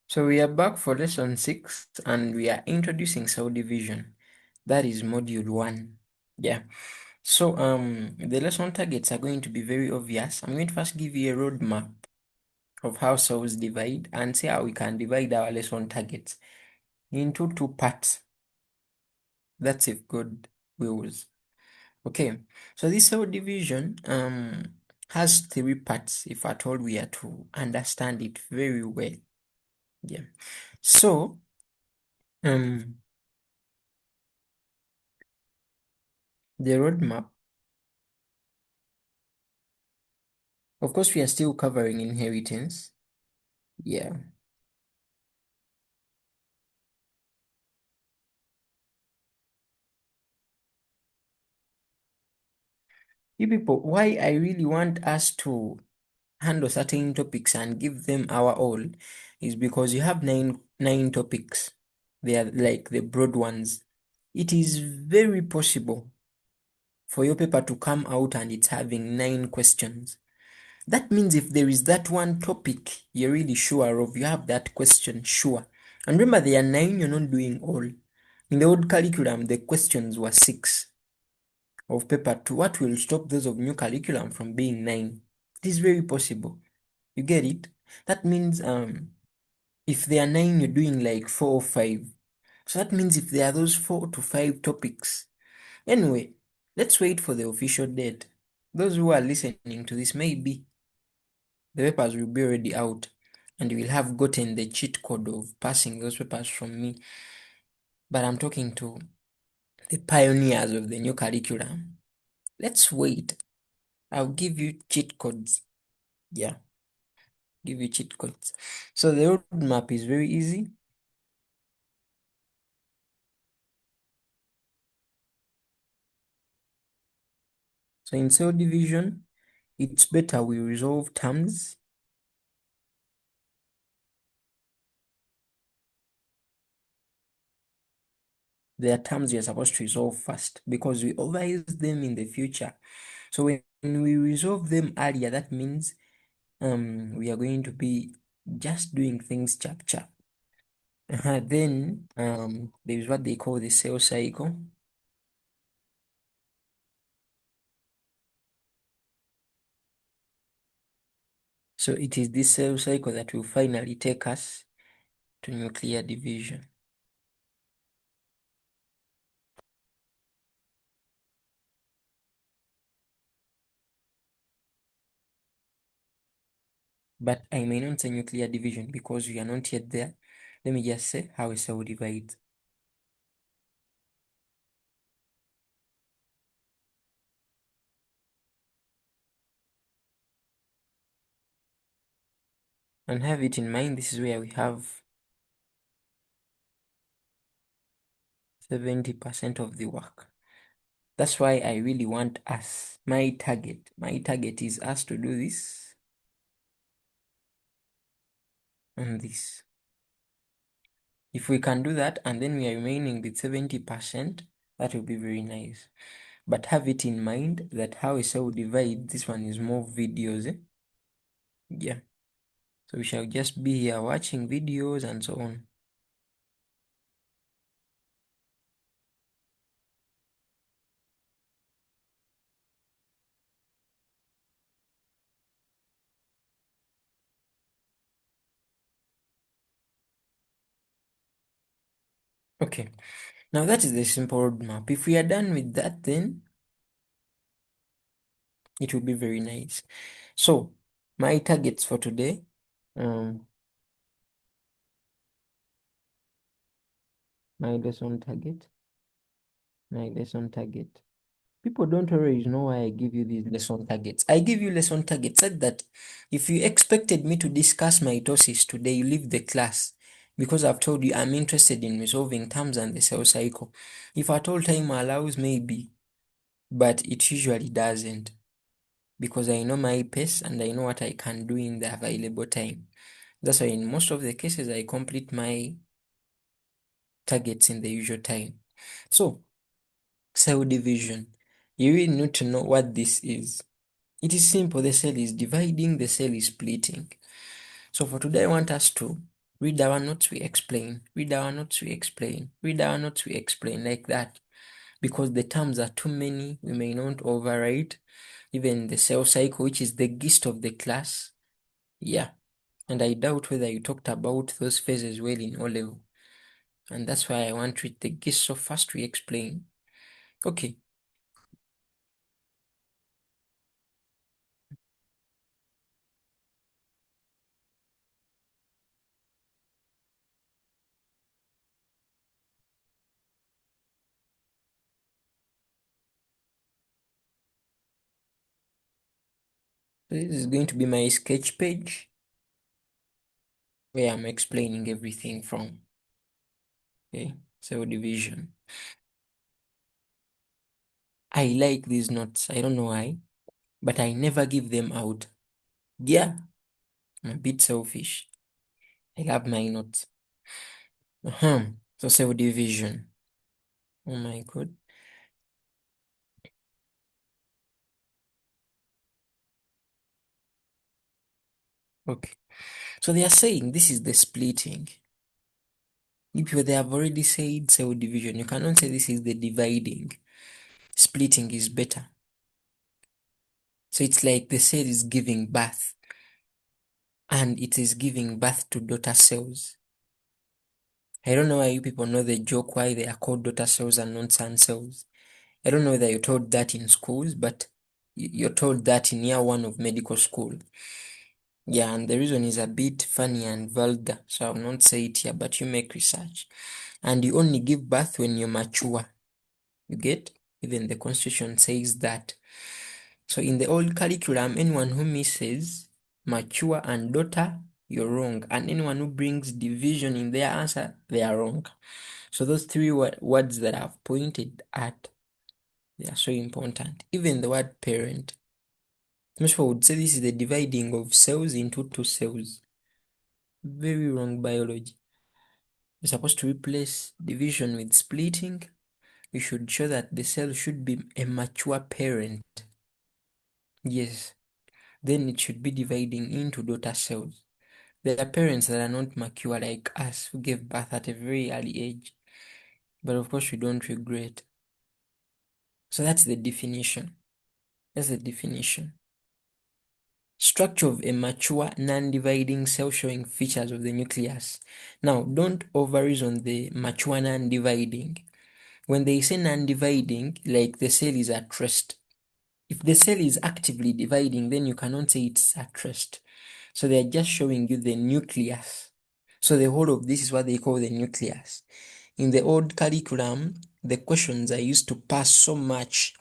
So we are back for lesson 6 and we are introducing cell division. That is module 1. Yeah. So the lesson targets are going to be very obvious. I'm going to first give you a roadmap of how cells divide and see how we can divide our lesson targets into two parts. That's if God wills. Okay. So this cell division has 3 parts if at all we are to understand it very well. Yeah. So the roadmap, of course, we are still covering inheritance. Yeah. You people, why I really want us to handle certain topics and give them our all is because you have nine topics. They are like the broad ones. It is very possible for your paper to come out and it's having 9 questions. That means if there is that one topic you're really sure of, you have that question sure. And remember, there are 9, you're not doing all. In the old curriculum, the questions were 6 of paper 2. What will stop those of new curriculum from being 9? It is very possible. You get it? That means if there are 9, you're doing like 4 or 5. So that means if there are those 4 to 5 topics. Anyway, let's wait for the official date. Those who are listening to this, maybe the papers will be already out and you will have gotten the cheat code of passing those papers from me. But I'm talking to the pioneers of the new curriculum. Let's wait. I'll give you cheat codes. Yeah, give you cheat codes. So the roadmap is very easy. So in cell division, it's better we resolve terms. There are terms you're supposed to resolve first because we overuse them in the future. So when we resolve them earlier, that means we are going to be just doing things chap chap. Then there is what they call the cell cycle. So it is this cell cycle that will finally take us to nuclear division. But I may not say nuclear division because we are not yet there. Let me just say how a cell divides. And have it in mind, this is where we have 70% of the work. That's why I really want us, my target is us to do this and this. If we can do that and then we are remaining with 70%, that will be very nice. But have it in mind that how a cell divides, this one is more videos. Yeah. So we shall just be here watching videos and so on. Okay. Now that is the simple roadmap. If we are done with that, then it will be very nice. So my targets for today, my lesson target. People don't always know why I give you these lesson targets. I give you lesson targets said that if you expected me to discuss mitosis today, you leave the class because I've told you I'm interested in resolving terms and the cell cycle. If at all time allows, maybe, but it usually doesn't because I know my pace and I know what I can do in the available time. That's why in most of the cases I complete my targets in the usual time. So, cell division. You really need to know what this is. It is simple. The cell is dividing, the cell is splitting. So for today, I want us to Read our notes, we explain. Read our notes, we explain. Read our notes, we explain, like that. Because the terms are too many, we may not override even the cell cycle, which is the gist of the class. Yeah. And I doubt whether you talked about those phases well in O level. And that's why I want to read the gist. So first we explain. Okay. This is going to be my sketch page where I'm explaining everything from. Okay. Cell division. I like these notes. I don't know why, but I never give them out. Yeah. I'm a bit selfish. I love my notes. So cell division. Oh my god. Okay. So they are saying this is the splitting. If they have already said cell division, you cannot say this is the dividing. Splitting is better. So it's like the cell is giving birth, and it is giving birth to daughter cells. I don't know why you people know the joke why they are called daughter cells and not son cells. I don't know whether you're told that in schools, but you're told that in year 1 of medical school. Yeah, and the reason is a bit funny and vulgar, so I'll not say it here, but you make research. And you only give birth when you're mature. You get? Even the constitution says that. So in the old curriculum, anyone who misses mature and daughter, you're wrong. And anyone who brings division in their answer, they are wrong. So those three words that I've pointed at, they are so important. Even the word parent. Most people would say this is the dividing of cells into two cells. Very wrong biology. You're supposed to replace division with splitting. You should show that the cell should be a mature parent. Yes. Then it should be dividing into daughter cells. There are parents that are not mature like us who gave birth at a very early age. But of course, we don't regret. So that's the definition. That's the definition. Structure of a mature non-dividing cell showing features of the nucleus. Now, don't over-reason the mature non-dividing. When they say non-dividing, like the cell is at rest. If the cell is actively dividing, then you cannot say it's at rest. So they're just showing you the nucleus. So the whole of this is what they call the nucleus. In the old curriculum, the questions I used to pass so much.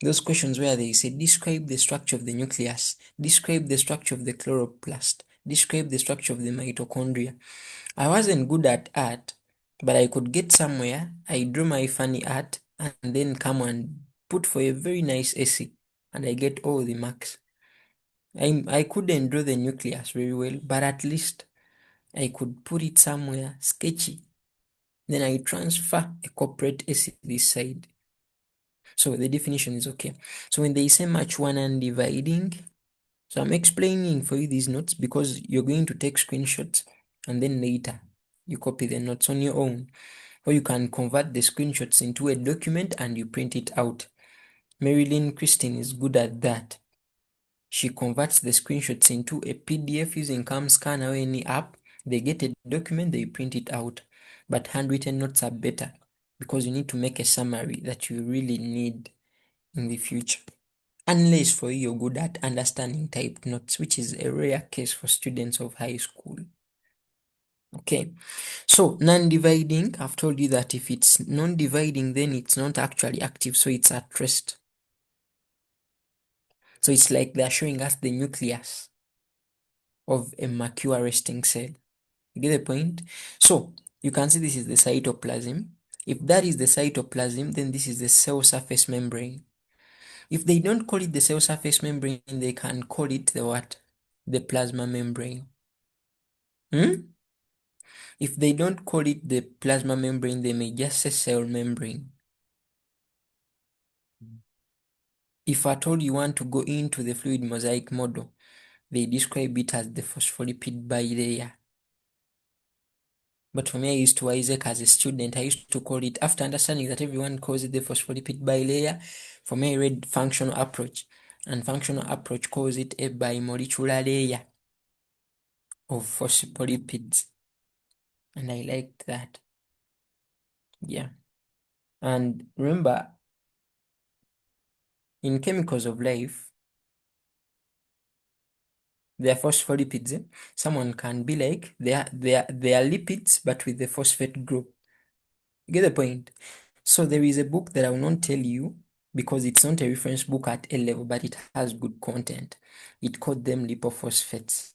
Those questions where they say, describe the structure of the nucleus, describe the structure of the chloroplast, describe the structure of the mitochondria. I wasn't good at art, but I could get somewhere, I drew my funny art, and then come and put for a very nice essay, and I get all the marks. I couldn't draw the nucleus very well, but at least I could put it somewhere sketchy. Then I transfer a corporate essay this side. So the definition is okay. So when they say match one and dividing, so I'm explaining for you these notes because you're going to take screenshots and then later you copy the notes on your own. Or you can convert the screenshots into a document and you print it out. Marilyn Christine is good at that. She converts the screenshots into a PDF using CamScan or any app. They get a document, they print it out. But handwritten notes are better because you need to make a summary that you really need in the future. Unless for you, you're good at understanding typed notes, which is a rare case for students of high school. Okay, so non-dividing, I've told you that if it's non-dividing, then it's not actually active, so it's at rest. So it's like they're showing us the nucleus of a mature resting cell. You get the point? So you can see this is the cytoplasm. If that is the cytoplasm, then this is the cell surface membrane. If they don't call it the cell surface membrane, they can call it the what? The plasma membrane. If they don't call it the plasma membrane, they may just say cell membrane. If at all you want to go into the fluid mosaic model, they describe it as the phospholipid bilayer. But for me, I used to Isaac as a student. I used to call it, after understanding that everyone calls it the phospholipid bilayer, for me, I read functional approach. And functional approach calls it a bimolecular layer of phospholipids. And I liked that. Yeah. And remember, in chemicals of life, they are phospholipids. Someone can be like, they are lipids, but with the phosphate group. You get the point? So there is a book that I will not tell you because it's not a reference book at A level, but it has good content. It called them lipophosphates.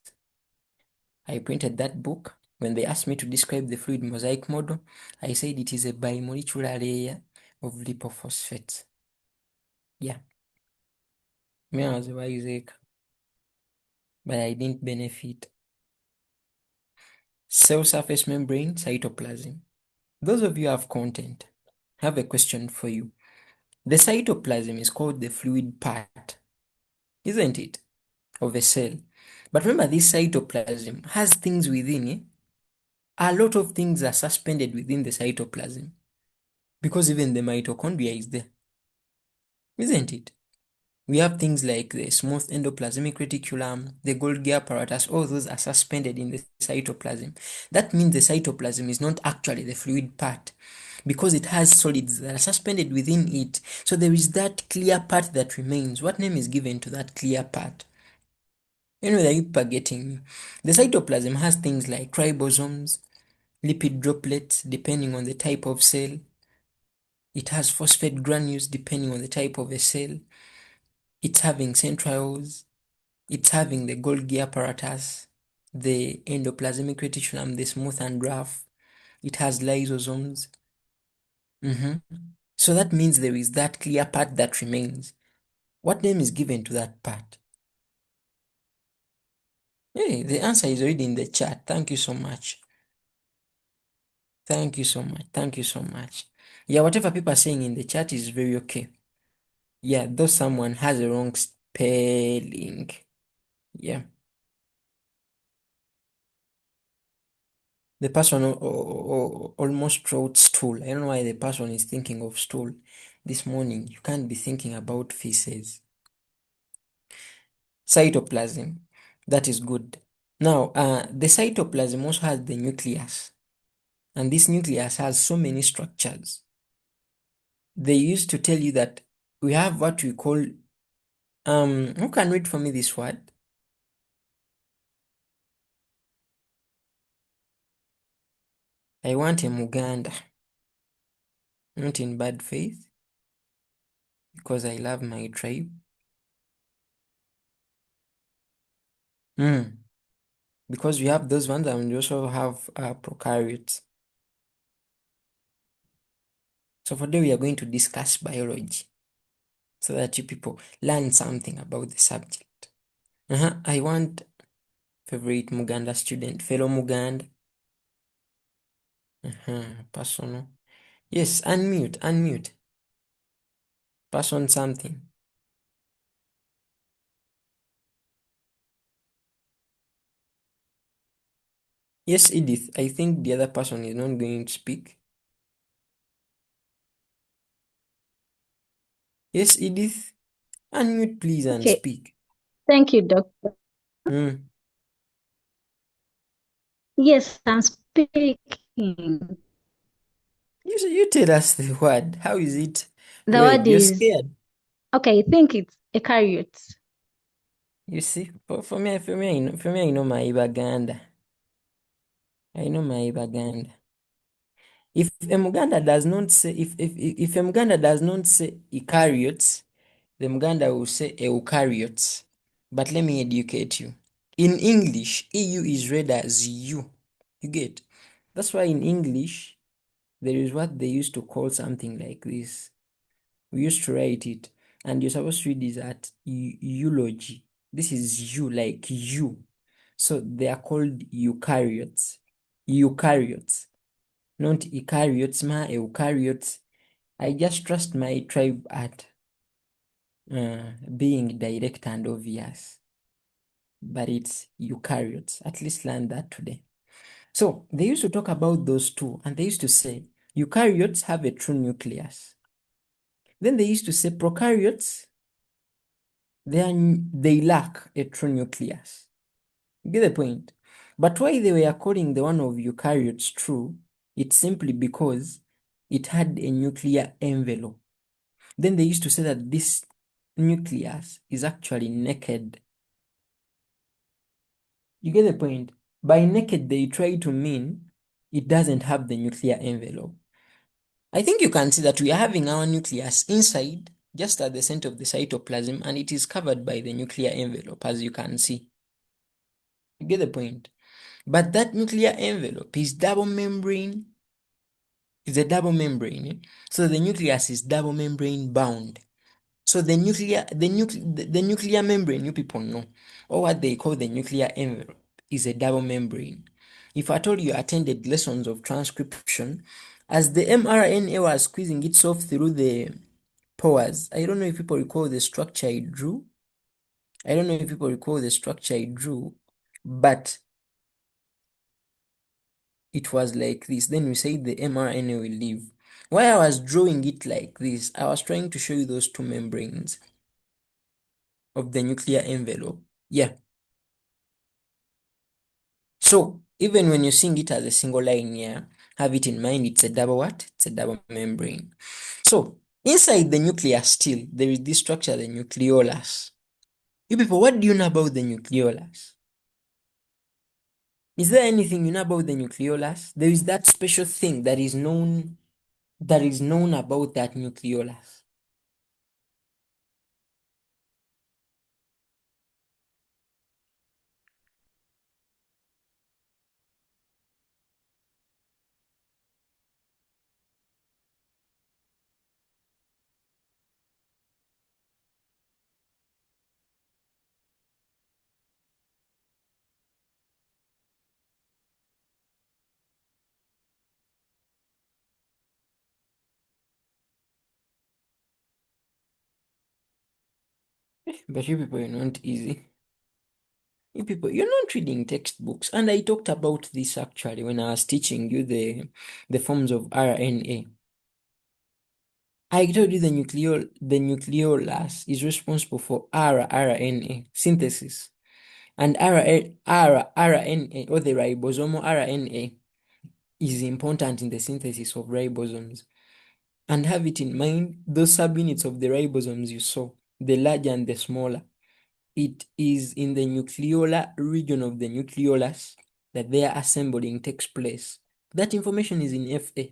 I printed that book. When they asked me to describe the fluid mosaic model, I said it is a bimolecular layer of lipophosphates. Yeah. Me, I was a wise, but I didn't benefit. Cell surface membrane, cytoplasm. Those of you who have content, I have a question for you. The cytoplasm is called the fluid part, isn't it, of a cell? But remember, this cytoplasm has things within it. A lot of things are suspended within the cytoplasm because even the mitochondria is there, isn't it? We have things like the smooth endoplasmic reticulum, the Golgi apparatus, all those are suspended in the cytoplasm. That means the cytoplasm is not actually the fluid part because it has solids that are suspended within it. So there is that clear part that remains. What name is given to that clear part? Anyway, that you are getting me. The cytoplasm has things like ribosomes, lipid droplets, depending on the type of cell. It has phosphate granules, depending on the type of a cell. It's having centrioles. It's having the Golgi apparatus, the endoplasmic reticulum, the smooth and rough. It has lysosomes. So that means there is that clear part that remains. What name is given to that part? Hey, the answer is already in the chat. Thank you so much. Thank you so much. Thank you so much. Yeah, whatever people are saying in the chat is very okay. Yeah, though someone has a wrong spelling. Yeah. The person almost wrote stool. I don't know why the person is thinking of stool this morning. You can't be thinking about feces. Cytoplasm. That is good. Now, the cytoplasm also has the nucleus. And this nucleus has so many structures. They used to tell you that we have what we call, who can read for me this word? I want a Muganda. Not in bad faith, because I love my tribe. Because we have those ones and we also have prokaryotes. So for today we are going to discuss biology so that you people learn something about the subject. I want favorite Muganda student, fellow Muganda. Personal. Yes, unmute. Person something. Yes, Edith, I think the other person is not going to speak. Yes, Edith, unmute please and Okay. speak. Thank you, Doctor. Yes, I'm speaking. You tell us the word. How is it The read? word You're is, scared. okay, I think it's eukaryotes. You see, for me, I know my Ibaganda. I know my Ibaganda. If a Muganda does not say, if a Muganda does not say eukaryotes, the Muganda will say eukaryotes. But let me educate you. In English, EU is read as you. You get? That's why in English, there is what they used to call something like this. We used to write it, and you're supposed to read this at eulogy. This is you, like you. So they are called eukaryotes. Eukaryotes. Not eukaryotes, eukaryotes. I just trust my tribe at being direct and obvious. But it's eukaryotes. At least learn that today. So they used to talk about those two, and they used to say eukaryotes have a true nucleus. Then they used to say prokaryotes, they lack a true nucleus. You get the point? But why they were calling the one of eukaryotes true, it's simply because it had a nuclear envelope. Then they used to say that this nucleus is actually naked. You get the point? By naked, they try to mean it doesn't have the nuclear envelope. I think you can see that we are having our nucleus inside, just at the center of the cytoplasm, and it is covered by the nuclear envelope, as you can see. You get the point? But that nuclear envelope is double membrane. It's a double membrane. So the nucleus is double membrane bound. So the nuclear membrane, you people know, or what they call the nuclear envelope, is a double membrane. If I told you attended lessons of transcription, as the mRNA was squeezing itself through the pores, I don't know if people recall the structure I drew. I don't know if people recall the structure I drew, but it was like this. Then we say the mRNA will leave. Why I was drawing it like this, I was trying to show you those two membranes of the nuclear envelope. Yeah. So even when you're seeing it as a single line here, have it in mind it's a double what? It's a double membrane. So inside the nucleus still, there is this structure, the nucleolus. You people, what do you know about the nucleolus? Is there anything you know about the nucleolus? There is that special thing that is known about that nucleolus. But you people, you're not easy. You people, you're not reading textbooks. And I talked about this actually when I was teaching you the forms of RNA. I told you the nucleolus is responsible for RNA synthesis. And RNA, or the ribosomal RNA, is important in the synthesis of ribosomes. And have it in mind, those subunits of the ribosomes you saw, the larger and the smaller, it is in the nucleolar region of the nucleolus that their assembling takes place. That information is in FA.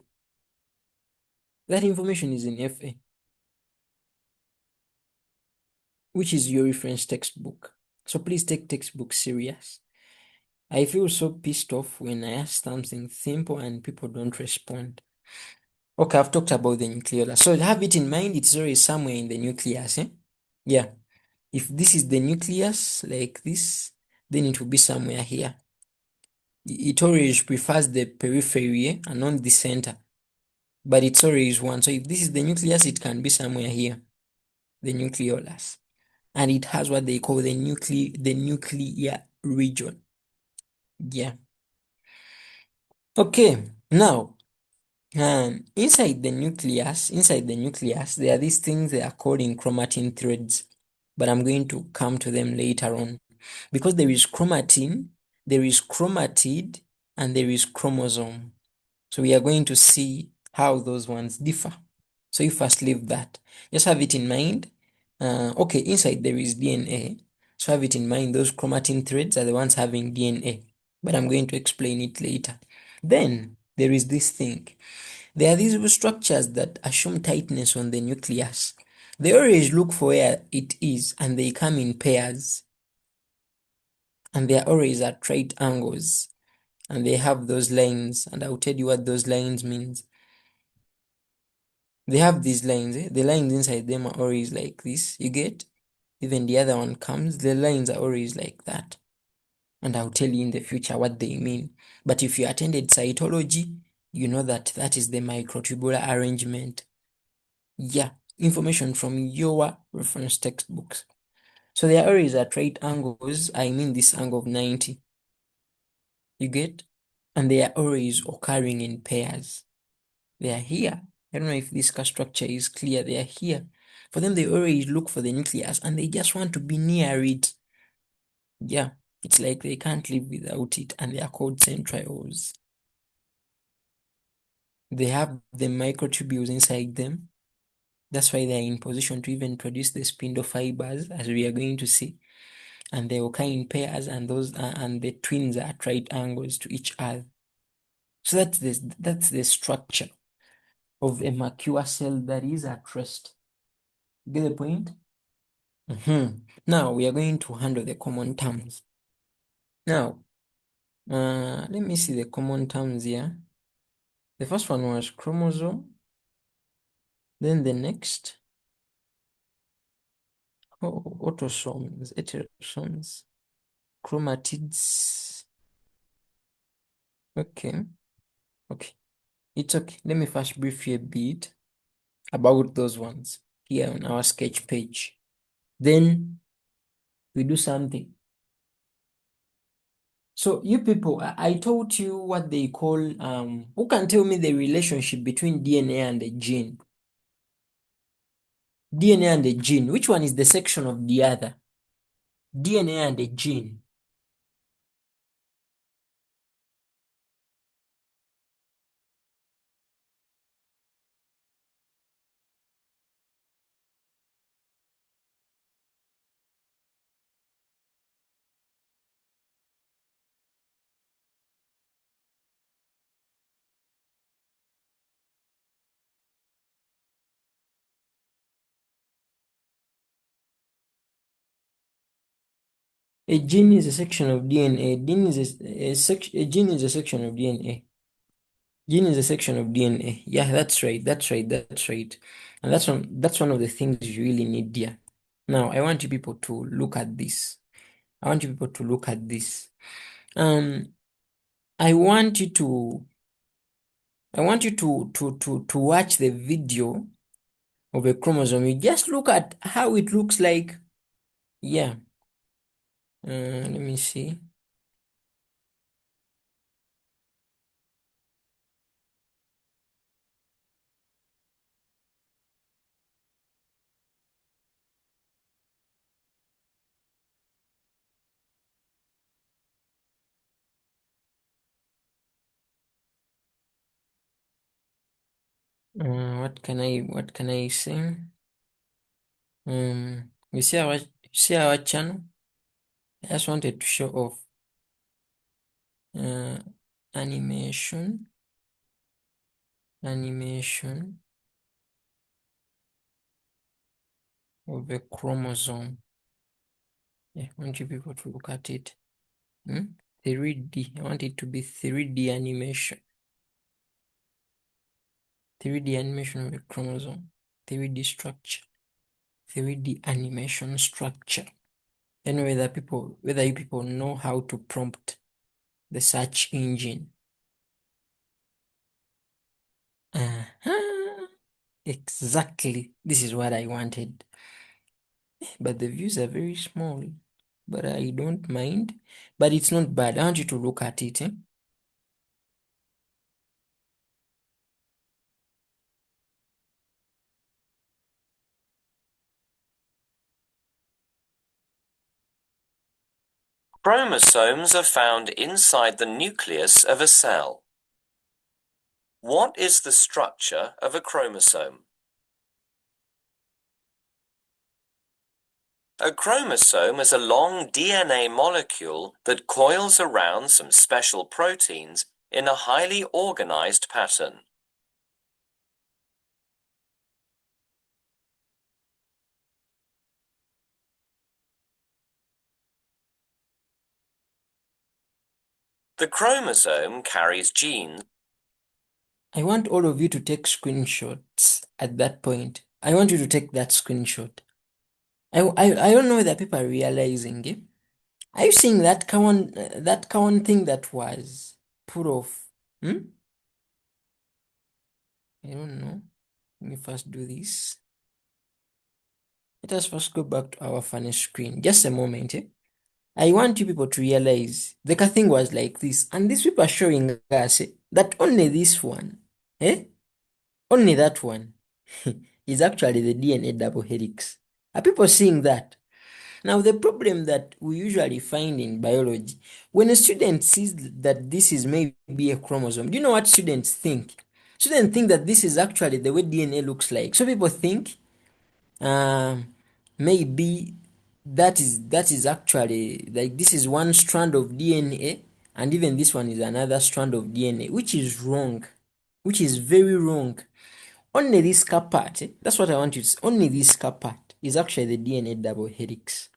That information is in FA, which is your reference textbook. So please take textbook serious. I feel so pissed off when I ask something simple and people don't respond. Okay, I've talked about the nucleolus. So have it in mind, it's already somewhere in the nucleus. Yeah. If this is the nucleus, like this, then it will be somewhere here. It always prefers the periphery and not the center, but it's always one. So if this is the nucleus, it can be somewhere here, the nucleolus. And it has what they call the nuclear region. Yeah. Okay, now inside the nucleus, there are these things they are called in chromatin threads, but I'm going to come to them later on. Because there is chromatin, there is chromatid, and there is chromosome. So we are going to see how those ones differ. So you first leave that. Just have it in mind. Okay, inside there is DNA. So have it in mind, those chromatin threads are the ones having DNA. But I'm going to explain it later. Then there is this thing. There are these structures that assume tightness on the nucleus. They always look for where it is and they come in pairs. And they are always at right angles. And they have those lines. And I'll tell you what those lines means. They have these lines. The lines inside them are always like this. You get? Even the other one comes. The lines are always like that. And I'll tell you in the future what they mean. But if you attended cytology, you know that that is the microtubular arrangement. Yeah, information from your reference textbooks. So they are always at right angles. I mean this angle of 90. You get? and they are always occurring in pairs. They are here. I don't know if this structure is clear. They are here. For them, they always look for the nucleus and they just want to be near it. Yeah, it's like they can't live without it, and they are called centrioles. They have the microtubules inside them. That's why they're in position to even produce the spindle fibers, as we are going to see. And they occur in pairs, and those and the twins are at right angles to each other. So that's the structure of a mature cell that is at rest. Get the point? Now we are going to handle the common terms. Now, let me see the common terms here. The first one was chromosome. Then the next, autosomes, heterosomes, chromatids. Okay, okay. It's okay. Let me first brief you a bit about those ones here on our sketch page. Then we do something. So you people, I taught you what they call, who can tell me the relationship between DNA and the gene? DNA and the gene, which one is the section of the other? DNA and the gene. A gene is a section of DNA. A gene is a section of DNA. Gene is a section of DNA. Yeah, that's right. That's right. That's right. And that's one of the things you really need here. Now, I want you people to look at this. I want you people to look at this. Um, I want you to to watch the video of a chromosome. You just look at how it looks like. Yeah. Let me see. What can I say? You see our channel? I just wanted to show off uh, animation of a chromosome. Yeah, I want you people to look at it. 3D. I want it to be 3D animation. 3D animation of a chromosome. 3D structure. 3D animation structure. And whether you people know how to prompt the search engine. Uh-huh. Exactly. This is what I wanted. But the views are very small. But I don't mind. But it's not bad. I want you to look at it. Chromosomes are found inside the nucleus of a cell. What is the structure of a chromosome? A chromosome is a long DNA molecule that coils around some special proteins in a highly organized pattern. The chromosome carries genes. I want all of you to take screenshots at that point. I want you to take that screenshot. I don't know whether people are realizing it. Are you seeing that common thing that was put off? I don't know. Let me first do this. Let us first go back to our funny screen. Just a moment, eh? I want you people to realize the thing was like this, and these people are showing us that only this one, only that one is actually the DNA double helix. Are people seeing that? Now, the problem that we usually find in biology, when a student sees that this is maybe a chromosome, do you know what students think? Students think that this is actually the way DNA looks like. So people think maybe that is actually like this is one strand of DNA, and even this one is another strand of DNA, which is wrong, which is very wrong. Only this cap part, that's what I want you to see. Only this cap part is actually the DNA double helix.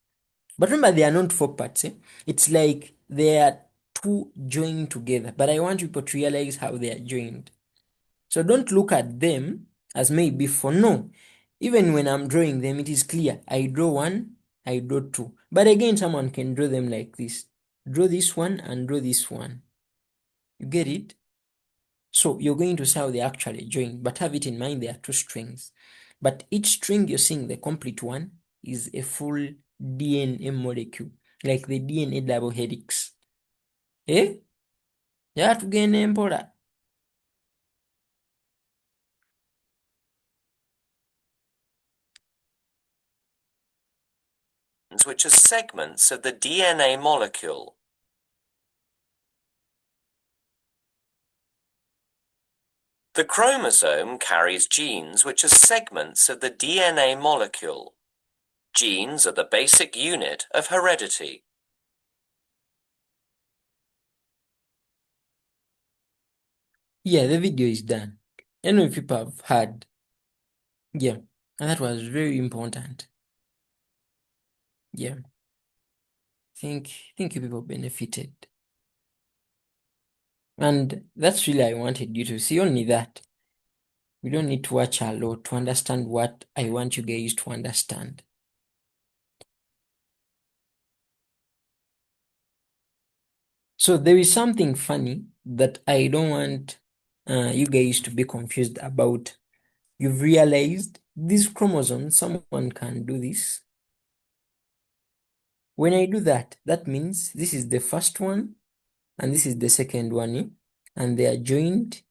But remember, they are not four parts. It's like they are two joined together. But I want people to realize how they are joined. So don't look at them as maybe four. No. Even when I'm drawing them, it is clear. I draw one, I draw two. But again, someone can draw them like this. Draw this one and draw this one. You get it? So you're going to see how they actually join. But have it in mind, there are two strings. But each string you're seeing, the complete one, is a full DNA molecule, like the DNA double helix. Eh? Yatugenda empola. Which are segments of the DNA molecule. The chromosome carries genes which are segments of the DNA molecule. Genes are the basic unit of heredity. Yeah, the video is done. I know if people have heard. Yeah, and that was very important. Yeah, think you people benefited. And that's really I wanted you to see, only that. We don't need to watch a lot to understand what I want you guys to understand. So there is something funny that I don't want you guys to be confused about. You've realized these chromosomes, someone can do this. When I do that, that means this is the first one and this is the second one, and they are joined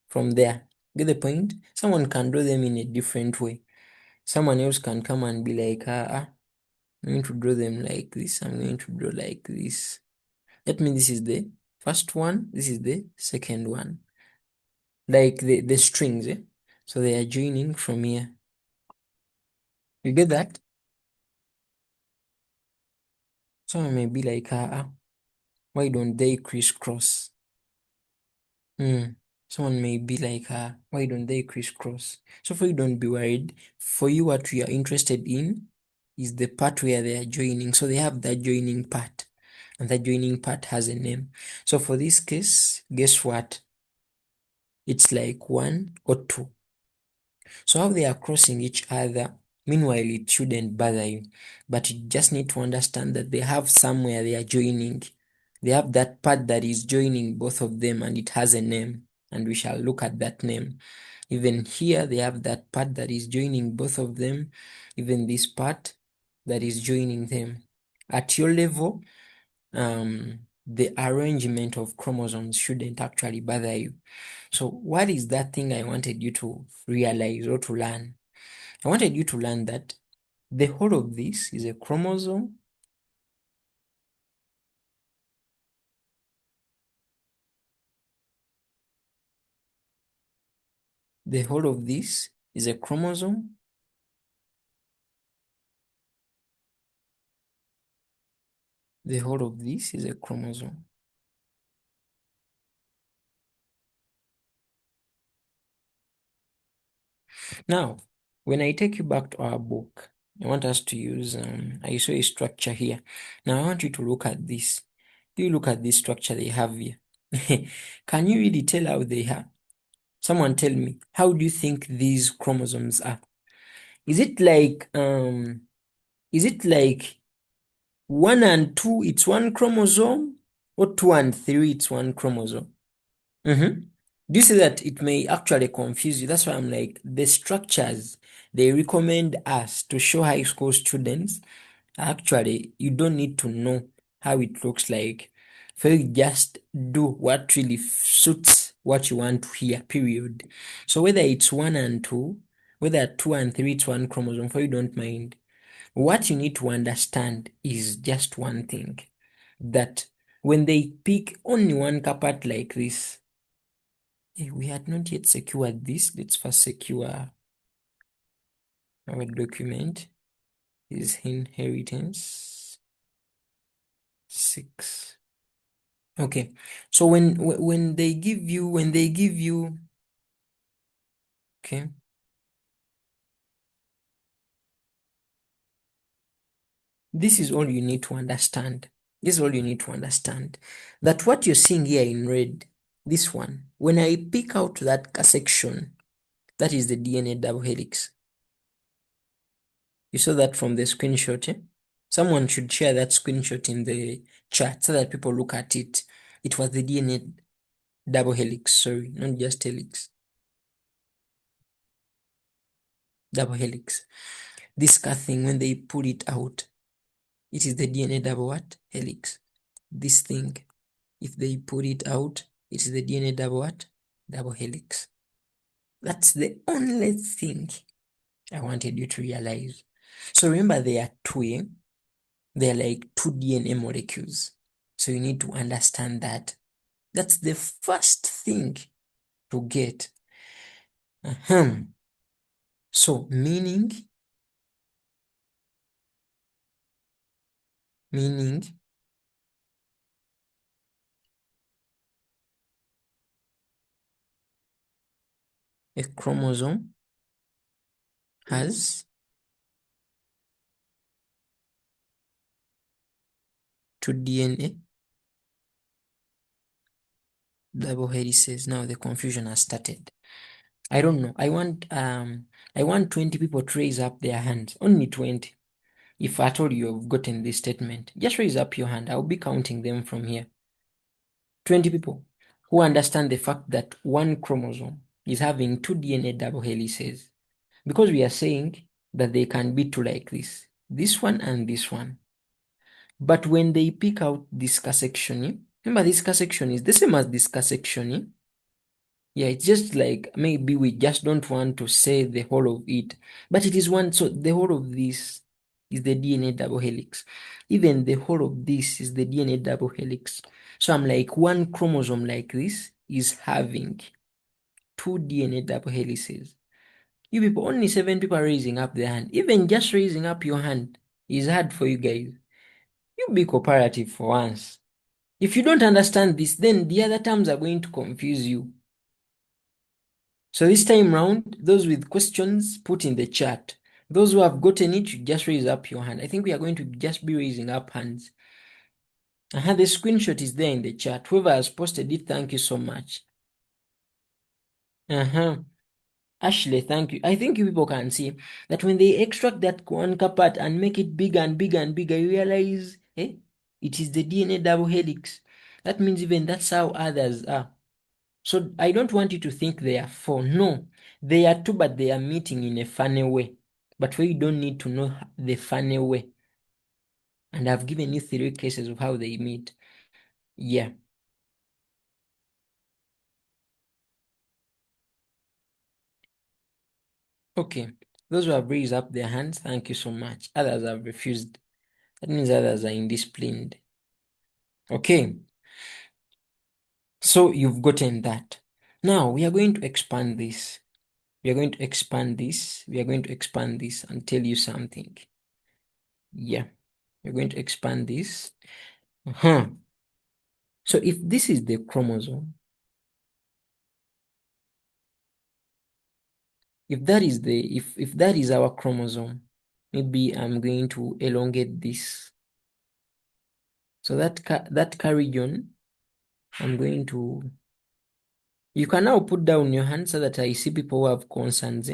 from there. Get the point? Someone can draw them in a different way. Someone else can come and be like, I'm going to draw them like this. I'm going to draw like this. That means this is the first one, this is the second one. Like the strings, So they are joining from here. You get that? Someone may be like, why don't they crisscross? Someone may be like, why don't they crisscross? So for you, don't be worried. For you, what we are interested in is the part where they are joining. So they have that joining part, and that joining part has a name. So for this case, guess what? It's like 1 or 2. So how they are crossing each other, meanwhile, it shouldn't bother you. But you just need to understand that they have somewhere they are joining. They have that part that is joining both of them, and it has a name. And we shall look at that name. Even here, they have that part that is joining both of them. Even this part that is joining them. At your level, the arrangement of chromosomes shouldn't actually bother you. So what is that thing I wanted you to realize or to learn? I wanted you to learn that the whole of this is a chromosome. The whole of this is a chromosome. The whole of this is a chromosome. Now, when I take you back to our book, I want us to use, I saw a structure here. Now, I want you to look at this. You look at this structure they have here. Can you really tell how they are? Someone tell me, how do you think these chromosomes are? Is it like, 1 and 2, it's one chromosome, or 2 and 3, it's one chromosome? Do you see that it may actually confuse you? That's why I'm like, the structures they recommend us to show high school students, actually, you don't need to know how it looks like. For you just do what really suits what you want to hear, period. So whether it's 1 and 2, whether 2 and 3, it's one chromosome, for you don't mind. What you need to understand is just one thing, that when they pick only one part like this, we had not yet secured this. Let's first secure our document. Is inheritance 6. Okay, so when they give you okay, this is all you need to understand. This is all you need to understand, that what you're seeing here in red, this one, when I pick out that section, that is the DNA double helix. You saw that from the screenshot, eh? Someone should share that screenshot in the chat so that people look at it. It was the DNA double helix, sorry, not just helix. Double helix. This car thing, when they pull it out, it is the DNA double what? Helix. This thing, if they pull it out, it is the DNA double what? Double helix. That's the only thing I wanted you to realize. So remember, they are two. They're like two DNA molecules. So you need to understand that. That's the first thing to get. So meaning a chromosome has two DNA double helices. Now the confusion has started. I don't know. I want 20 people to raise up their hands. Only 20. If at all you have gotten this statement, just raise up your hand. I'll be counting them from here. 20 people who understand the fact that one chromosome is having two DNA double helices. Because we are saying that they can be two like this one and this one. But when they pick out this section, remember this section is the same as this section. Yeah, it's just like maybe we just don't want to say the whole of it, but it is one. So the whole of this is the DNA double helix. Even the whole of this is the DNA double helix. So I'm like, one chromosome like this is having two DNA double helices. You people, only 7 people are raising up their hand. Even just raising up your hand is hard for you guys. You be cooperative for once. If you don't understand this, then the other terms are going to confuse you. So this time round, those with questions, put in the chat. Those who have gotten it, you just raise up your hand. I think we are going to just be raising up hands. The screenshot is there in the chat. Whoever has posted it, thank you so much. Ashley, thank you. I think you people can see that when they extract that one part and make it bigger and bigger and bigger, you realize, it is the DNA double helix. That means even that's how others are. So I don't want you to think they are 4. No, they are 2, but they are meeting in a funny way. But we don't need to know the funny way. And I've given you 3 cases of how they meet. Yeah. Okay. Those who have raised up their hands, thank you so much. Others have refused. That means others are indisciplined. Okay. So you've gotten that. Now we are going to expand this. We are going to expand this. We are going to expand this and tell you something. Yeah. We're going to expand this. So if this is the chromosome, if that is our chromosome, maybe I'm going to elongate this. So that region, I'm going to. You can now put down your hand so that I see people who have concerns.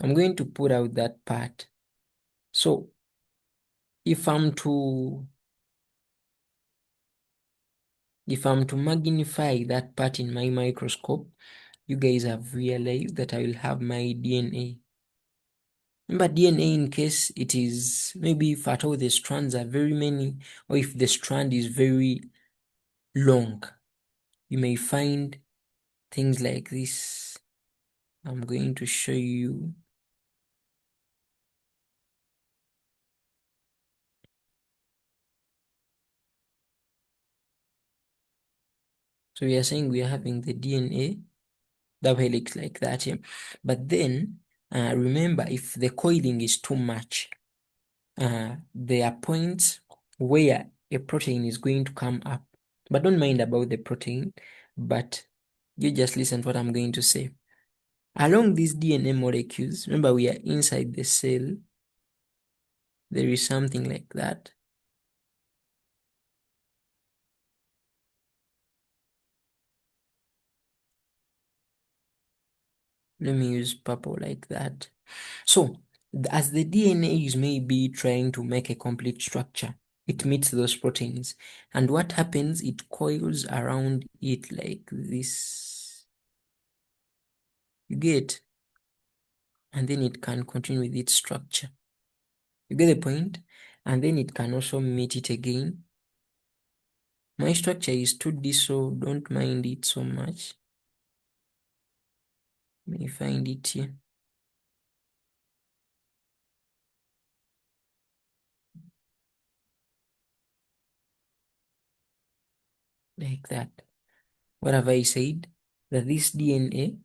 I'm going to put out that part. So if I'm to magnify that part in my microscope, you guys have realized that I will have my DNA. Remember DNA in case it is, maybe if at all the strands are very many, or if the strand is very long, you may find things like this. I'm going to show you. So we are saying we are having the DNA double helix like that, yeah. But then remember, if the coiling is too much, there are points where a protein is going to come up. But don't mind about the protein, but you just listen to what I'm going to say. Along these DNA molecules, remember we are inside the cell, there is something like that. Let me use purple like that. So, as the DNA is maybe trying to make a complete structure, it meets those proteins. And what happens? It coils around it like this. You get? And then it can continue with its structure. You get the point? And then it can also meet it again. My structure is 2D, so don't mind it so much. Let me find it here. Like that. What have I said? That this DNA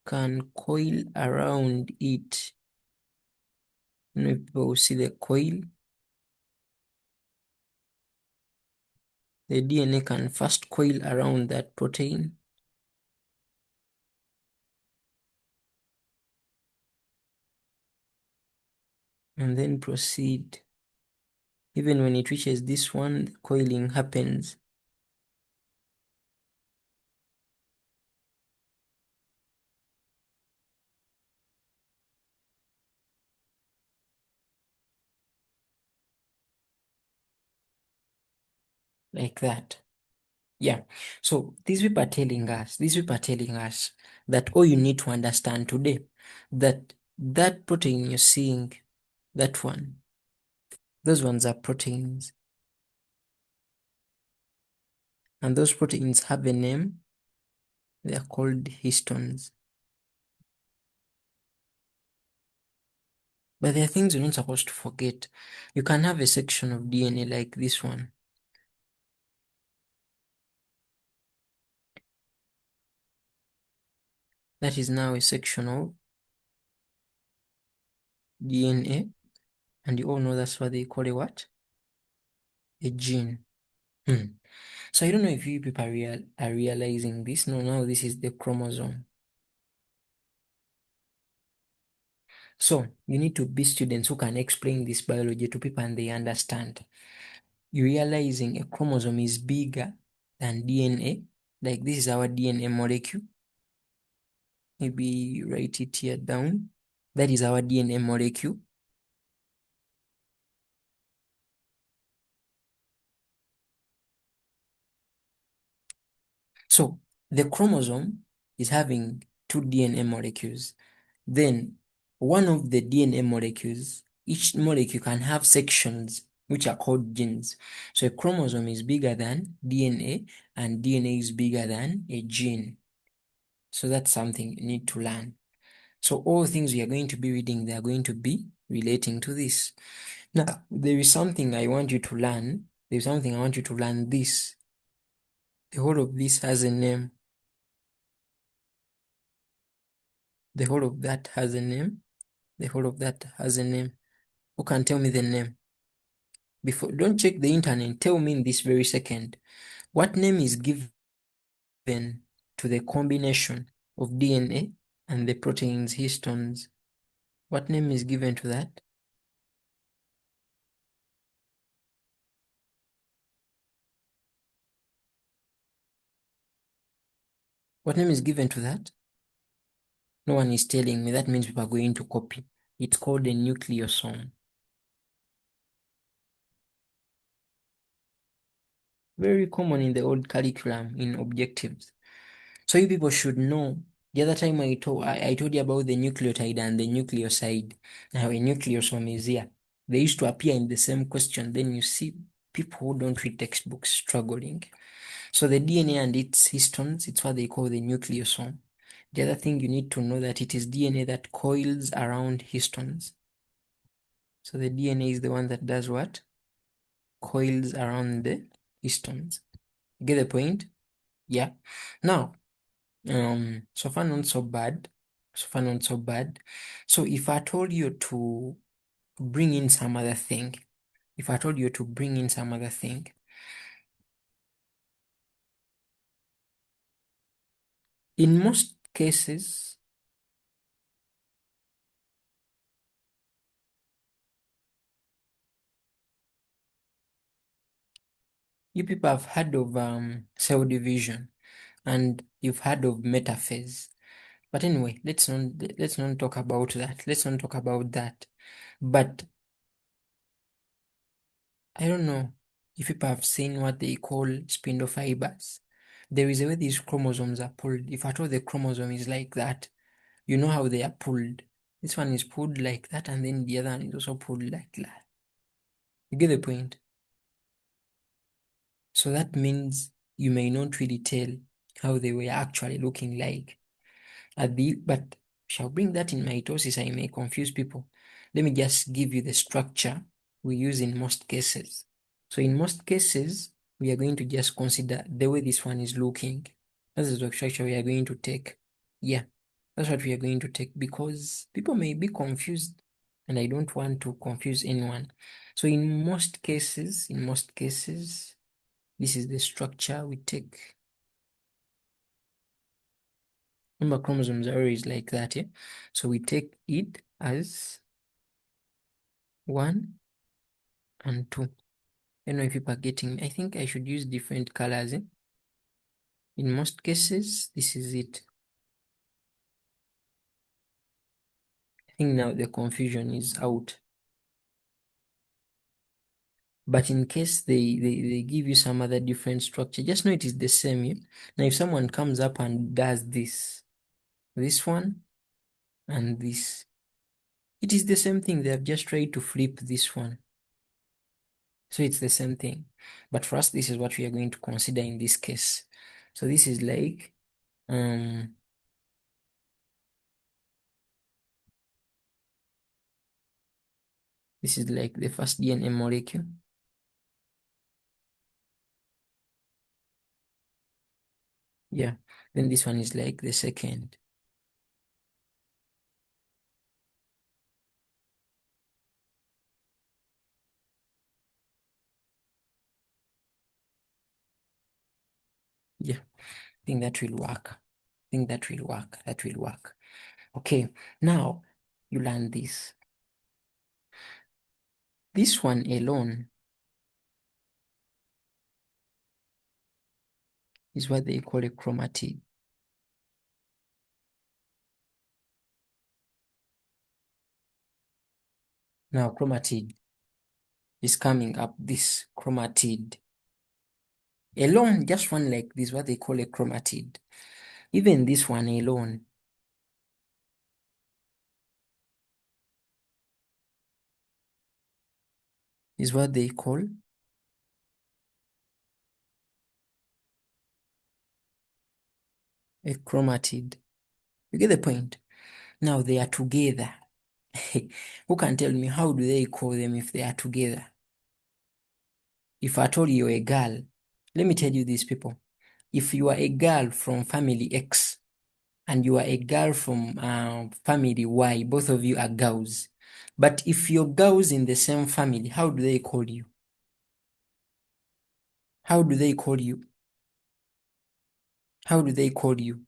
can coil around it. You know, people see the coil. The DNA can first coil around that protein. And then proceed. Even when it reaches this one, the coiling happens. Like that. Yeah. So these people are telling us that all you need to understand today, that that protein you're seeing, that one, those ones are proteins. And those proteins have a name. They are called histones. But there are things you're not supposed to forget. You can have a section of DNA like this one. That is now a section of DNA. And you all know that's what they call a what? A gene. So I don't know if you people are realizing this. No, now this is the chromosome. So you need to be students who can explain this biology to people and they understand. You're realizing a chromosome is bigger than DNA. Like this is our DNA molecule. Maybe write it here down. That is our DNA molecule. So the chromosome is having two DNA molecules. Then one of the DNA molecules, each molecule can have sections which are called genes. So a chromosome is bigger than DNA and DNA is bigger than a gene. So that's something you need to learn. So all things we are going to be reading, they are going to be relating to this. Now, there is something I want you to learn. There's something I want you to learn this. The whole of this has a name. The whole of that has a name. The whole of that has a name. Who can tell me the name? Before, don't check the internet. Tell me in this very second. What name is given to the combination of DNA and the proteins histones? What name is given to that? What name is given to that? No one is telling me. That means people are going to copy. It's called a nucleosome. Very common in the old curriculum in objectives. So you people should know The other time I told you about the nucleotide and the nucleoside. Now a nucleosome is here. They used to appear in the same question. Then you see people who don't read textbooks struggling. So the DNA and its histones, it's what they call the nucleosome. The other thing you need to know that it is DNA that coils around histones. So the DNA is the one that does what? Coils around the histones. Get the point? Yeah. Now, so far not so bad. So far not so bad. So if I told you to bring in some other thing, in most cases, you people have heard of cell division and you've heard of metaphase. But anyway, let's not talk about that. Let's not talk about that. But I don't know if people have seen what they call spindle fibers. There is a way these chromosomes are pulled. If at all the chromosome is like that, you know how they are pulled. This one is pulled like that, and then the other one is also pulled like that. You get the point? So that means you may not really tell how they were actually looking like. But shall bring that in mitosis, I may confuse people. Let me just give you the structure we use in most cases. So in most cases, we are going to just consider the way this one is looking. That's the structure we are going to take. Yeah, that's what we are going to take because people may be confused and I don't want to confuse anyone. So in most cases, this is the structure we take. Remember, chromosomes are always like that, yeah? So we take it as 1 and 2. I don't know if people are getting me. I think I should use different colors, eh? In most cases, this is it. I think now the confusion is out. But in case they give you some other different structure, just know it is the same, yeah? Now, if someone comes up and does this one, and this, it is the same thing. They have just tried to flip this one. So it's the same thing. But for us, this is what we are going to consider in this case. So this is like, this is like the first DNA molecule. Yeah. Then this one is like the second. Yeah. I think that will work. That will work. Okay. Now you learn this. This one alone is what they call a chromatid. Now chromatid is coming up, this chromatid. Alone, just one like this, what they call a chromatid. Even this one alone is what they call a chromatid. You get the point? Now they are together. Who can tell me how do they call them if they are together? If I told you a girl, let me tell you these people. If you are a girl from family X and you are a girl from family Y, both of you are girls. But if you're girls in the same family, how do they call you? How do they call you? How do they call you?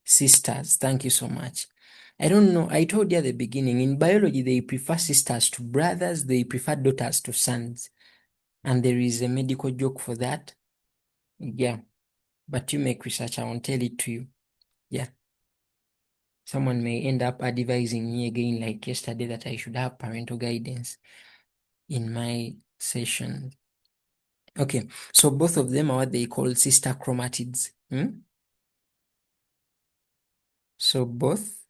Sisters. Thank you so much. I don't know. I told you at the beginning, in biology, they prefer sisters to brothers, they prefer daughters to sons. And there is a medical joke for that. Yeah. But you make research, I won't tell it to you. Yeah. Someone may end up advising me again, like yesterday, that I should have parental guidance in my session. Okay. So both of them are what they call sister chromatids. So both.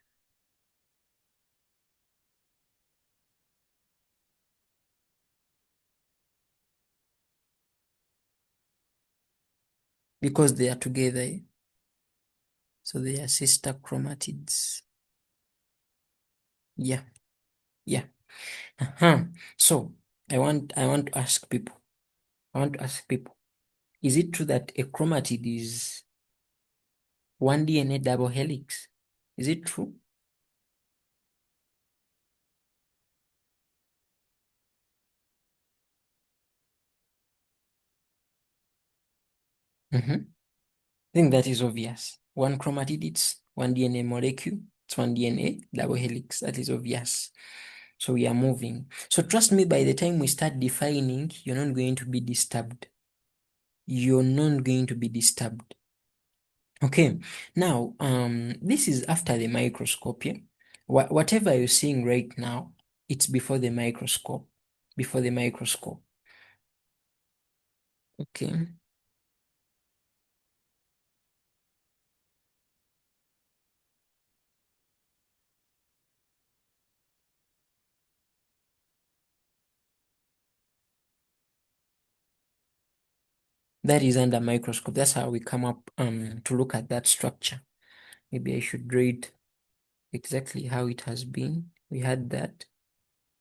Because they are together. So they are sister chromatids. Yeah, yeah. So I want to ask people. Is it true that a chromatid is one DNA double helix? Is it true? I think that is obvious. One chromatid, it's one DNA molecule, it's one DNA double helix. That is obvious. So we are moving. So trust me, by the time we start defining, you're not going to be disturbed. You're not going to be disturbed. Okay, now this is after the microscope. Yeah? Whatever you're seeing right now, it's before the microscope. Before the microscope. Okay. That is under microscope. That's how we come up to look at that structure. Maybe I should read exactly how it has been. We had that.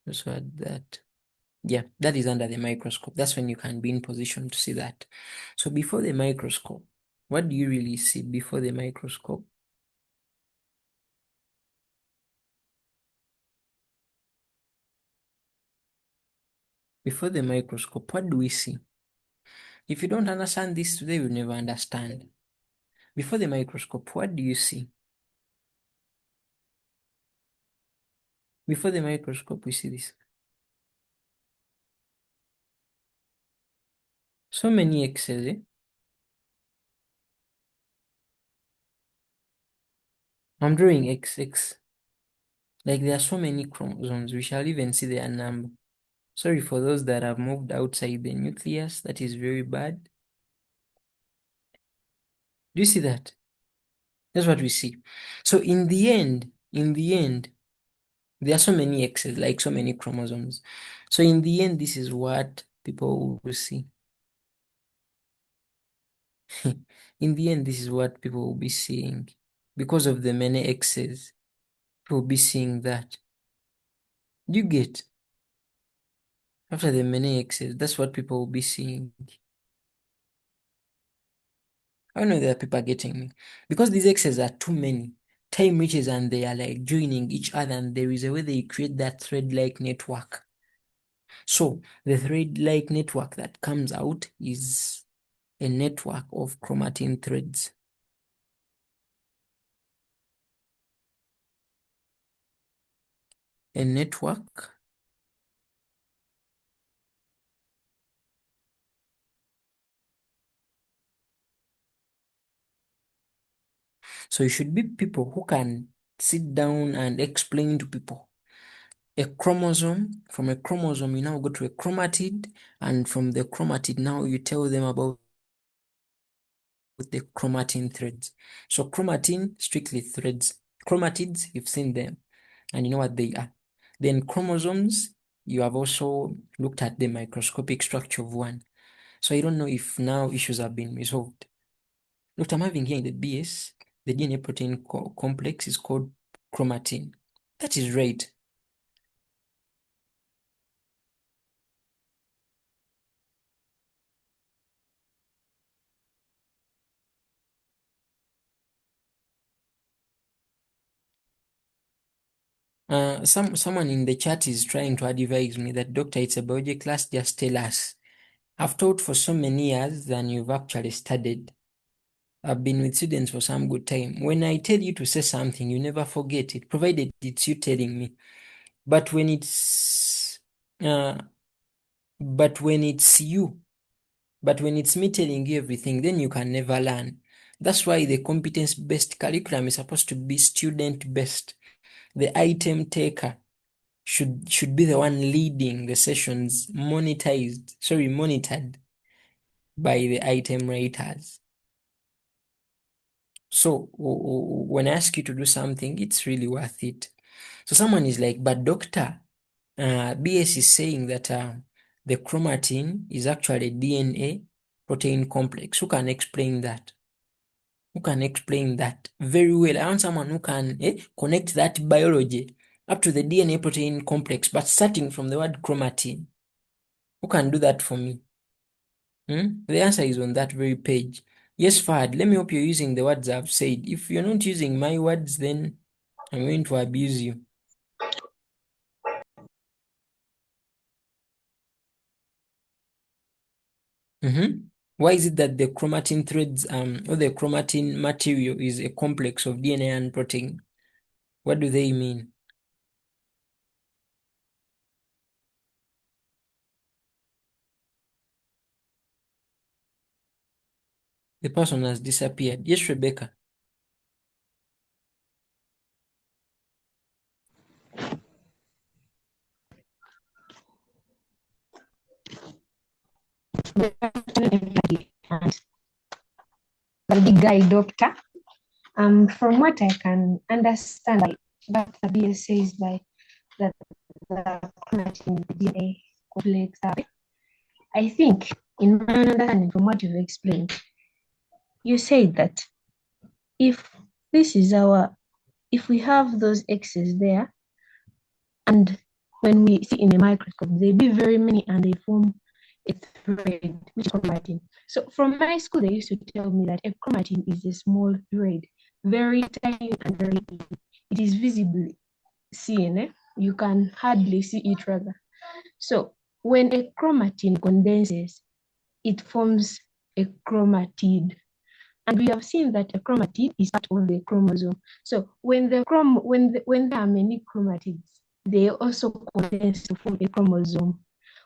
Also had that. Yeah, that is under the microscope. That's when you can be in position to see that. So before the microscope, what do you really see before the microscope? Before the microscope, what do we see? If you don't understand this today, you'll never understand. Before the microscope, what do you see? Before the microscope, we see this. So many X's, eh? I'm drawing XX. Like there are so many chromosomes, we shall even see their number. Sorry for those that have moved outside the nucleus, that is very bad. Do you see that? That's what we see. So in the end, there are so many X's, like so many chromosomes. So in the end, this is what people will see. In the end, this is what people will be seeing. Because of the many X's, people will be seeing that. Do you get? After the many X's, that's what people will be seeing. I know that people are getting me. Because these X's are too many, time reaches and they are like joining each other, and there is a way they create that thread-like network. So the thread-like network that comes out is a network of chromatin threads. A network. So you should be people who can sit down and explain to people a chromosome. From a chromosome, you now go to a chromatid, and from the chromatid, now you tell them about the chromatin threads. So chromatin, strictly threads. Chromatids, you've seen them and you know what they are. Then chromosomes, you have also looked at the microscopic structure of one. So I don't know if now issues have been resolved. Look, I'm having here in the BS, the DNA protein complex is called chromatin. That is right. Someone in the chat is trying to advise me that, doctor, it's a biology class, just tell us. I've taught for so many years than you've actually studied. I've been with students for some good time. When I tell you to say something, you never forget it, provided it's you telling me. But when it's uh, but when it's you, but when it's me telling you everything, then you can never learn. That's why the competence-based curriculum is supposed to be student-based. The item taker should be the one leading the sessions, monitored by the item writers. So when I ask you to do something, it's really worth it. So someone is like, but doctor, BS is saying that the chromatin is actually DNA protein complex. Who can explain that? Who can explain that very well? I want someone who can connect that biology up to the DNA protein complex, but starting from the word chromatin. Who can do that for me? The answer is on that very page. Yes, Fahad, let me hope you're using the words I've said. If you're not using my words, then I'm going to abuse you. Why is it that the chromatin threads or the chromatin material is a complex of DNA and protein? What do they mean? The person has disappeared. Yes, Rebecca. And the big guy doctor. From what I can understand, what the BS says by that the chromatin DNA complex, I think in my understanding from what you've explained, you said that if this is if we have those X's there, and when we see in a microscope, they be very many and they form a thread, which is chromatin. So from my school, they used to tell me that a chromatin is a small thread, very tiny and very thin. It is visibly seen. You can hardly see it rather. So when a chromatin condenses, it forms a chromatid. And we have seen that a chromatid is part of the chromosome. So when there are many chromatids, they also condense to form a chromosome,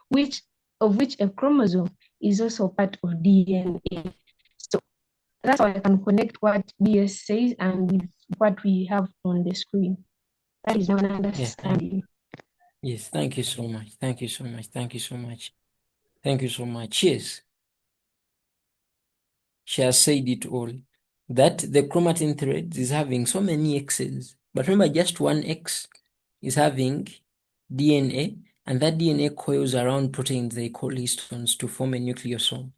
which a chromosome is also part of DNA. So that's how I can connect what BS says and with what we have on the screen. That is my understanding. Yes, thank you so much. Thank you so much. Thank you so much. Thank you so much. Yes. She has said it all. That the chromatin threads is having so many X's. But remember, just one X is having DNA, and that DNA coils around proteins they call histones to form a nucleosome.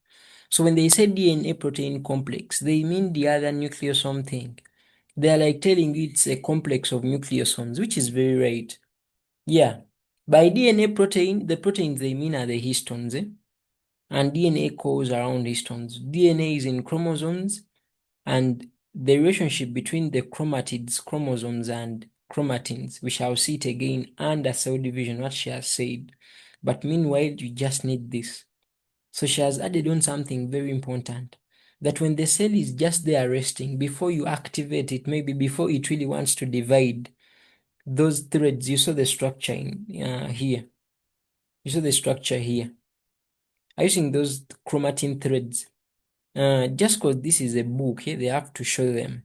So when they say DNA protein complex, they mean the other nucleosome thing. They are like telling you it's a complex of nucleosomes, which is very right. Yeah. By DNA protein, the proteins they mean are the histones, and DNA coils around histones. DNA is in chromosomes, and the relationship between the chromatids, chromosomes, and chromatins, we shall see it again under cell division, what she has said. But meanwhile, you just need this. So she has added on something very important, that when the cell is just there resting, before you activate it, maybe before it really wants to divide, those threads, you saw the structure in here. You saw the structure here. Are you seeing those chromatin threads? Just because this is a book, they have to show them.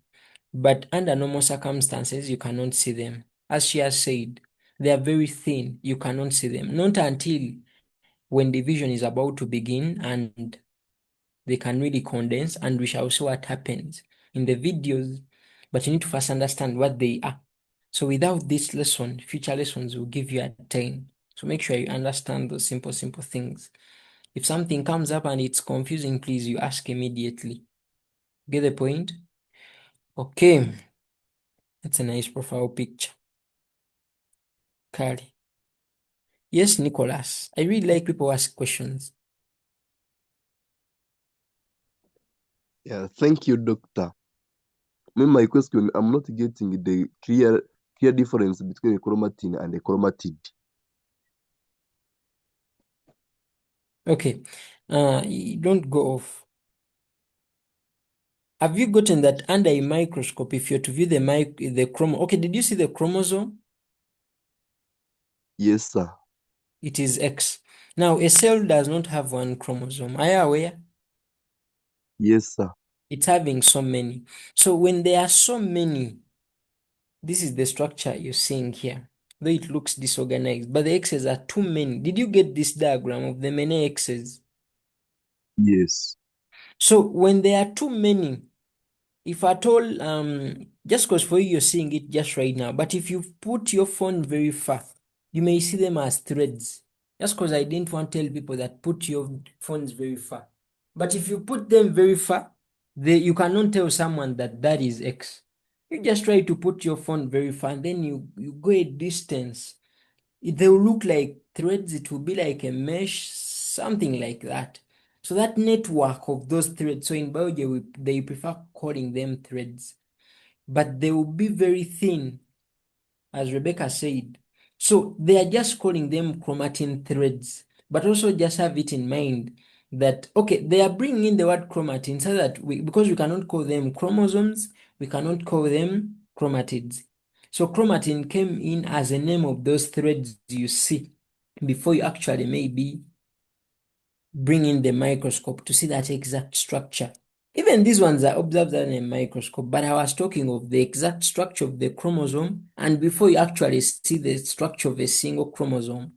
But under normal circumstances, you cannot see them. As she has said, they are very thin. You cannot see them. Not until when division is about to begin and they can really condense, and we shall see what happens in the videos. But you need to first understand what they are. So without this lesson, future lessons will give you a time. So make sure you understand those simple things. If something comes up and it's confusing, please, you ask immediately. Get the point? Okay. That's a nice profile picture. Kari. Yes, Nicholas. I really like people ask questions. Yeah, thank you, doctor. My question, I'm not getting the clear difference between a chromatin and a chromatid. Okay. Don't go off. Have you gotten that under a microscope, if you're to view the chromosome? Okay, did you see the chromosome? Yes, sir. It is X. Now, a cell does not have one chromosome. Are you aware? Yes, sir. It's having so many. So when there are so many, this is the structure you're seeing here. Though it looks disorganized, but the X's are too many. Did you get this diagram of the many X's? Yes. So when there are too many, if at all, just because for you you're seeing it just right now, but if you put your phone very far, you may see them as threads. Just because I didn't want to tell people that put your phones very far. But if you put them very far, you cannot tell someone that that is X. You just try to put your phone very far, and then you go a distance. They will look like threads, it will be like a mesh, something like that. So that network of those threads, so in biology, they prefer calling them threads, but they will be very thin, as Rebecca said. So they are just calling them chromatin threads, but also just have it in mind that, okay, they are bringing in the word chromatin so that because we cannot call them chromosomes, we cannot call them chromatids. So chromatin came in as a name of those threads you see before you actually maybe bring in the microscope to see that exact structure. Even these ones are observed in a microscope, but I was talking of the exact structure of the chromosome, and before you actually see the structure of a single chromosome.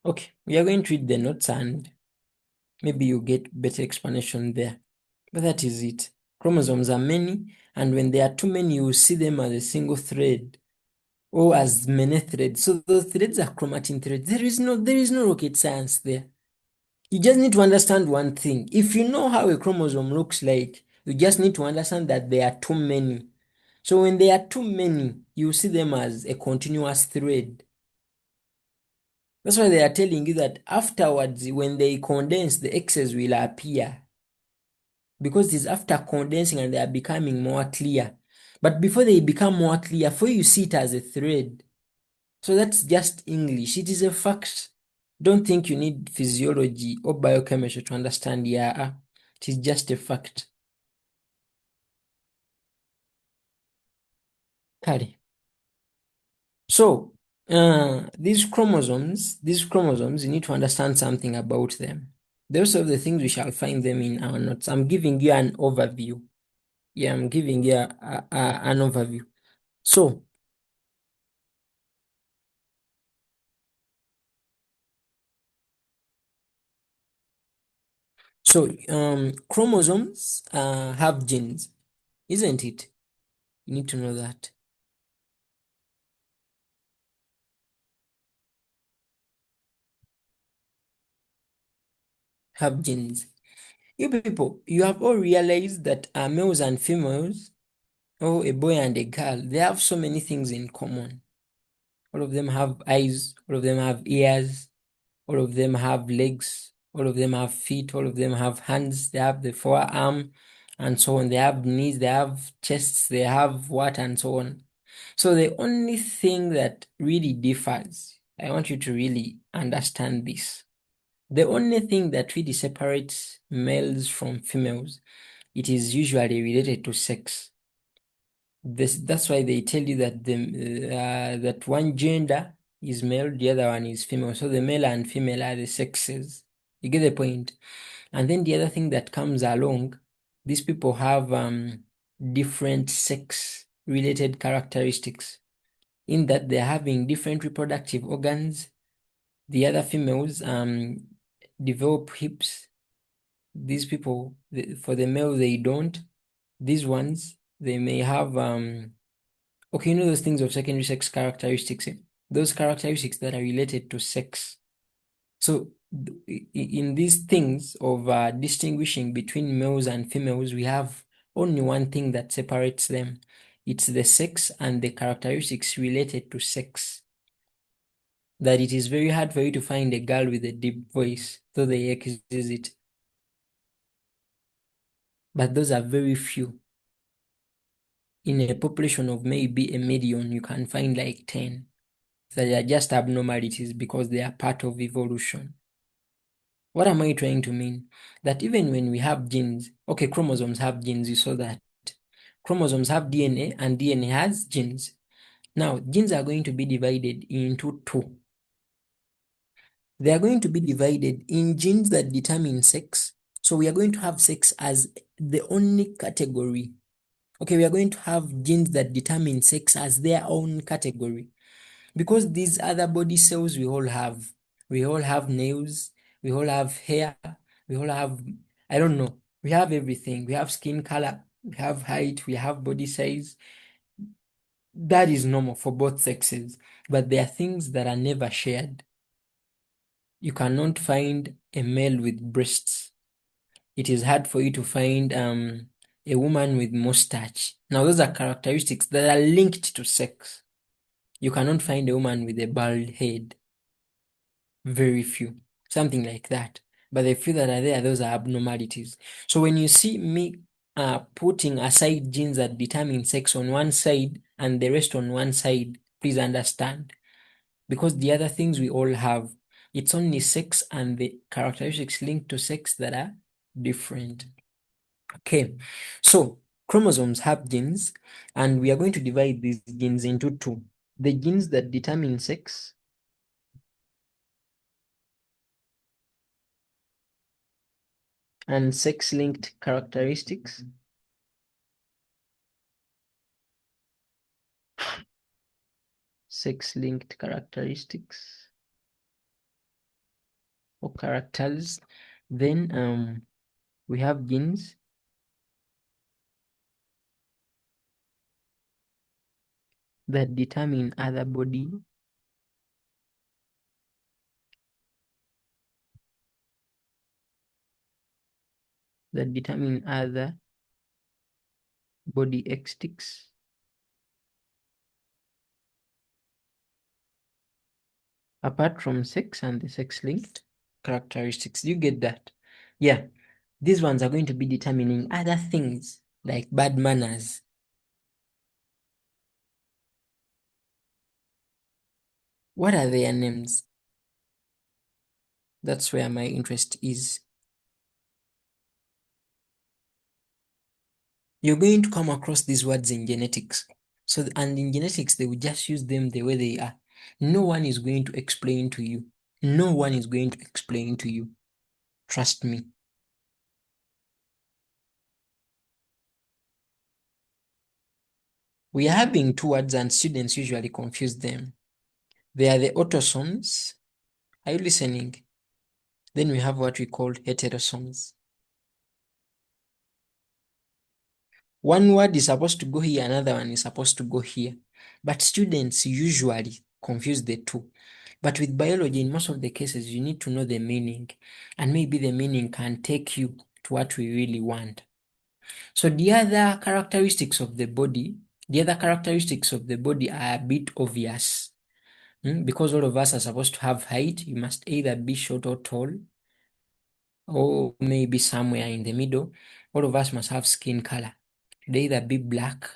Okay, we are going to read the notes and maybe you get better explanation there. But that is it. Chromosomes are many, and when there are too many, you will see them as a single thread or as many threads. So those threads are chromatin threads. There is no rocket science there. You just need to understand one thing. If you know how a chromosome looks like, you just need to understand that there are too many. So when there are too many, you see them as a continuous thread. That's why they are telling you that afterwards, when they condense, the X's will appear. Because it's after condensing and they are becoming more clear. But before they become more clear, for you see it as a thread. So that's just English. It is a fact. Don't think you need physiology or biochemistry to understand. Yeah, it is just a fact. Kari. So, these chromosomes, you need to understand something about them. Those are the things we shall find them in our notes. I'm giving you an overview. Yeah, I'm giving you an overview. So, chromosomes have genes, isn't it? You need to know that. Have genes. You people, you have all realized that males and females, or a boy and a girl, they have so many things in common. All of them have eyes, all of them have ears, all of them have legs, all of them have feet, all of them have hands, they have the forearm, and so on. They have knees, they have chests, they have what, and so on. So the only thing that really differs, I want you to really understand this. The only thing that really separates males from females, it is usually related to sex. That's why they tell you that that one gender is male, the other one is female. So the male and female are the sexes. You get the point? And then the other thing that comes along, these people have different sex-related characteristics in that they're having different reproductive organs. The other females develop hips. These people, for the male, they don't. These ones, they may have okay, you know those things of secondary sex characteristics, eh? Those characteristics that are related to sex. So in these things of distinguishing between males and females, we have only one thing that separates them. It's the sex and the characteristics related to sex. That it is very hard for you to find a girl with a deep voice, though they exist it. But those are very few. In a population of maybe 1,000,000, you can find like 10. They are just abnormalities because they are part of evolution. What am I trying to mean? That even when we have genes, okay, chromosomes have genes, you saw that. Chromosomes have DNA and DNA has genes. Now, genes are going to be divided into two. They are going to be divided in genes that determine sex. So we are going to have sex as the only category. Okay, we are going to have genes that determine sex as their own category. Because these other body cells we all have. We all have nails, we all have hair, we all have, I don't know, we have everything. We have skin color, we have height, we have body size. That is normal for both sexes, but there are things that are never shared. You cannot find a male with breasts. It is hard for you to find a woman with mustache. Now, those are characteristics that are linked to sex. You cannot find a woman with a bald head. Very few. Something like that. But the few that are there, those are abnormalities. So when you see me putting aside genes that determine sex on one side and the rest on one side, please understand. Because the other things we all have, it's only sex and the characteristics linked to sex that are different. Okay, so chromosomes have genes, and we are going to divide these genes into two. The genes that determine sex and sex-linked characteristics. Sex-linked characteristics or characters. Then we have genes that determine other body extics. Apart from sex and the sex-linked characteristics. Do you get that? Yeah. These ones are going to be determining other things like bad manners. What are their names? That's where my interest is. You're going to come across these words in genetics. So, and in genetics, they will just use them the way they are. No one is going to explain to you. No one is going to explain to you. Trust me. We are having two words and students usually confuse them. They are the autosomes. Are you listening? Then we have what we call heterosomes. One word is supposed to go here, another one is supposed to go here. But students usually confuse the two. But with biology, in most of the cases, you need to know the meaning. And maybe the meaning can take you to what we really want. So the other characteristics of the body are a bit obvious. Because all of us are supposed to have height, you must either be short or tall, or maybe somewhere in the middle. All of us must have skin color. Should either be black,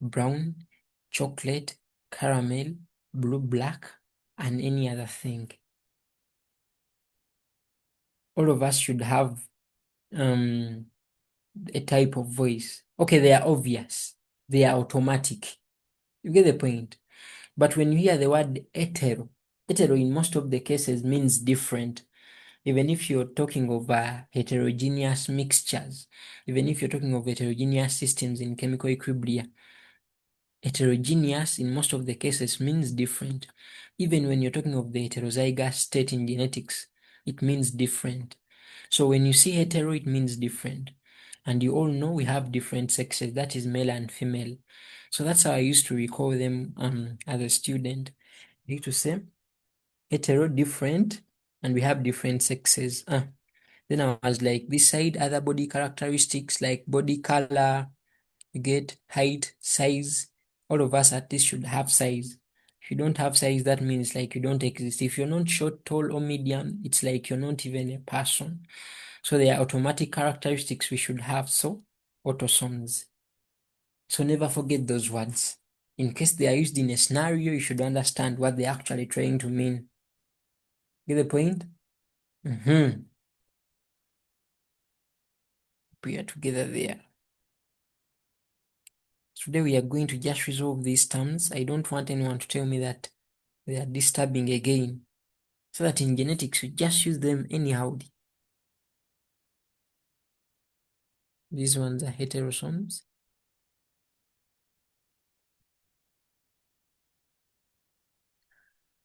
brown, chocolate, caramel, blue, black, and any other thing. All of us should have a type of voice. Okay, they are obvious. They are automatic. You get the point? But when you hear the word hetero in most of the cases means different. Even if you're talking of heterogeneous mixtures, even if you're talking of heterogeneous systems in chemical equilibria, heterogeneous in most of the cases means different. Even when you're talking of the heterozygous state in genetics, it means different. So when you see hetero, it means different. And you all know we have different sexes, that is male and female. So that's how I used to recall them as a student. I used to say hetero, different, and we have different sexes. Then I was like, this side, other body characteristics like body color, you get height, size. All of us at least should have size. If you don't have size, that means like you don't exist. If you're not short, tall, or medium, it's like you're not even a person. So they are automatic characteristics we should have. So autosomes. So never forget those words. In case they are used in a scenario, you should understand what they're actually trying to mean. Get the point? We are together there. Today we are going to just resolve these terms. I don't want anyone to tell me that they are disturbing again. So that in genetics we just use them anyhow. These ones are heterosomes.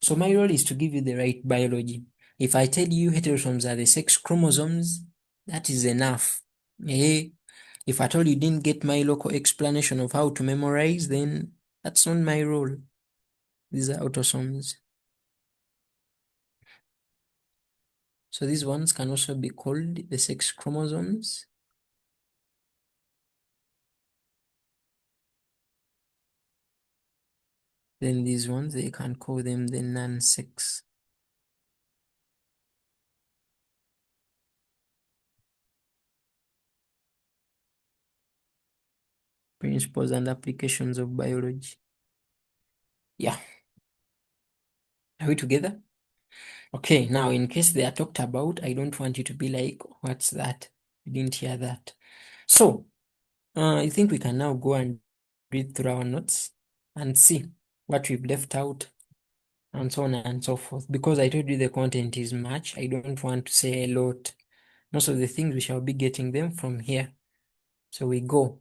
So my role is to give you the right biology. If I tell you heterosomes are the sex chromosomes, that is enough. If at all you didn't get my local explanation of how to memorize, then that's not my role. These are autosomes. So these ones can also be called the sex chromosomes. Then these ones, they can call them the non-sex. Principles and applications of biology. Yeah. Are we together? Okay, now in case they are talked about, I don't want you to be like, what's that? You didn't hear that. So, I think we can now go and read through our notes and see what we've left out and so on and so forth. Because I told you the content is much, I don't want to say a lot. Most of the things we shall be getting them from here. So we go.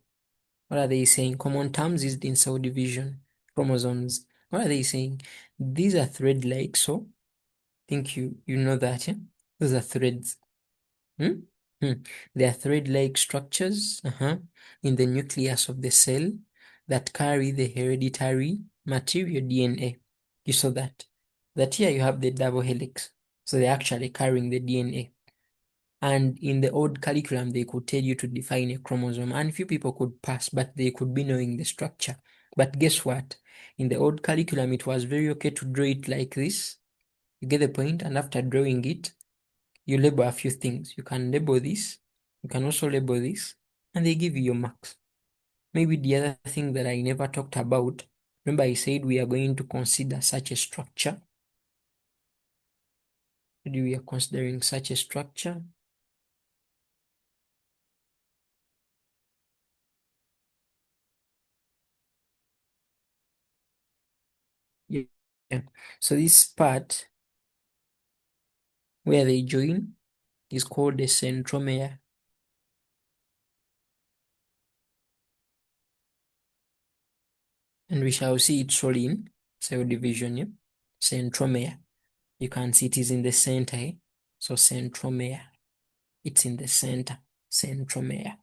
What are they saying? Common terms used in cell division. Chromosomes. What are they saying? These are thread-like, so I think you know that, yeah? Those are threads. Hmm? They are thread-like structures in the nucleus of the cell that carry the hereditary material DNA. You saw that. That here you have the double helix. So they're actually carrying the DNA. And in the old curriculum, they could tell you to define a chromosome, and few people could pass, but they could be knowing the structure. But guess what? In the old curriculum, it was very okay to draw it like this. You get the point? And after drawing it, you label a few things. You can label this. You can also label this, and they give you your marks. Maybe the other thing that I never talked about, remember I said we are going to consider such a structure. We are considering such a structure. Yeah. So this part where they join is called a centromere. And we shall see it shortly in cell division. Yeah? Centromere. You can see it is in the center. Eh? So centromere. It's in the center. Centromere.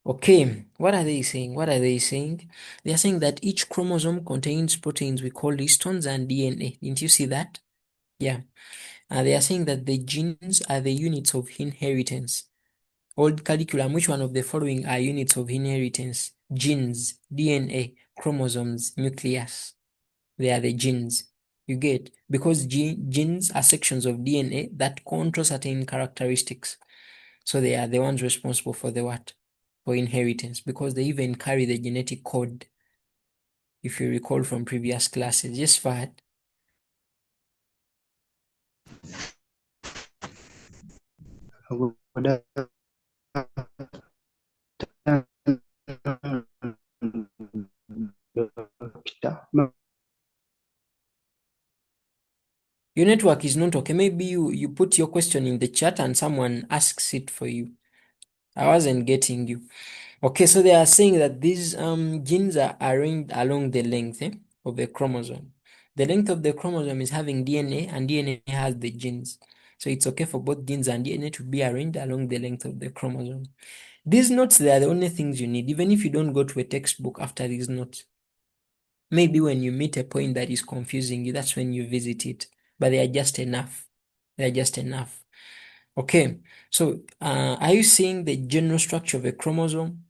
Okay, what are they saying? What are they saying? They are saying that each chromosome contains proteins we call histones and DNA. Didn't you see that? Yeah. They are saying that the genes are the units of inheritance. Old curriculum, which one of the following are units of inheritance? Genes, DNA, chromosomes, nucleus. They are the genes. You get? Because genes are sections of DNA that control certain characteristics. So they are the ones responsible for the what? For inheritance, because they even carry the genetic code. If you recall from previous classes. Yes, Fahad? Your network is not okay. Maybe you put your question in the chat and someone asks it for you. I wasn't getting you. Okay, so they are saying that these genes are arranged along the length of the chromosome. The length of the chromosome is having DNA, and DNA has the genes. So it's okay for both genes and DNA to be arranged along the length of the chromosome. These notes, they are the only things you need, even if you don't go to a textbook after these notes. Maybe when you meet a point that is confusing you, that's when you visit it. But they are just enough. They are just enough. Okay, so are you seeing the general structure of a chromosome?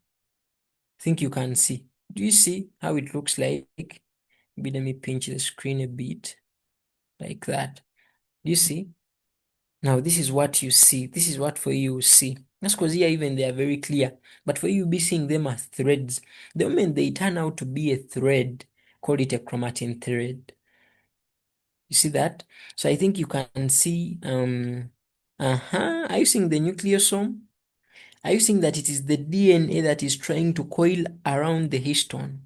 I think you can see. Do you see how it looks like? Maybe let me pinch the screen a bit, like that. Do you see? Now, this is what you see. This is what for you see. That's because here even they are very clear. But for you, be seeing them as threads. The moment they turn out to be a thread, call it a chromatin thread. You see that? So I think you can see, are you seeing the nucleosome? Are you seeing that it is the DNA that is trying to coil around the histone?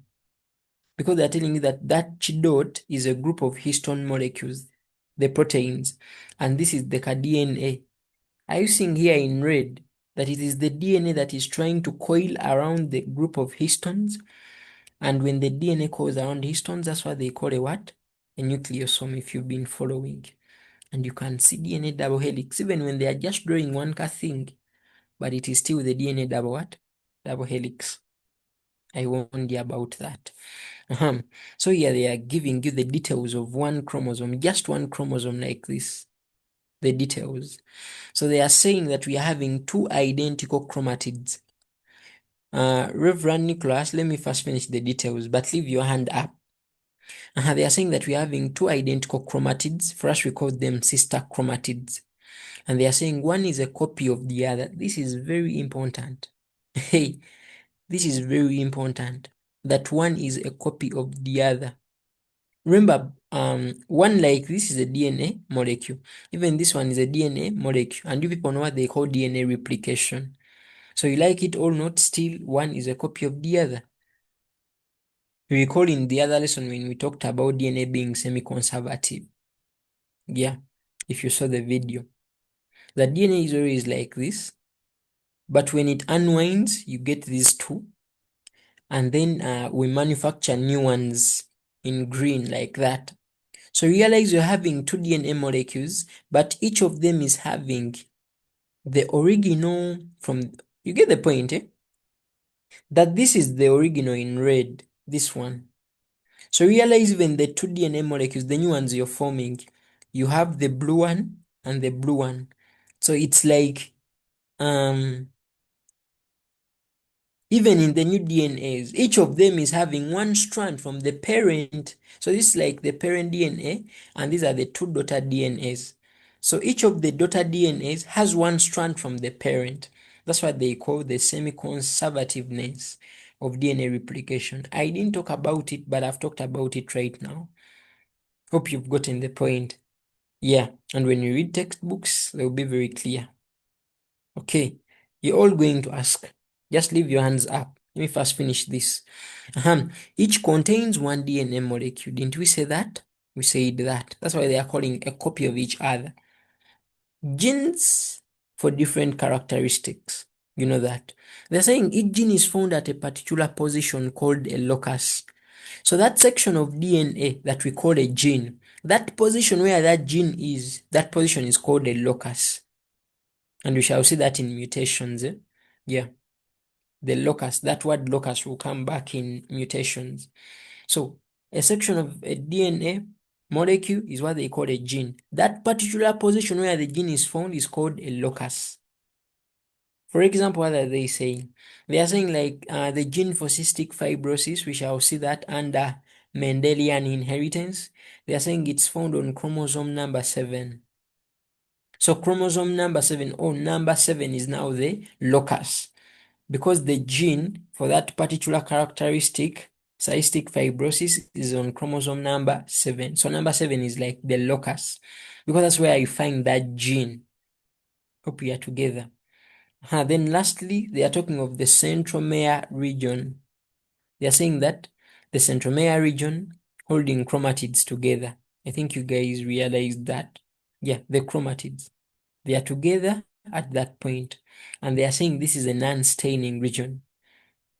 Because they're telling you that that dot is a group of histone molecules, the proteins, and this is the DNA. Are you seeing here in red that it is the DNA that is trying to coil around the group of histones? And when the DNA coils around histones, that's what they call a what? a nucleosome if you've been following. And you can see DNA double helix, even when they are just drawing one thing, but it is still the DNA double what? Double helix. I warned you about that. So here they are giving you the details of one chromosome, just one chromosome like this, the details. So they are saying that we are having two identical chromatids. Reverend Nicholas, let me first finish the details, but leave your hand up. They are saying that we are having two identical chromatids. For us, we call them sister chromatids. And they are saying one is a copy of the other. This is very important. Hey, this is very important. That one is a copy of the other. Remember, one like this is a DNA molecule. Even this one is a DNA molecule. And you people know what they call DNA replication. So you like it or not, still one is a copy of the other. You recall in the other lesson when we talked about DNA being semi-conservative. Yeah, if you saw the video. The DNA is always like this. But when it unwinds, you get these two. And then we manufacture new ones in green like that. So realize you're having two DNA molecules, but each of them is having the original from, you get the point, eh? That this is the original in red, this one. So realize even the two DNA molecules, the new ones you're forming, you have the blue one and the blue one. So it's like, even in the new DNAs, each of them is having one strand from the parent. So this is like the parent DNA, and these are the two daughter DNAs. So each of the daughter DNAs has one strand from the parent. That's what they call the semi-conservativeness of DNA replication. I didn't talk about it, but I've talked about it right now. Hope you've gotten the point. Yeah, and when you read textbooks, they'll be very clear. Okay, you're all going to ask. Just leave your hands up. Let me first finish this. Each contains one DNA molecule. Didn't we say that? We said that. That's why they are calling a copy of each other. Genes for different characteristics. You know that. They're saying each gene is found at a particular position called a locus. So that section of DNA that we call a gene, that position where that gene is, that position is called a locus. And we shall see that in mutations. Yeah. The locus, that word locus will come back in mutations. So a section of a DNA molecule is what they call a gene. That particular position where the gene is found is called a locus. For example, what are they saying? They are saying like the gene for cystic fibrosis, we shall see that under Mendelian inheritance. They are saying it's found on chromosome number 7. So chromosome number 7, or number 7 is now the locus. Because the gene for that particular characteristic, cystic fibrosis, is on chromosome number 7. So number 7 is like the locus, because that's where you find that gene. Hope we are together. Then lastly, they are talking of the centromere region. They are saying that the centromere region holding chromatids together. I think you guys realized that. Yeah, the chromatids. They are together at that point. And they are saying this is a non-staining region.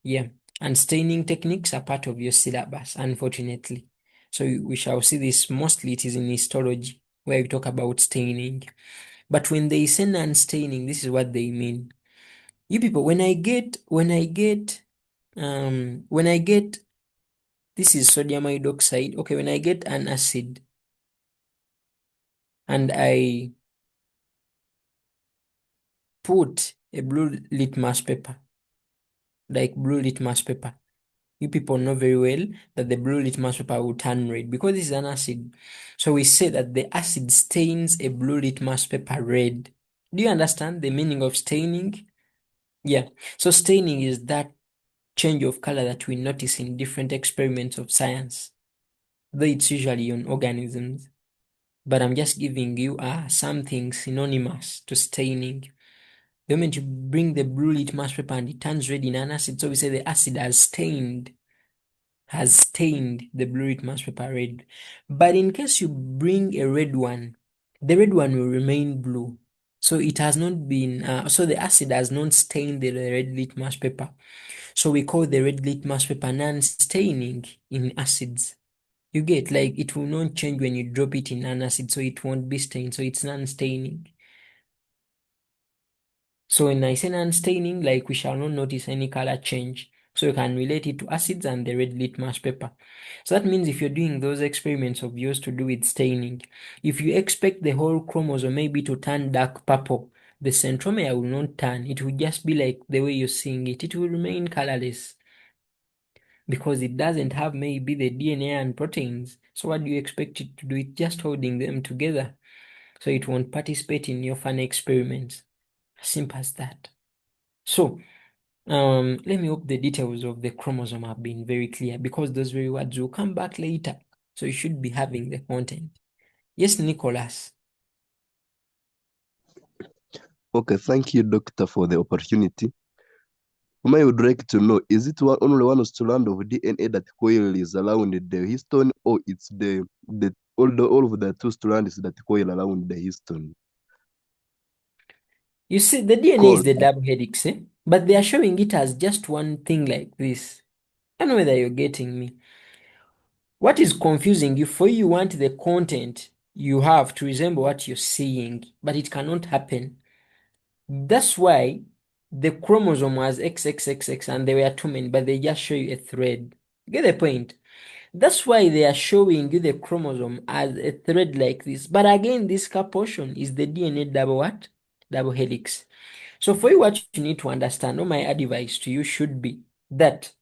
Yeah, and staining techniques are part of your syllabus, unfortunately. So we shall see this, mostly it is in histology, where we talk about staining. But when they say non-staining, this is what they mean. You people, when I get, this is sodium hydroxide. Okay, when I get an acid and I put a blue litmus paper, like blue litmus paper, you people know very well that the blue litmus paper will turn red because this is an acid. So we say that the acid stains a blue litmus paper red. Do you understand the meaning of staining? Yeah. So staining is that change of color that we notice in different experiments of science, though it's usually on organisms. But I'm just giving you something synonymous to staining. The moment you bring the blue litmus paper and it turns red in an acid, so we say the acid has stained the blue litmus paper red. But in case you bring a red one, the red one will remain blue. So it has not been, so the acid has not stained the red litmus paper. So we call the red litmus paper non-staining in acids. You get, like, it will not change when you drop it in an acid, so it won't be stained, so it's non-staining. So when I say non-staining, like, we shall not notice any color change. So you can relate it to acids and the red litmus paper. So that means if you're doing those experiments of yours to do with staining, if you expect the whole chromosome maybe to turn dark purple, the centromere will not turn. It will just be like the way you're seeing it. It will remain colorless because it doesn't have maybe the DNA and proteins. So what do you expect it to do? It's just holding them together. So it won't participate in your fun experiments. Simple as that. So let me hope the details of the chromosome have been very clear, because those very words will come back later. So you should be having the content. Yes, Nicholas. Okay, thank you, Doctor, for the opportunity. I would like to know, is it only one strand of DNA that coil is around the histone, or it's all of the two strands that coil around the histone? You see, the DNA is the double helix, eh? But they are showing it as just one thing like this. I don't know whether you're getting me. What is confusing you, for you want the content you have to resemble what you're seeing, but it cannot happen. That's why the chromosome was XXXX and there were too many, but they just show you a thread. Get the point? That's why they are showing you the chromosome as a thread like this. But again, this cap portion is the DNA double what? Double helix. So for you, what you need to understand, or my advice to you should be that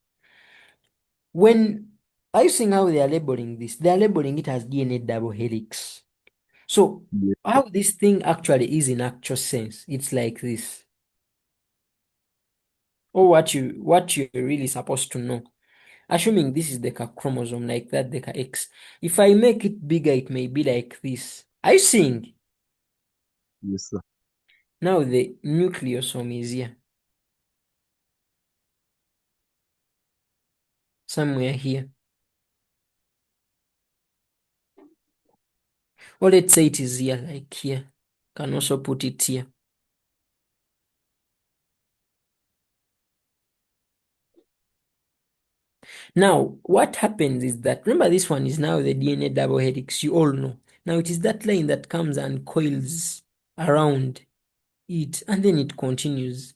when are you seeing how they are labeling this? They are labeling it as DNA double helix. So Yeah. how this thing actually is in actual sense, it's like this. Or what you're really supposed to know. Assuming this is the chromosome like that, the X. If I make it bigger, it may be like this. Are you seeing? Yes, sir. Now the nucleosome is here. Somewhere here. Or let's say it is here, like here. Can also put it here. Now, what happens is that, remember this one is now the DNA double helix, you all know. Now it is that line that comes and coils around it, and then it continues.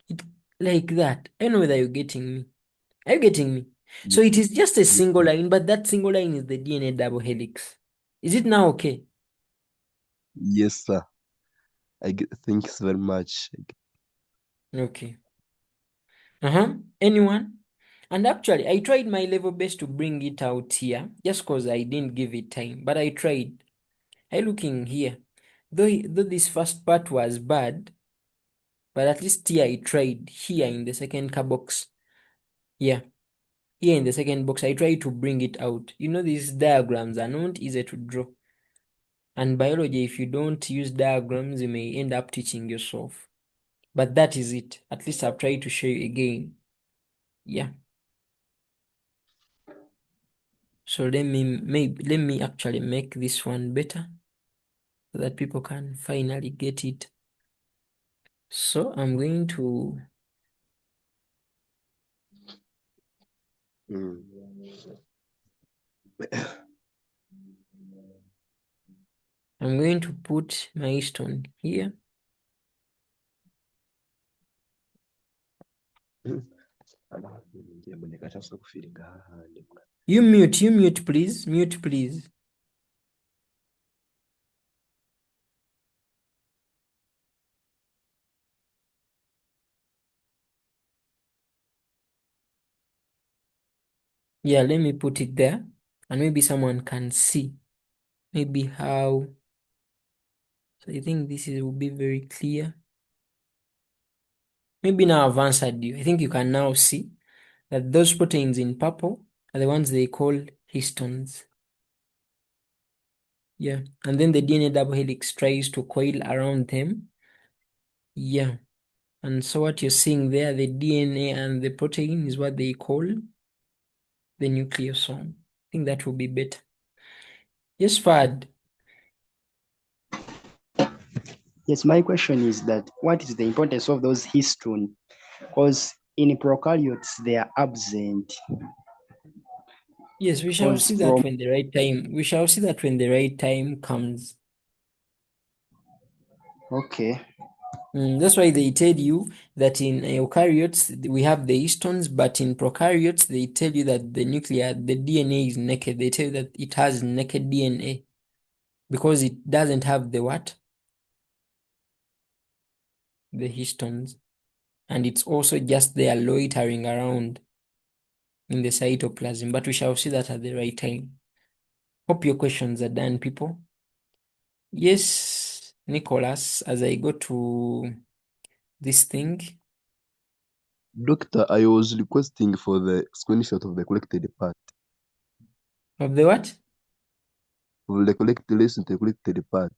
It like that. I don't know whether you're getting me. Are you getting me? So it is just a single line, but that single line is the DNA double helix. Is it now okay? Yes, sir. Thanks very much. Okay. Anyone? And actually, I tried my level best to bring it out here, just because I didn't give it time. But I tried. I looking here. Though this first part was bad, but at least here I tried. Here in the second box. Yeah. Here in the second box, I tried to bring it out. You know, these diagrams are not easy to draw. And biology, if you don't use diagrams, you may end up teaching yourself. But that is it. At least I've tried to show you again. Yeah. So let me actually make this one better so that people can finally get it. So I'm going to put my stone here. You mute, please. Mute, please. Yeah, let me put it there. And maybe someone can see maybe how. So I think will be very clear. Maybe now I've answered you. I think you can now see that those proteins in purple are the ones they call histones. Yeah, and then the DNA double helix tries to coil around them. Yeah, and so what you're seeing there, the DNA and the protein is what they call the nucleosome. I think that will be better. Yes, Fad. Yes, my question is that what is the importance of those histone? Because in prokaryotes they are absent. Yes, we shall Because see that when the right time. We shall see that when the right time comes. okay. That's why they tell you that in eukaryotes we have the histones, but in prokaryotes they tell you that the DNA is naked. They tell you that it has naked DNA because it doesn't have the what? The histones. And it's also just there loitering around in the cytoplasm, but we shall see that at the right time. Hope your questions are done, people. Yes, Nicholas, as I go to this thing. Doctor, I was requesting for the screenshot of the collected part. Of the what? Of the collected part.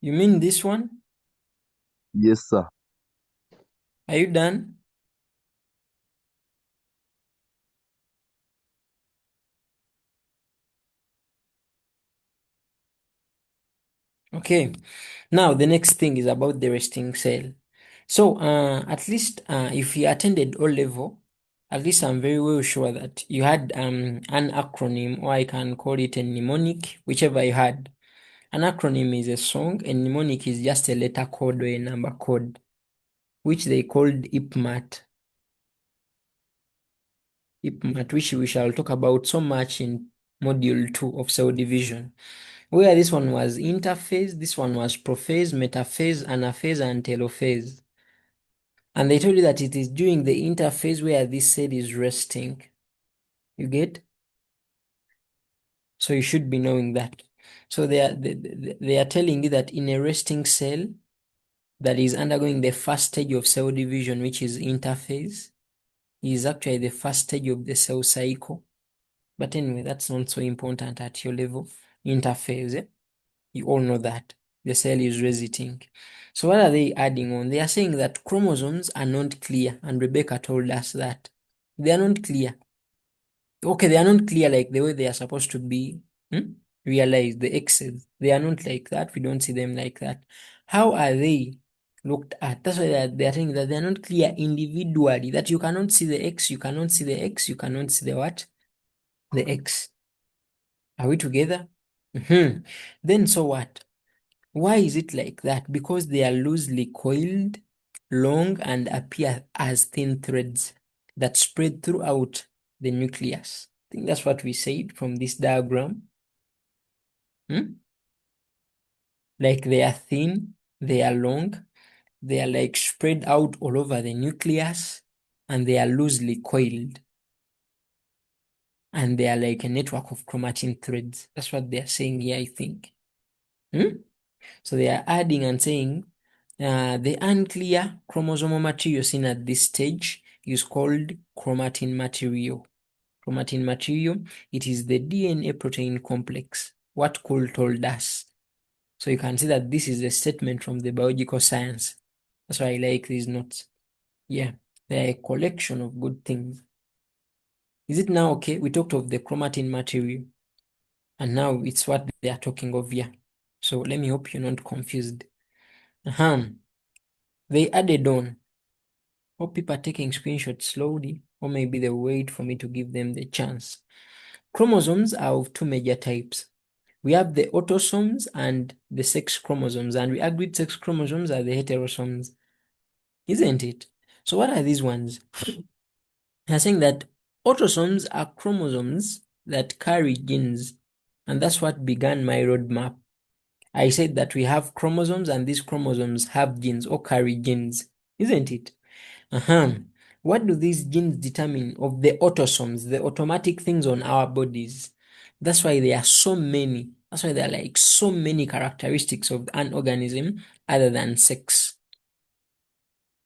You mean this one? Yes, sir. Are you done? Okay. Now the next thing is about the resting cell. So at least if you attended O level, at least I'm very well sure that you had an acronym, or I can call it a mnemonic, whichever you had. An acronym is a song, and mnemonic is just a letter code or a number code, which they called IPMAT. IPMAT, which we shall talk about so much in module 2 of cell division, where this one was interphase, this one was prophase, metaphase, anaphase, and telophase. And they told you that it is during the interphase where this cell is resting. You get? So you should be knowing that. So they are telling you that in a resting cell that is undergoing the first stage of cell division, which is interphase, is actually the first stage of the cell cycle. But anyway, that's not so important at your level. Interphase, eh? You all know that. The cell is resetting. So what are they adding on? They are saying that chromosomes are not clear, and Rebecca told us that. They are not clear. Okay, they are not clear like the way they are supposed to be realized, the X's. They are not like that. We don't see them like that. How are they looked at? That's why they are saying that they are not clear individually, that you cannot see the X, you cannot see the X, you cannot see the what? The X. Are we together? Then so what? Why is it like that? Because they are loosely coiled, long, and appear as thin threads that spread throughout the nucleus. I think that's what we said from this diagram. Like they are thin, they are long, they are like spread out all over the nucleus, and they are loosely coiled. And they are like a network of chromatin threads. That's what they are saying here, I think. So they are adding and saying the unclear chromosomal material seen at this stage is called chromatin material. Chromatin material, it is the DNA protein complex, what Cole told us. So you can see that this is a statement from the biological science. That's why I like these notes. Yeah, they are a collection of good things. Is it now okay? We talked of the chromatin material, and now it's what they are talking of here. So let me hope you're not confused. They added on. Hope people are taking screenshots slowly, or maybe they'll wait for me to give them the chance. Chromosomes are of two major types. We have the autosomes and the sex chromosomes, and we agreed sex chromosomes are the heterosomes, isn't it? So what are these ones? They're saying that autosomes are chromosomes that carry genes, and that's what began my roadmap. I said that we have chromosomes, and these chromosomes have genes or carry genes, isn't it? What do these genes determine of the autosomes, the automatic things on our bodies? That's why there are so many. That's why there are like so many characteristics of an organism other than sex.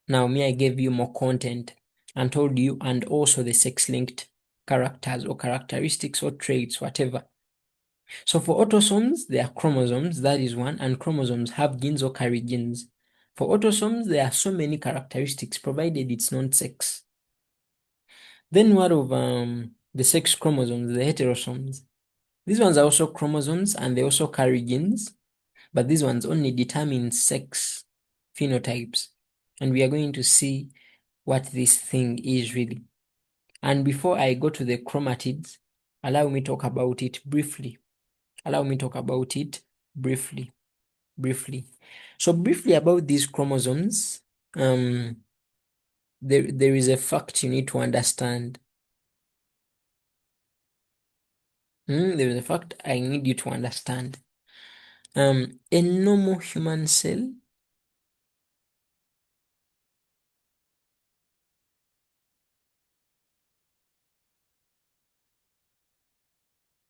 Now, me, I gave you more content and told you, and also the sex-linked characters or characteristics or traits, whatever. So for autosomes, there are chromosomes, that is one, and chromosomes have genes or carry genes. For autosomes, there are so many characteristics, provided it's not sex. Then what of the sex chromosomes, the heterosomes? These ones are also chromosomes, and they also carry genes, but these ones only determine sex phenotypes. And we are going to see what this thing is really. And before I go to the chromatids, allow me talk about it briefly. Briefly. So briefly about these chromosomes, there is a fact you need to understand. There is a fact I need you to understand. A normal human cell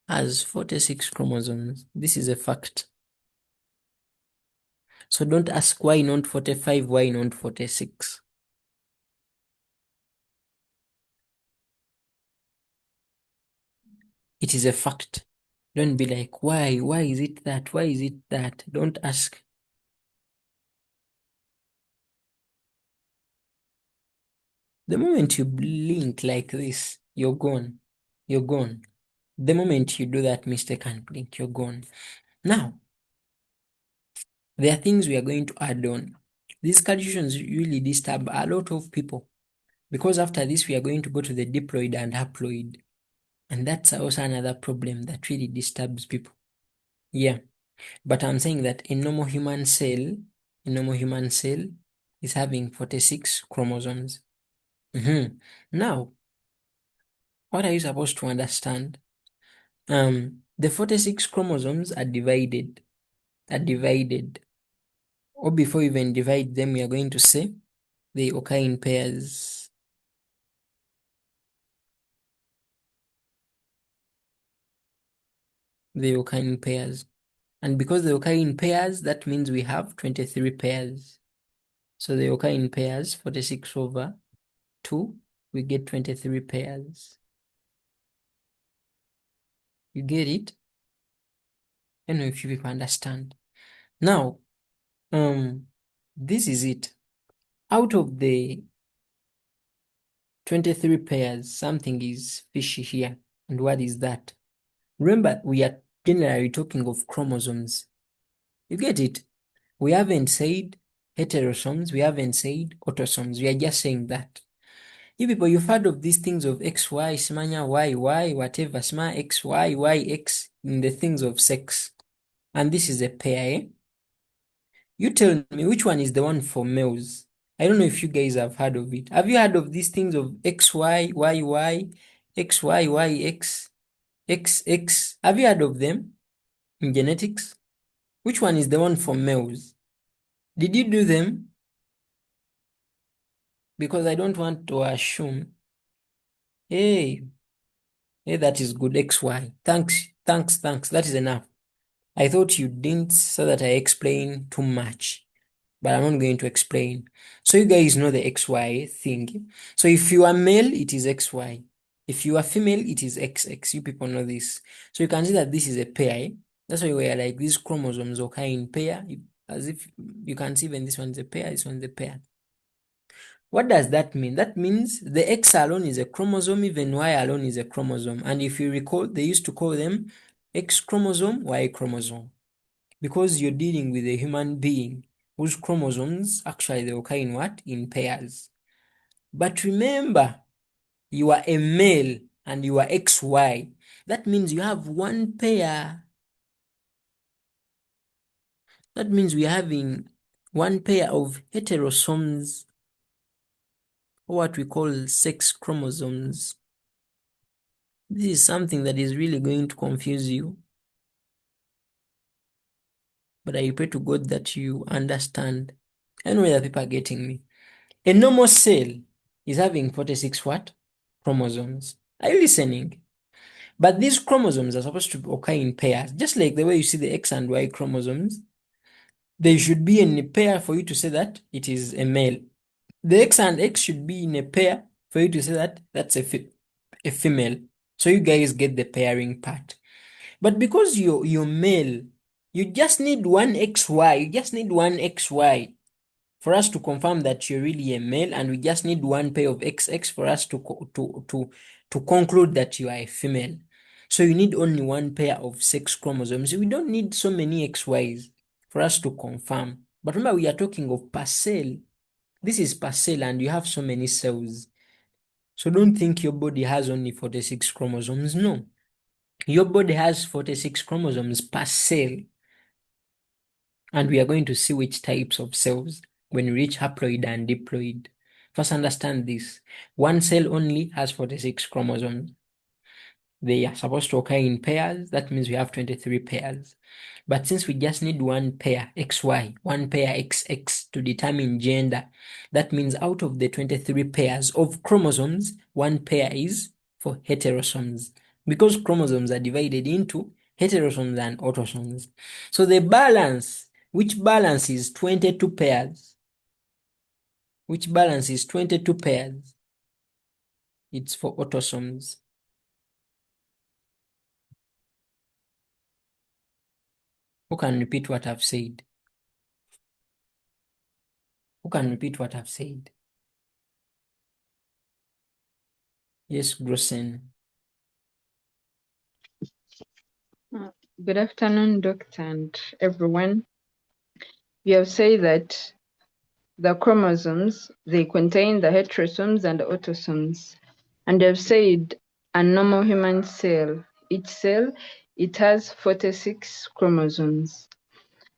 has 46 chromosomes. This is a fact. So don't ask why not 45, why not 46. It is a fact. Don't be like, why is it that? Why is it that? Don't ask. The moment you blink like this, you're gone. You're gone. The moment you do that mistake and blink, you're gone. Now, there are things we are going to add on. These conditions really disturb a lot of people because after this, we are going to go to the diploid and haploid. And that's also another problem that really disturbs people. Yeah. But I'm saying that a normal human cell is having 46 chromosomes. Now, what are you supposed to understand? The 46 chromosomes are divided. Or before we even divide them, we are going to say they occur in pairs. They occur in pairs. And because they occur in pairs, that means we have 23 pairs. So they occur in pairs, 46 over 2, we get 23 pairs. You get it? I don't know if you people understand. Now, this is it. Out of the 23 pairs, something is fishy here. And what is that? Remember, we are generally talking of chromosomes. You get it? We haven't said heterosomes, we haven't said autosomes. We are just saying that. You people, you've heard of these things of XY, smanya, YY, whatever, sma, XY, YX, in the things of sex. And this is a pair, eh? You tell me which one is the one for males. I don't know if you guys have heard of it. Have you heard of these things of XY, YY, XY, YX, XX? Have you heard of them in genetics? Which one is the one for males? Did you do them? Because I don't want to assume. Hey, that is good. XY. Thanks. That is enough. I thought you didn't so that I explain too much, but I'm not going to explain. So you guys know the XY thing. So if you are male, it is XY. If you are female, it is XX. You people know this. So you can see that this is a pair. That's why we're like these chromosomes occur in pair. As if you can see when this one is a pair, this one is a pair. What does that mean? That means the X alone is a chromosome, even Y alone is a chromosome. And if you recall, they used to call them X chromosome, Y chromosome. Because you're dealing with a human being whose chromosomes actually they occur in what? In pairs. But remember, you are a male and you are XY. That means you have one pair. That means we're having one pair of heterosomes, or what we call sex chromosomes. This is something that is really going to confuse you. But I pray to God that you understand. I know whether people are getting me. A normal cell is having 46 what? Chromosomes. Are you listening? But these chromosomes are supposed to occur in pairs. Just like the way you see the X and Y chromosomes, they should be in a pair for you to say that it is a male. The X and X should be in a pair for you to say that that's a female. So you guys get the pairing part. But because you're male, you just need one XY. You just need one XY for us to confirm that you're really a male, and we just need one pair of XX for us to conclude that you are a female. So you need only one pair of sex chromosomes. We don't need so many XYs for us to confirm. But remember, we are talking of per cell. This is per cell and you have so many cells. So don't think your body has only 46 chromosomes. No. Your body has 46 chromosomes per cell. And we are going to see which types of cells when we reach haploid and diploid. First, understand this. One cell only has 46 chromosomes. They are supposed to occur in pairs. That means we have 23 pairs. But since we just need one pair, XY, one pair, XX, to determine gender, that means out of the 23 pairs of chromosomes, one pair is for heterosomes. Because chromosomes are divided into heterosomes and autosomes. So the balance, which balance is 22 pairs? Which balance is 22 pairs? It's for autosomes. Who can repeat what I've said? Who can repeat what I've said? Yes, Grossen. Good afternoon, Doctor, and everyone. We have said that the chromosomes, they contain the heterosomes and the autosomes. And we have said a normal human cell, each cell, it has 46 chromosomes.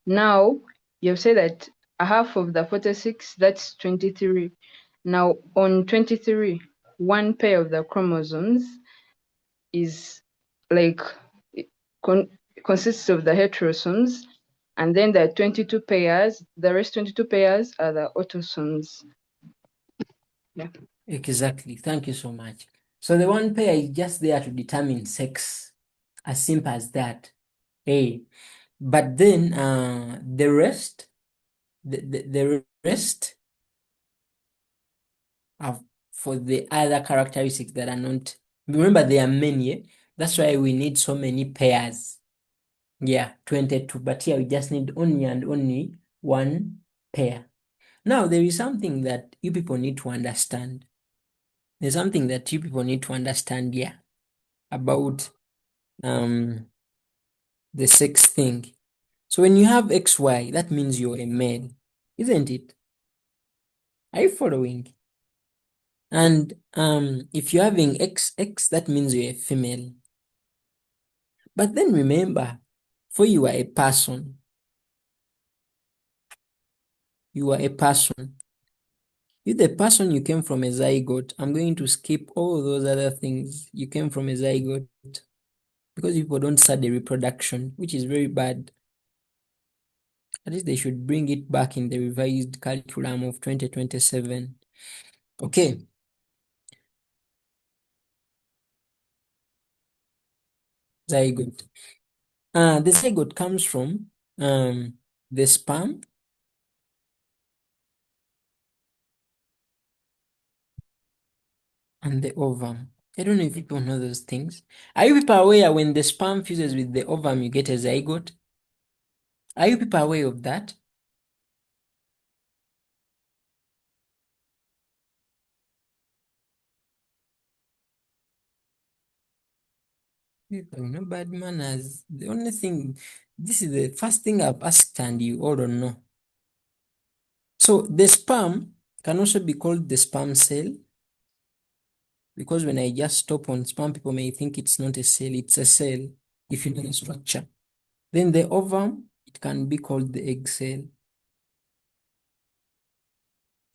Now, you have said that a half of the 46, that's 23. Now, on 23, one pair of the chromosomes is like consists of the heterosomes, and then there are 22 pairs. The rest 22 pairs are the autosomes. Yeah. Exactly. Thank you so much. So the one pair is just there to determine sex. As simple as that. A. But then the rest, the rest are for the other characteristics that are not. Remember, there are many. Eh? That's why we need so many pairs. Yeah, 22. But here we just need only and only one pair. Now, there is something that you people need to understand. There's something that you people need to understand here about the sex thing. So when you have XY, that means you're a male, isn't it? Are you following? And if you're having XX, that means you're a female. But then remember, for you are a person. You are a person. If the person you came from a zygote, I'm going to skip all those other things. You came from a zygote because people don't start the reproduction, which is very bad. At least they should bring it back in the revised curriculum of 2027. Okay. Zygote. The zygote comes from the sperm and the ovum. I don't know if people know those things. Are you people aware when the sperm fuses with the ovum, you get a zygote? Are you people aware of that? People, no bad manners. The only thing, this is the first thing I've asked and you all don't know. So the sperm can also be called the sperm cell because when I just stop on sperm, people may think it's not a cell, it's a cell if you know the structure. Then the ovum, it can be called the egg cell.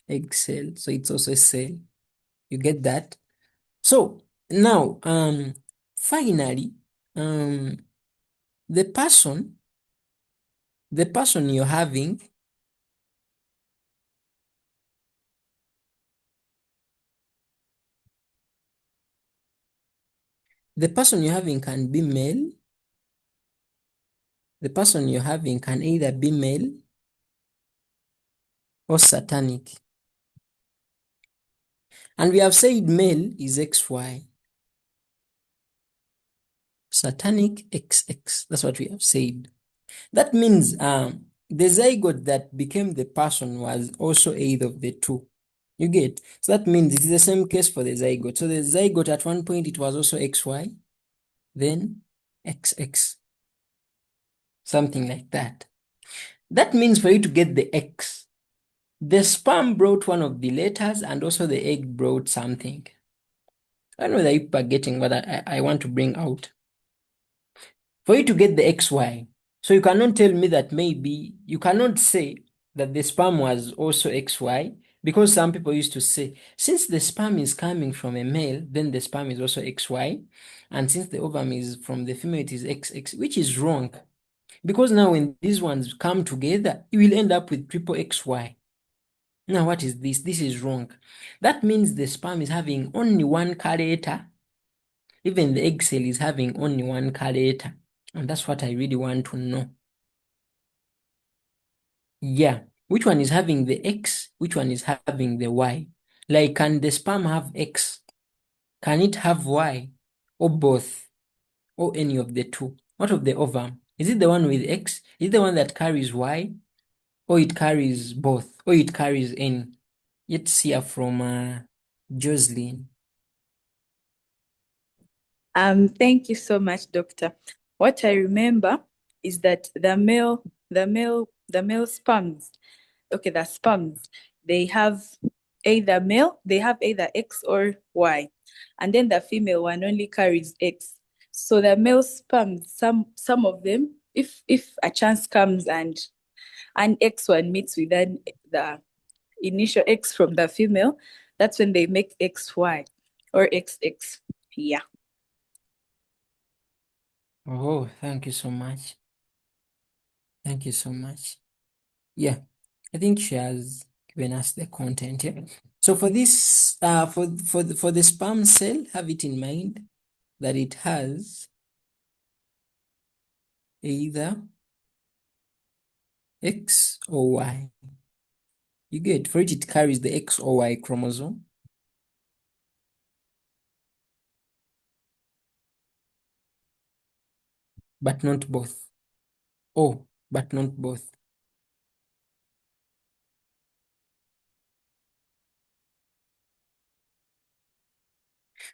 Egg cell, so it's also a cell. You get that? So now, finally, the person you're having, can be male. The person you're having can either be male or satanic. And we have said male is XY. Satanic XX. That's what we have said. That means the zygote that became the person was also either of the two. You get? So that means it is the same case for the zygote. So the zygote at one point it was also XY, then XX. Something like that. That means for you to get the X, The sperm brought one of the letters and also the egg brought something. I don't know whether you are getting what I want to bring out. For you to get the XY, so you cannot tell me that maybe you cannot say that the sperm was also XY, because some people used to say, since the sperm is coming from a male, then the sperm is also XY, and since the ovum is from the female, it is XX, which is wrong. Because now when these ones come together, you will end up with triple XY. Now what is this? This is wrong. That means the sperm is having only one character. Even the egg cell is having only one character. And that's what I really want to know. Yeah, which one is having the X? Which one is having the Y? Like, can the sperm have X? Can it have Y? Or both? Or any of the two? What of the ovum? Is it the one with X? Is it the one that carries Y? Or it carries both? Or it carries any? Let's hear from Jocelyn. Thank you so much, Doctor. What I remember is that the male sperms, okay, the sperms, they have either X or Y, and then the female one only carries X. So the male sperms, some of them, if a chance comes and an X one meets with the initial X from the female, that's when they make XY or XX. Yeah. Oh, thank you so much. Thank you so much. Yeah, I think she has given us the content. Yeah. So for this, for the sperm cell, have it in mind that it has either X or Y. You get, for it carries the X or Y chromosome. But not both. Oh, but not both.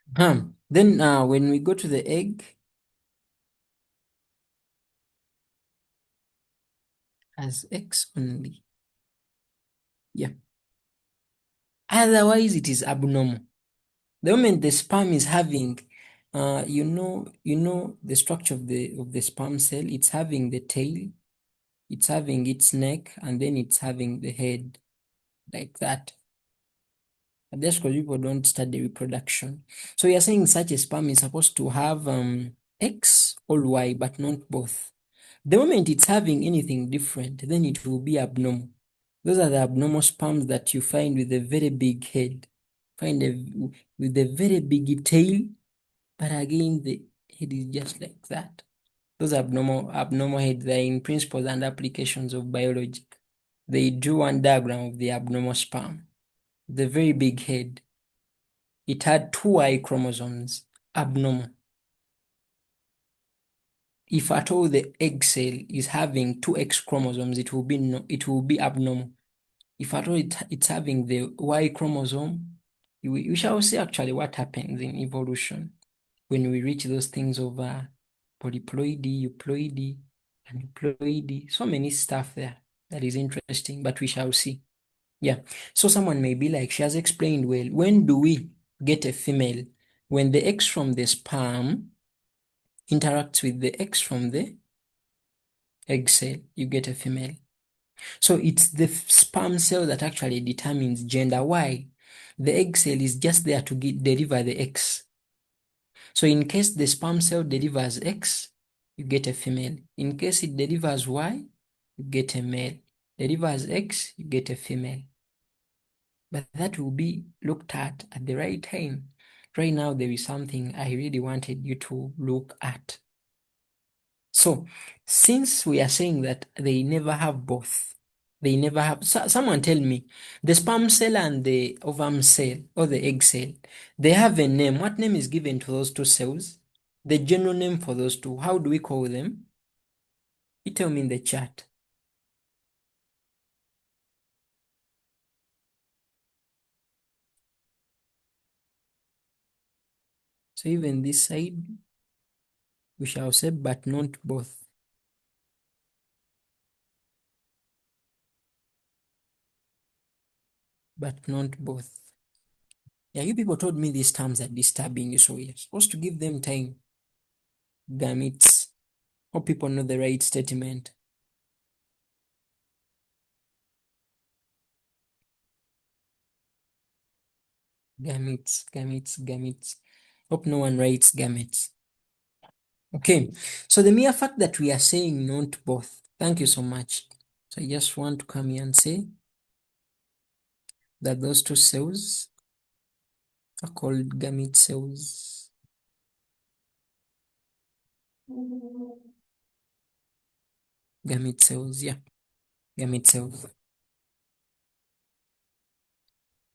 Then when we go to the egg, has X only. Yeah. Otherwise, it is abnormal. The moment the sperm is having, you know the structure of the sperm cell. It's having the tail, it's having its neck, and then it's having the head, like that. But that's because people don't study reproduction. So you're saying such a sperm is supposed to have X or Y, but not both. The moment it's having anything different, then it will be abnormal. Those are the abnormal sperms that you find with a very big head, with a very big tail, but again the head is just like that. Those abnormal heads, they are in principles and applications of biology. They drew one diagram of the abnormal sperm. The very big head. It had two Y chromosomes, abnormal. If at all the egg cell is having two X chromosomes, it will be abnormal. If at all it's having the Y chromosome, we shall see actually what happens in evolution when we reach those things of polyploidy, euploidy, aneuploidy. So many stuff there that is interesting, but we shall see. Yeah. So someone may be like, she has explained well. When do we get a female? When the X from the sperm interacts with the X from the egg cell, you get a female. So it's the sperm cell that actually determines gender. Why? The egg cell is just there to deliver the X. So in case the sperm cell delivers X, you get a female. In case it delivers Y, you get a male. Delivers X, you get a female. But that will be looked at the right time. Right now, there is something I really wanted you to look at. So, since we are saying that they never have both, they never have, someone tell me, the sperm cell and the ovum cell or the egg cell, they have a name. What name is given to those two cells? The general name for those two, how do we call them? You tell me in the chat. So even this side, we shall say, but not both. but not both. Yeah, you people told me these terms are disturbing, so you're supposed to give them time. Gametes. Hope people know the right statement. Gametes. Hope no one writes gametes. Okay, so the mere fact that we are saying not both, thank you so much. So I just want to come here and say that those two cells are called gamete cells. Gamete cells, yeah, gamete cells.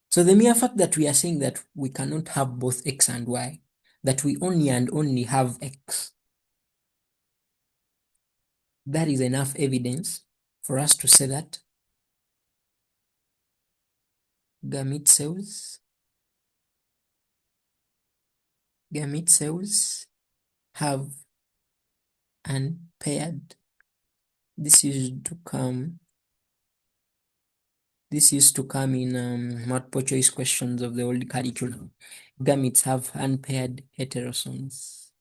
So the mere fact that we are saying that we cannot have both X and Y, that we only and only have X, that is enough evidence for us to say that gamete cells have unpaired. This used to come in multiple choice questions of the old curriculum. Gametes have unpaired heterosomes.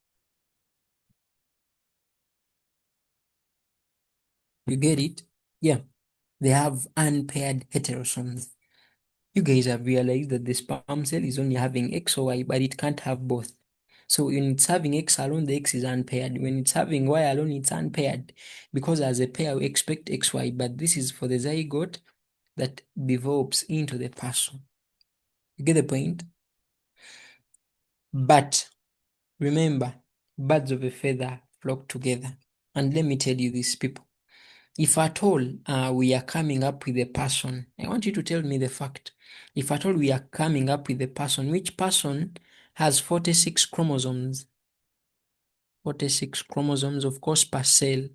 You get it? Yeah, they have unpaired heterosomes. You guys have realized that the sperm cell is only having X or Y, but it can't have both. So when it's having X alone, the X is unpaired. When it's having Y alone, it's unpaired. Because as a pair, we expect XY, but this is for the zygote that develops into the person. You get the point? But remember, birds of a feather flock together. And let me tell you this, people. If at all we are coming up with a person, I want you to tell me the fact. If at all we are coming up with a person, which person has 46 chromosomes? 46 chromosomes, of course, per cell.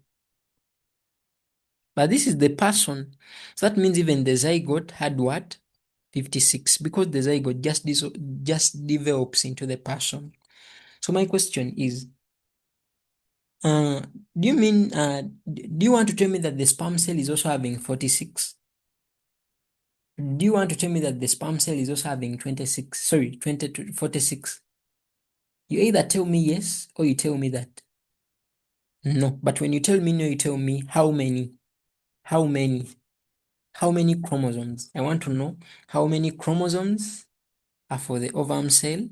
But this is the person. So that means even the zygote had what? 56, because the zygote just develops into the person. So my question is, do you mean, do you want to tell me that the sperm cell is also having 46? Do you want to tell me that the sperm cell is also having 20 to 46? You either tell me yes or you tell me that. No, but when you tell me no, you tell me how many? How many? How many chromosomes? I want to know how many chromosomes are for the ovum cell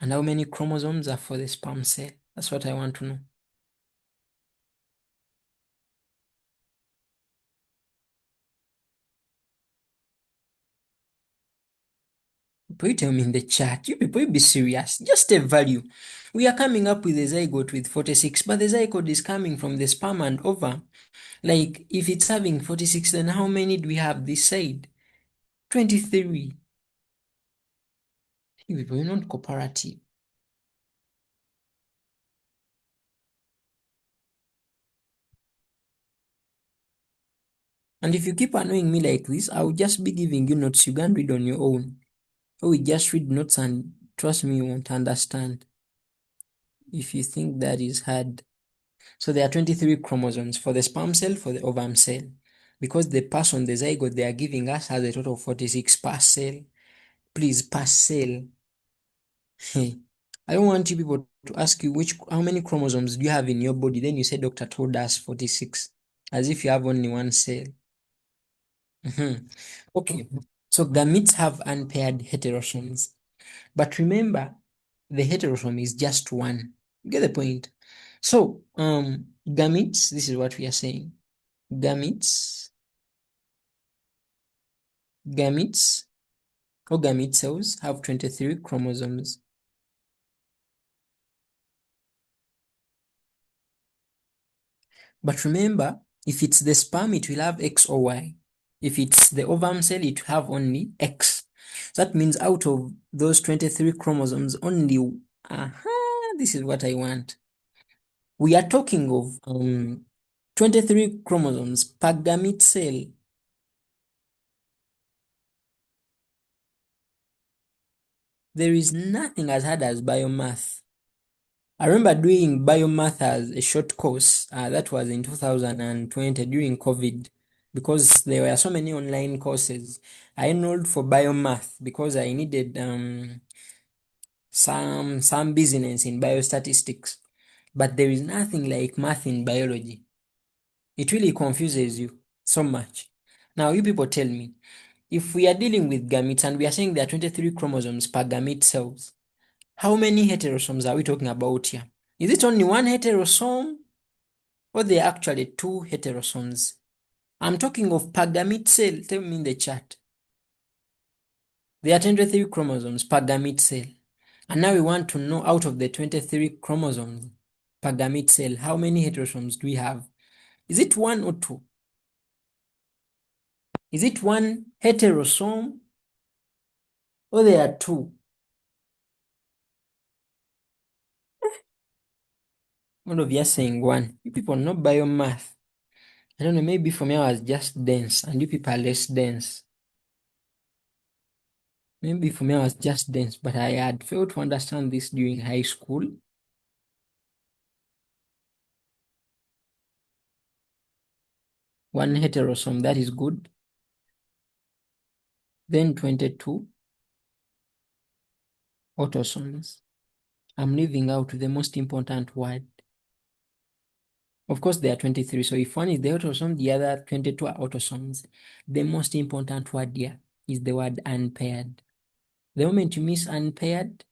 and how many chromosomes are for the sperm cell. That's what I want to know. People, tell me in the chat. You people, be serious. Just a value. We are coming up with a zygote with 46, but the zygote is coming from the sperm and ovum. Like, if it's having 46, then how many do we have this side? 23. You people, you're not cooperative. And if you keep annoying me like this, I will just be giving you notes you can read on your own. Or we just read notes and trust me, you won't understand. If you think that is hard. So there are 23 chromosomes for the sperm cell, for the ovum cell. Because the person, the zygote they are giving us has a total of 46 per cell. Please, per cell. I don't want you people to ask you how many chromosomes do you have in your body. Then you say doctor told us 46. As if you have only one cell. Okay. So gametes have unpaired heterosomes. But remember, the heterosome is just one. You get the point? So, gametes, this is what we are saying. Gametes or gamete cells have 23 chromosomes. But remember, if it's the sperm, it will have X or Y. If it's the ovum cell, it will have only X. That means out of those 23 chromosomes, only, this is what I want. We are talking of 23 chromosomes per gamete cell. There is nothing as hard as biomath. I remember doing biomath as a short course. That was in 2020 during COVID. because there were so many online courses. I enrolled for biomath because I needed some business in biostatistics, but there is nothing like math in biology. It really confuses you so much. Now, you people tell me, if we are dealing with gametes and we are saying there are 23 chromosomes per gamete cells, how many heterosomes are we talking about here? Is it only one heterosome or there are actually two heterosomes? I'm talking of per gamete cell. Tell me in the chat. There are 23 chromosomes per gamete cell. And now we want to know out of the 23 chromosomes per gamete cell, how many heterosomes do we have? Is it one or two? Is it one heterosome or there are two? All of you are saying one. You people know biomath. I don't know, maybe for me I was just dense and you people are less dense. Maybe for me I was just dense, but I had failed to understand this during high school. One heterosome, that is good. Then 22 autosomes. I'm leaving out the most important word. Of course, there are 23. So if one is the autosome, the other 22 are autosomes. The most important word here is the word unpaired. The moment you miss unpaired,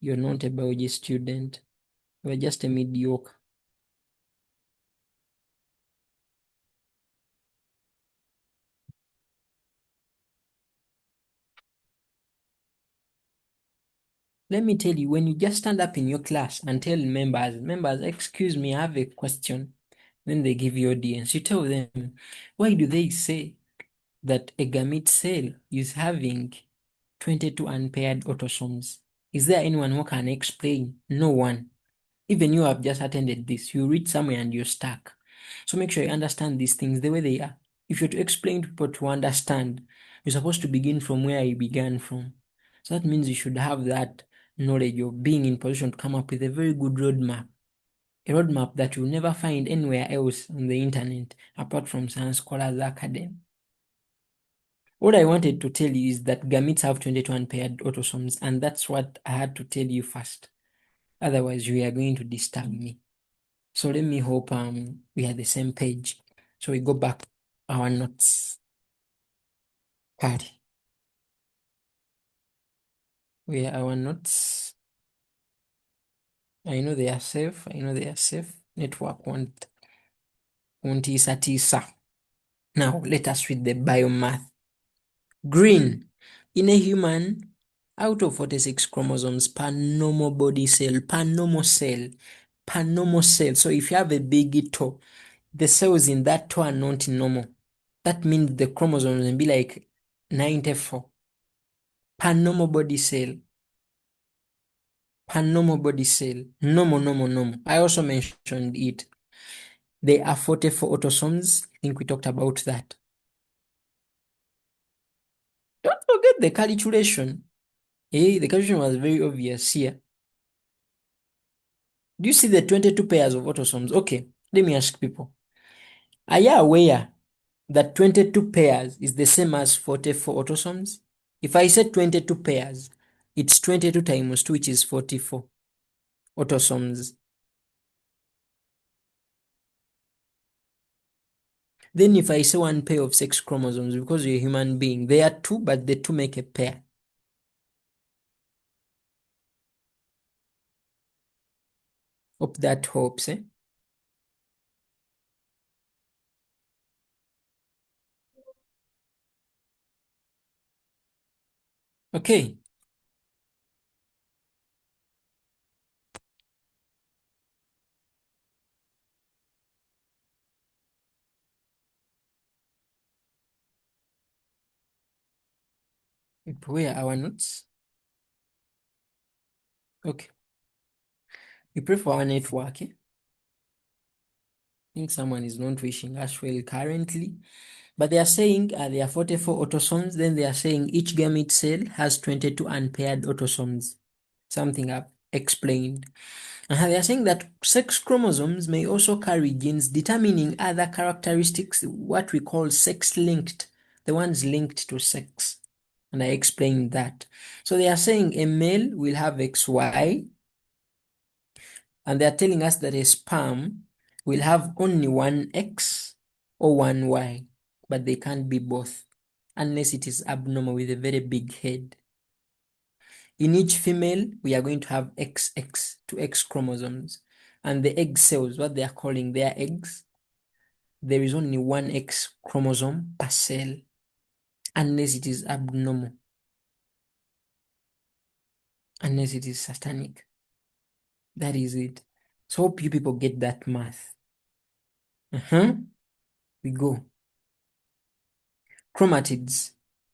you're not a biology student. You're just a mediocre. Let me tell you, when you just stand up in your class and tell members, excuse me, I have a question. Then they give you audience. You tell them, why do they say that a gamete cell is having 22 unpaired autosomes? Is there anyone who can explain? No one. Even you have just attended this. You read somewhere and you're stuck. So make sure you understand these things the way they are. If you're to explain to people to understand, you're supposed to begin from where you began from. So that means you should have that knowledge of being in position to come up with a very good roadmap. A roadmap that you'll never find anywhere else on the internet apart from Science Scholars Academy. What I wanted to tell you is that gametes have 22 unpaired autosomes, and that's what I had to tell you first. Otherwise, you are going to disturb me. So let me hope we are the same page. So we go back our notes. Carry. Where are our notes? I know they are safe. I know they are safe. Network won't tisa. Now let us read the biomath. Green. In a human, out of 46 chromosomes per normal body cell, per normal cell. So if you have a big toe, the cells in that toe are not normal. That means the chromosomes will be like 94 per normal body cell. Per normal body cell. Normal. I also mentioned it. There are 44 autosomes. I think we talked about that. Don't forget the calculation. The calculation was very obvious here. Do you see the 22 pairs of autosomes? Okay, let me ask people. Are you aware that 22 pairs is the same as 44 autosomes? If I said 22 pairs, it's 22 times 2, which is 44 autosomes. Then if I say one pair of sex chromosomes, because you're a human being, there are two, but the two make a pair. Hope that helps, eh? Okay. Where are our notes? Okay. We pray for our network, eh? I think someone is not wishing us well currently. But they are saying there are 44 autosomes. Then they are saying each gamete cell has 22 unpaired autosomes. Something up. explained. They are saying that sex chromosomes may also carry genes determining other characteristics, what we call sex-linked, the ones linked to sex. And I explained that. So they are saying a male will have XY, and they are telling us that a sperm will have only one X or one Y, but they can't be both, unless it is abnormal with a very big head. In each female, we are going to have XX, two X chromosomes. And the egg cells, what they are calling their eggs, there is only one X chromosome per cell, unless it is abnormal, unless it is satanic. That is it. So hope you people get that math. We go. Chromatids.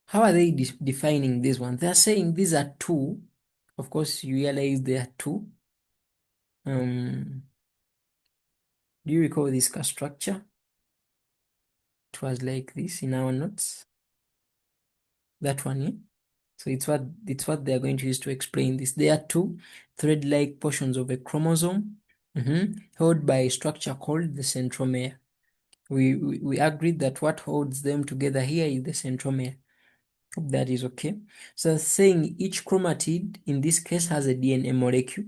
How are they defining this one? They are saying these are two. Of course, you realize there are two. Do you recall this structure? It was like this in our notes. That one, yeah? So it's what they're going to use to explain this. There are two thread-like portions of a chromosome held by a structure called the centromere. We agreed that what holds them together here is the centromere. Hope that is okay. So saying each chromatid in this case has a DNA molecule.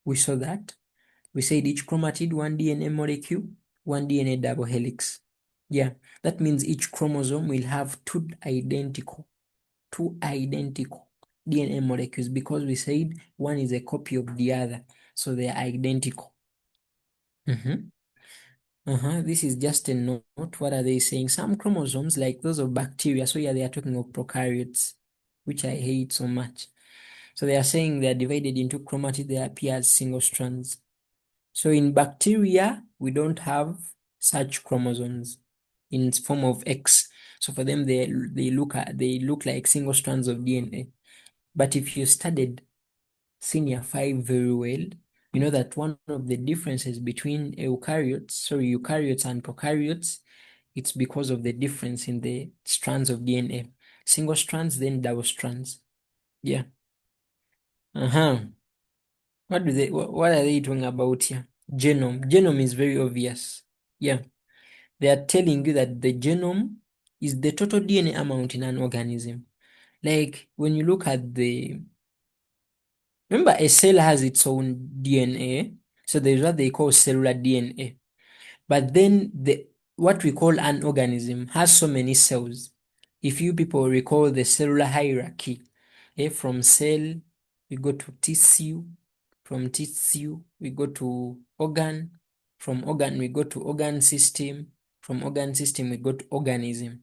We saw that. We said each chromatid, one DNA molecule, one DNA double helix. Yeah, that means each chromosome will have two identical DNA molecules, because we said one is a copy of the other, so they are identical. This is just a note. What are they saying? Some chromosomes, like those of bacteria, so yeah, they are talking of prokaryotes, which I hate so much. So they are saying they are divided into chromatids, they appear as single strands. So in bacteria, we don't have such chromosomes in form of X. So for them, they look like single strands of DNA. But if you studied Senior 5 very well, you know that one of the differences between eukaryotes and prokaryotes, it's because of the difference in the strands of DNA. Single strands, then double strands. Yeah. What are they talking about here? Genome. Genome is very obvious. Yeah. They are telling you that the genome is the total DNA amount in an organism. Like when you look at remember, a cell has its own DNA, so there's what they call cellular DNA. But then what we call an organism has so many cells. If you people recall the cellular hierarchy, from cell we go to tissue, from tissue we go to organ, from organ we go to organ system, from organ system we go to organism.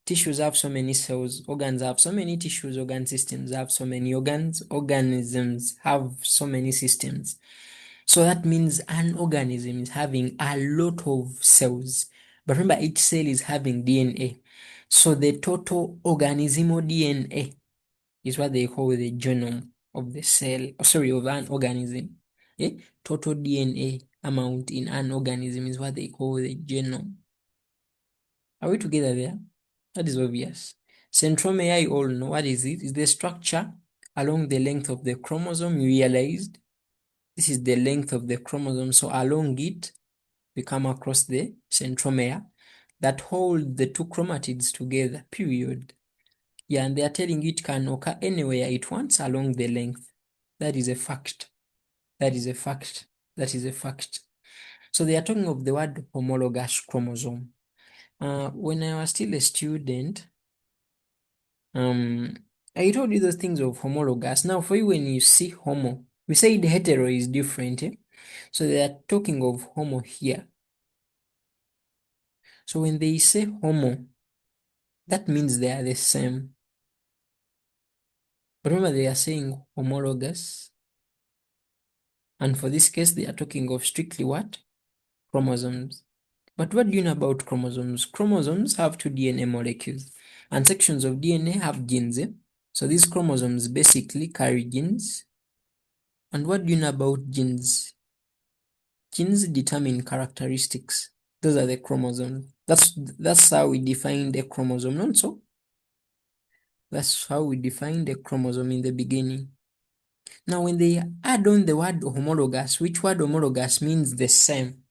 Tissues have so many cells, organs have so many tissues, organ systems have so many organs, organisms have so many systems. So that means an organism is having a lot of cells. But remember, each cell is having DNA. So the total organismal DNA is what they call the genome of the cell, of an organism. Total DNA amount in an organism is what they call the genome. Are we together there? That is obvious. Centromere, you all know what is it? It's the structure along the length of the chromosome. You realized this is the length of the chromosome. So along it, we come across the centromere that hold the two chromatids together, period. Yeah, and they are telling you it can occur anywhere it wants along the length. That is a fact. That is a fact. That is a fact. So they are talking of the word homologous chromosome. When I was still a student, I told you those things of homologous. Now, for you, when you see homo, we said hetero is different. So they are talking of homo here. So when they say homo, that means they are the same. But remember, they are saying homologous. And for this case, they are talking of strictly what? Chromosomes. But what do you know about chromosomes? Chromosomes have two DNA molecules, and sections of DNA have genes. So these chromosomes basically carry genes. And what do you know about genes? Genes determine characteristics. Those are the chromosomes. That's how we defined a chromosome, not so? That's how we defined a chromosome in the beginning. Now, when they add on the word homologous, which word homologous means the same?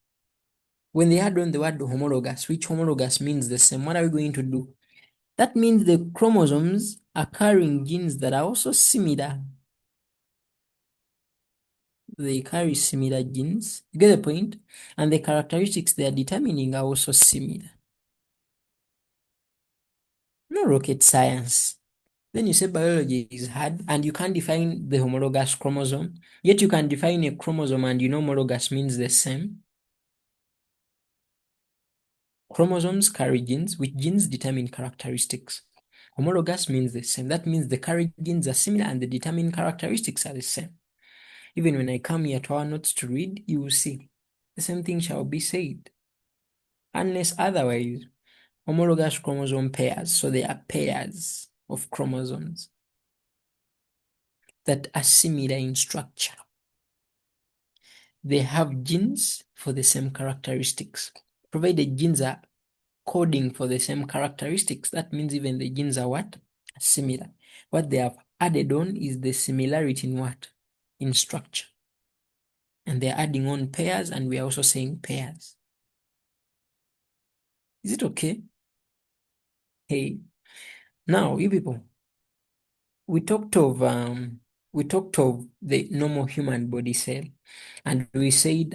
When they add on the word homologous, which homologous means the same, what are we going to do? That means the chromosomes are carrying genes that are also similar. They carry similar genes. You get the point? And the characteristics they are determining are also similar. No rocket science. Then you say biology is hard and you can't define the homologous chromosome, yet you can define a chromosome and you know homologous means the same. Chromosomes carry genes, which genes determine characteristics. Homologous means the same. That means the carried genes are similar and the determined characteristics are the same. Even when I come here to our notes to read, you will see the same thing shall be said. Unless otherwise, homologous chromosome pairs, so they are pairs of chromosomes that are similar in structure. They have genes for the same characteristics. Provided genes are coding for the same characteristics, that means even the genes are what? Similar. What they have added on is the similarity in what? In structure. And they're adding on pairs, and we are also saying pairs. Is it okay? Hey. Now, you people, we talked of the normal human body cell, and we said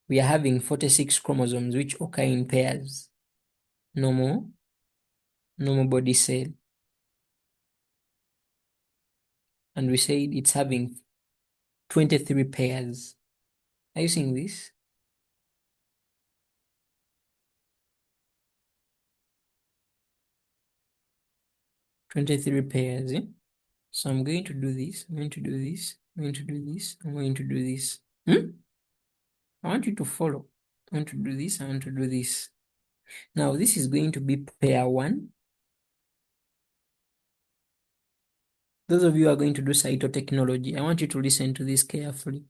we are having 46 chromosomes which occur in pairs. Normal body cell. And we said it's having 23 pairs. Are you seeing this? "23 pairs, eh? So I'm going to do this, I'm going to do this, I'm going to do this, I'm going to do this. I want you to follow. I want to do this, I want to do this. Now this is going to be pair 1. Those of you who are going to do cytotechnology, I want you to listen to this carefully.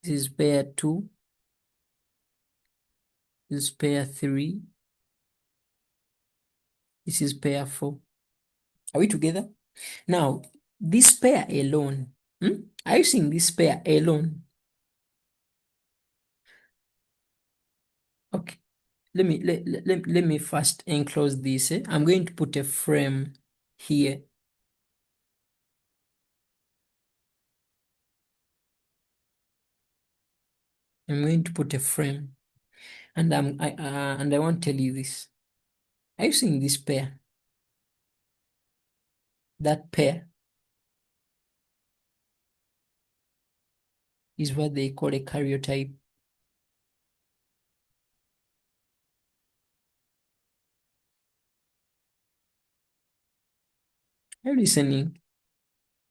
This is pair 2. This is pair 3. This is pair 4. Are we together? Now, this pair alone, are you seeing this pair alone? Okay, let me first enclose this. I'm going to put a frame here. I'm going to put a frame, and I want to tell you this. Are you seeing this pair? That pair is what they call a karyotype. Are you listening?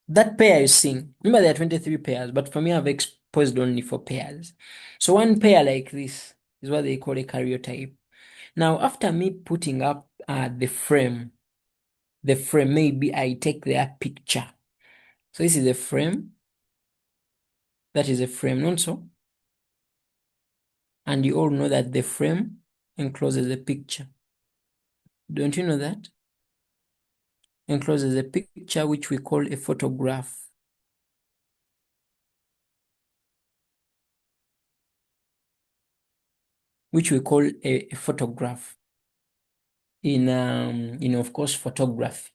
That pair is seeing. Remember, there are 23 pairs, but for me, I've exposed only 4 pairs. So one pair like this is what they call a karyotype. Now, after me putting up the frame, maybe I take their picture. So this is a frame. That is a frame, not so? And you all know that the frame encloses a picture. Don't you know that? Encloses a picture which we call a photograph. Which we call a photograph. In of course, photography.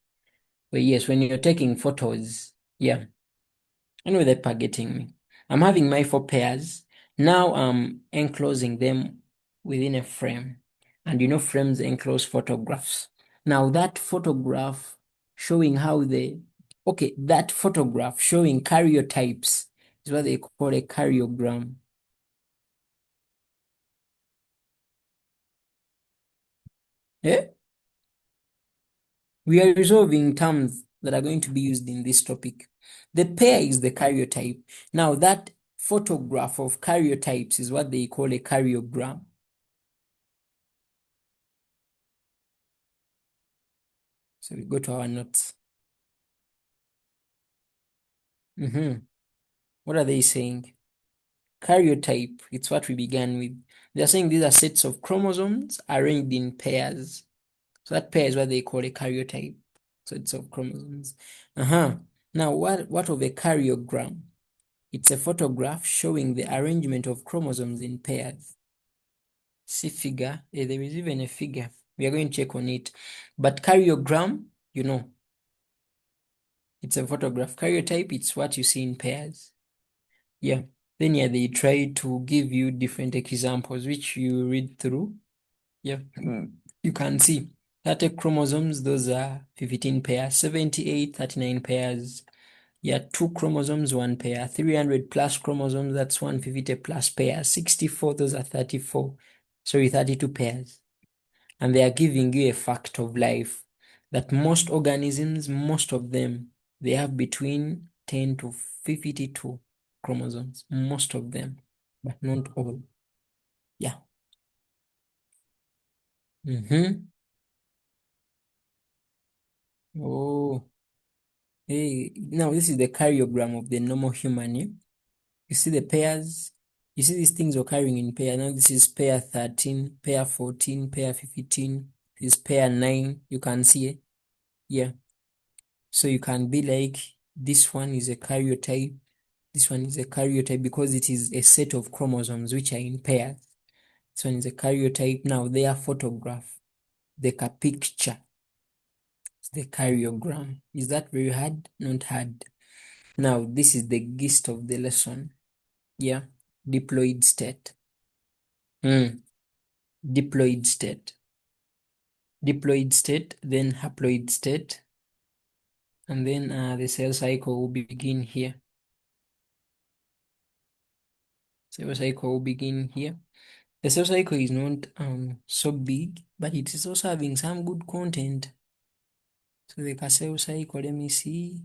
But yes, when you're taking photos, yeah. I know they're getting me. I'm having my 4 pairs. Now I'm enclosing them within a frame. And frames enclose photographs. Now that photograph showing that photograph showing karyotypes is what they call a karyogram. Yeah? We are resolving terms that are going to be used in this topic. The pair is the karyotype. Now that photograph of karyotypes is what they call a karyogram. So we go to our notes. What are they saying? Karyotype, it's what we began with. They're saying these are sets of chromosomes arranged in pairs. So that pair is what they call a karyotype. Sets of chromosomes. Now, what of a karyogram? It's a photograph showing the arrangement of chromosomes in pairs. See figure. There is even a figure. We are going to check on it. But karyogram, you know, it's a photograph. Karyotype, it's what you see in pairs. Yeah. Then yeah, they try to give you different examples, which you read through. Yeah. You can see 30 chromosomes, those are 15 pairs, 78, 39 pairs. Yeah, 2 chromosomes, 1 pair. 300 plus chromosomes, that's 150 plus pairs. 64, those are 34. Sorry, 32 pairs. And they are giving you a fact of life that most organisms, most of them, they have between 10 to 52 chromosomes. Most of them, but not all. Yeah. Oh, hey, now this is the karyogram of the normal human. Yeah? You see the pairs. You see these things occurring in pair. Now this is pair 13, pair 14, pair 15. This is pair 9. You can see it. Yeah. So you can be like, this one is a karyotype. This one is a karyotype because it is a set of chromosomes which are in pairs. This one is a karyotype. Now their photograph, the picture, it's the karyogram. Is that very hard? Not hard. Now this is the gist of the lesson. Yeah. Diploid state. Diploid state. Diploid state, then haploid state, and then the cell cycle will begin here. Cell cycle will begin here. The cell cycle is not so big, but it is also having some good content. So the cell cycle, let me see.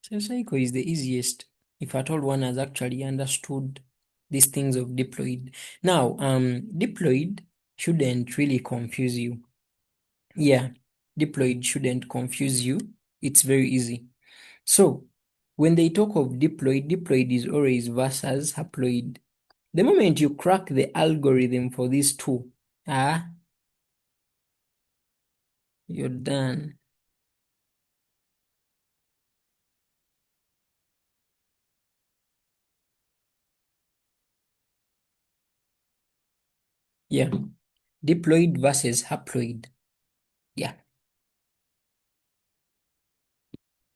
Cell cycle is the easiest, if at all one has actually understood these things of diploid. Now, diploid shouldn't really confuse you. Yeah, diploid shouldn't confuse you. It's very easy. So, when they talk of diploid, diploid is always versus haploid. The moment you crack the algorithm for these two, you're done. Yeah, diploid versus haploid. Yeah.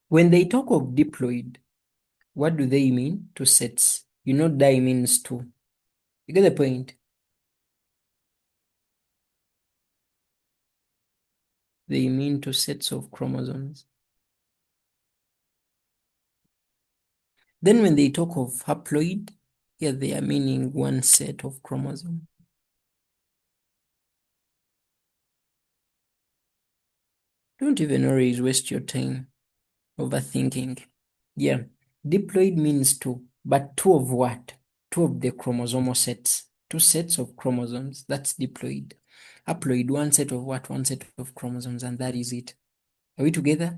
When they talk of diploid, what do they mean? Two sets. You know, di means two. You get the point? They mean two sets of chromosomes. Then when they talk of haploid, yeah, they are meaning one set of chromosomes. Don't even always waste your time overthinking. Yeah, diploid means two, but two of what? Two of the chromosomal sets. Two sets of chromosomes, that's diploid. Haploid, one set of what? One set of chromosomes, and that is it. Are we together?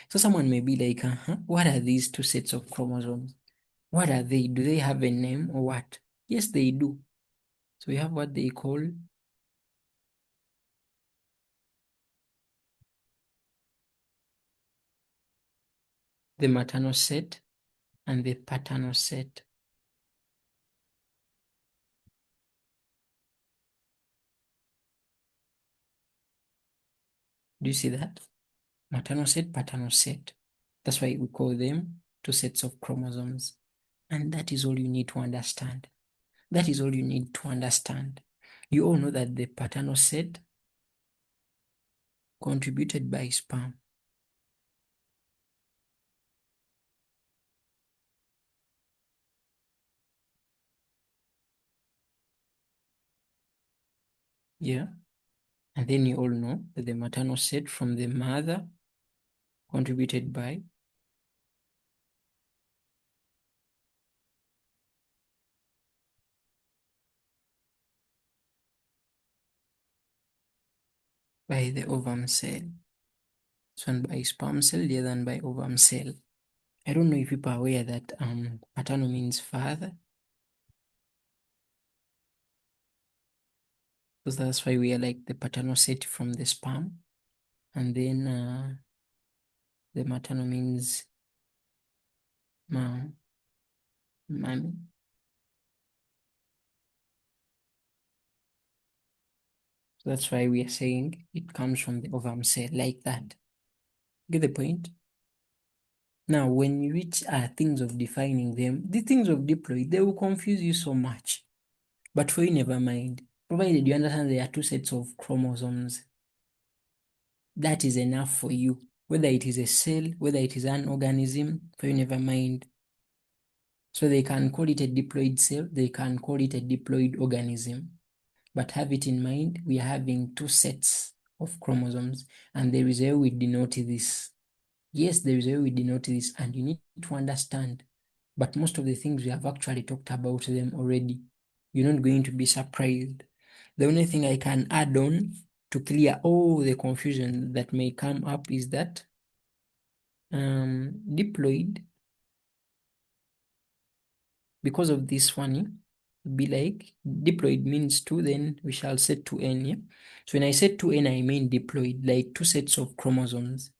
So someone may be like, what are these two sets of chromosomes? What are they? Do they have a name or what? Yes, they do. So we have what they call the maternal set and the paternal set. Do you see that? Maternal set, paternal set. That's why we call them two sets of chromosomes. And that is all you need to understand. That is all you need to understand. You all know that the paternal set contributed by sperm. Yeah. And then you all know that the maternal set from the mother contributed by the ovum cell. This one by sperm cell, the other one by ovum cell. I don't know if people are aware that paternal means father. So that's why we are like the paternal set from the sperm. And then The maternal means mom, mommy. So that's why we are saying it comes from the ovum cell like that. Get the point? Now, when you reach things of defining them, the things of diploid, they will confuse you so much. But for you, never mind. Provided you understand there are two sets of chromosomes, that is enough for you. Whether it is a cell, whether it is an organism, for you, never mind. So they can call it a diploid cell, they can call it a diploid organism. But have it in mind, we are having two sets of chromosomes, and there is a way we denote this. Yes, there is a way we denote this, and you need to understand. But most of the things we have actually talked about them already. You're not going to be surprised. The only thing I can add on to clear all the confusion that may come up is that diploid, because of this one, be like diploid means two, then we shall set 2n. Yeah? So when I set 2n, I mean diploid, like two sets of chromosomes.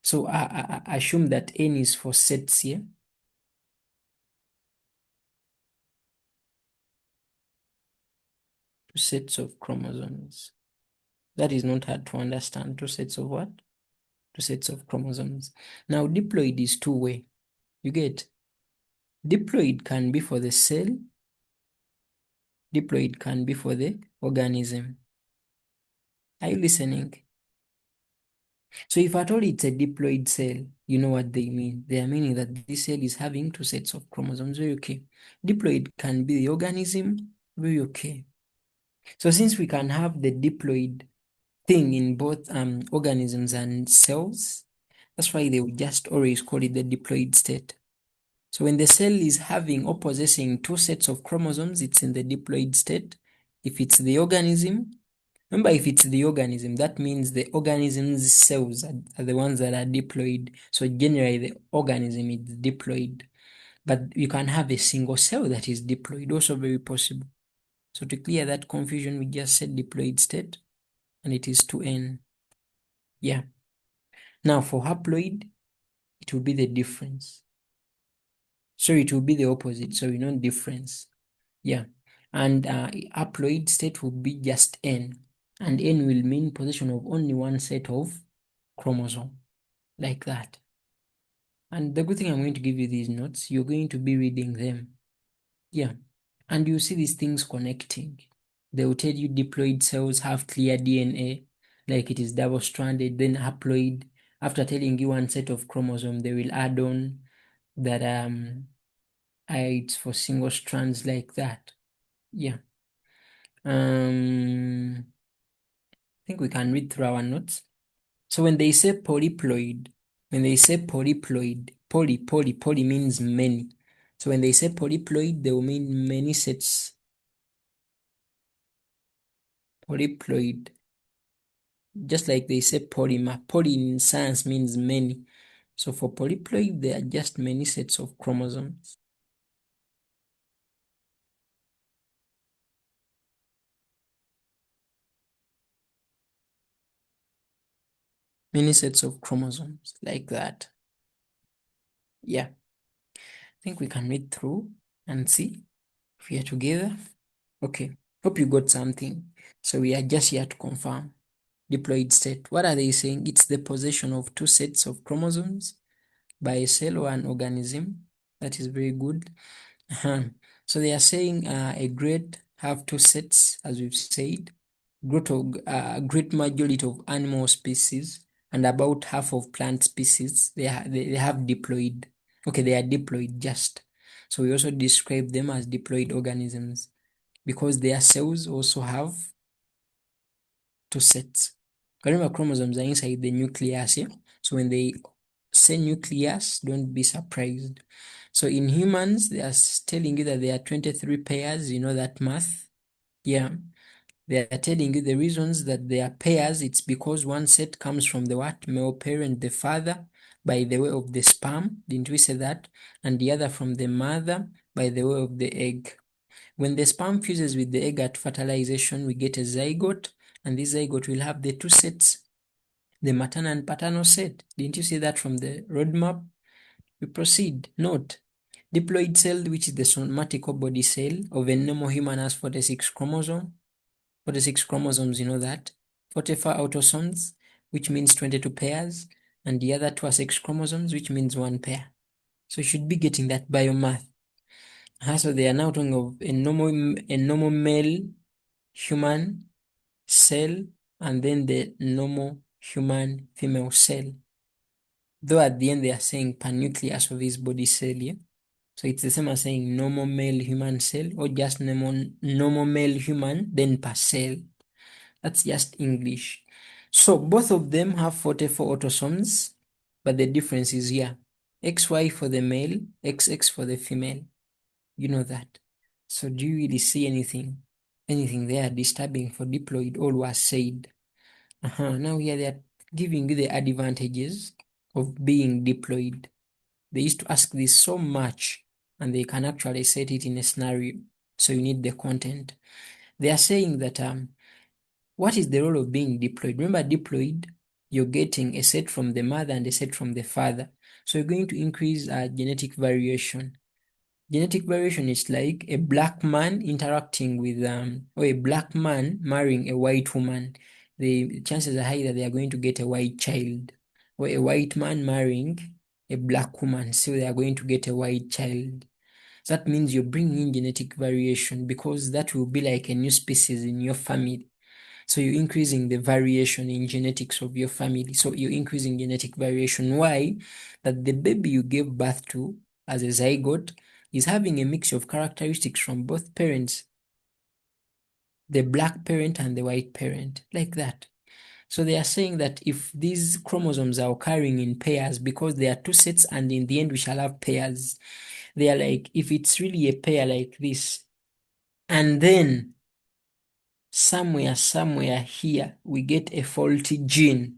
So I assume that n is for sets here. Two sets of chromosomes. That is not hard to understand. Two sets of what? Two sets of chromosomes. Now, diploid is two-way. You get? Diploid can be for the cell. Diploid can be for the organism. Are you listening? So if at all it's a diploid cell, you know what they mean. They are meaning that this cell is having two sets of chromosomes. Very okay. Diploid can be the organism. Very okay. So since we can have the diploid thing in both organisms and cells, that's why they would just always call it the diploid state. So when the cell is having or possessing two sets of chromosomes, it's in the diploid state. If it's the organism, remember, if it's the organism, that means the organism's cells are the ones that are diploid. So generally the organism is diploid. But you can have a single cell that is diploid, also very possible. So to clear that confusion, we just said diploid state, and it is 2n. Yeah. Now for haploid, it will be the difference. So it will be the opposite. So we know difference. Yeah. And haploid state will be just n. And n will mean possession of only one set of chromosome. Like that. And the good thing, I'm going to give you these notes. You're going to be reading them. Yeah. And you see these things connecting. They will tell you diploid cells have clear DNA, like it is double-stranded. Then haploid, after telling you one set of chromosome, they will add on that it's for single strands like that. Yeah. I think we can read through our notes. So when they say polyploid, poly means many. So when they say polyploid, they will mean many sets. Polyploid. Just like they say polymer. Poly in science means many. So for polyploid, there are just many sets of chromosomes. Many sets of chromosomes, like that. Yeah. I think we can read through and see if we are together. Okay. Hope you got something. So we are just here to confirm. Diploid state. What are they saying? It's the possession of two sets of chromosomes by a cell or an organism. That is very good. So they are saying a great have two sets, as we've said. Great majority of animal species and about half of plant species, they have diploid. Okay, they are diploid just. So we also describe them as diploid organisms because their cells also have two sets. Remember, chromosomes are inside the nucleus, yeah? So when they say nucleus, don't be surprised. So in humans, they are telling you that there are 23 pairs. You know that math? Yeah. They are telling you the reasons that they are pairs. It's because one set comes from the what? Male parent, the father, by the way of the sperm. Didn't we say that? And the other from the mother by the way of the egg. When the sperm fuses with the egg at fertilization, we get a zygote, and this zygote will have the two sets. the maternal and paternal set. Didn't you see that from the roadmap? We proceed. Note, diploid cell, which is the somatical body cell of a normal human, has 46 chromosomes. 46 chromosomes, you know that. 44 autosomes, which means 22 pairs, and the other 2 are sex chromosomes, which means 1 pair. So you should be getting that biomath. So they are now talking of a normal male human cell and then the normal human female cell. Though at the end they are saying panucleus of his body cell, yeah? So it's the same as saying normal male human cell or just normal male human, then per cell. That's just English. So both of them have 44 autosomes, but the difference is here. XY for the male, XX for the female. You know that. So do you really see anything there disturbing for diploid? All was said. Now here they are giving you the advantages of being diploid. They used to ask this so much, and they can actually set it in a scenario. So you need the content. They are saying that what is the role of being diploid? Remember, diploid, you're getting a set from the mother and a set from the father. So you're going to increase genetic variation. Genetic variation is like a black man interacting with, or a black man marrying a white woman. The chances are high that they are going to get a white child. Or a white man marrying a black woman, so they are going to get a white child. So that means you're bringing in genetic variation because that will be like a new species in your family. So you're increasing the variation in genetics of your family. So you're increasing genetic variation. Why? That the baby you gave birth to as a zygote is having a mixture of characteristics from both parents, the black parent and the white parent, like that. So they are saying that if these chromosomes are occurring in pairs, because there are 2 sets and in the end we shall have pairs, they are like, if it's really a pair like this, and then somewhere here, we get a faulty gene,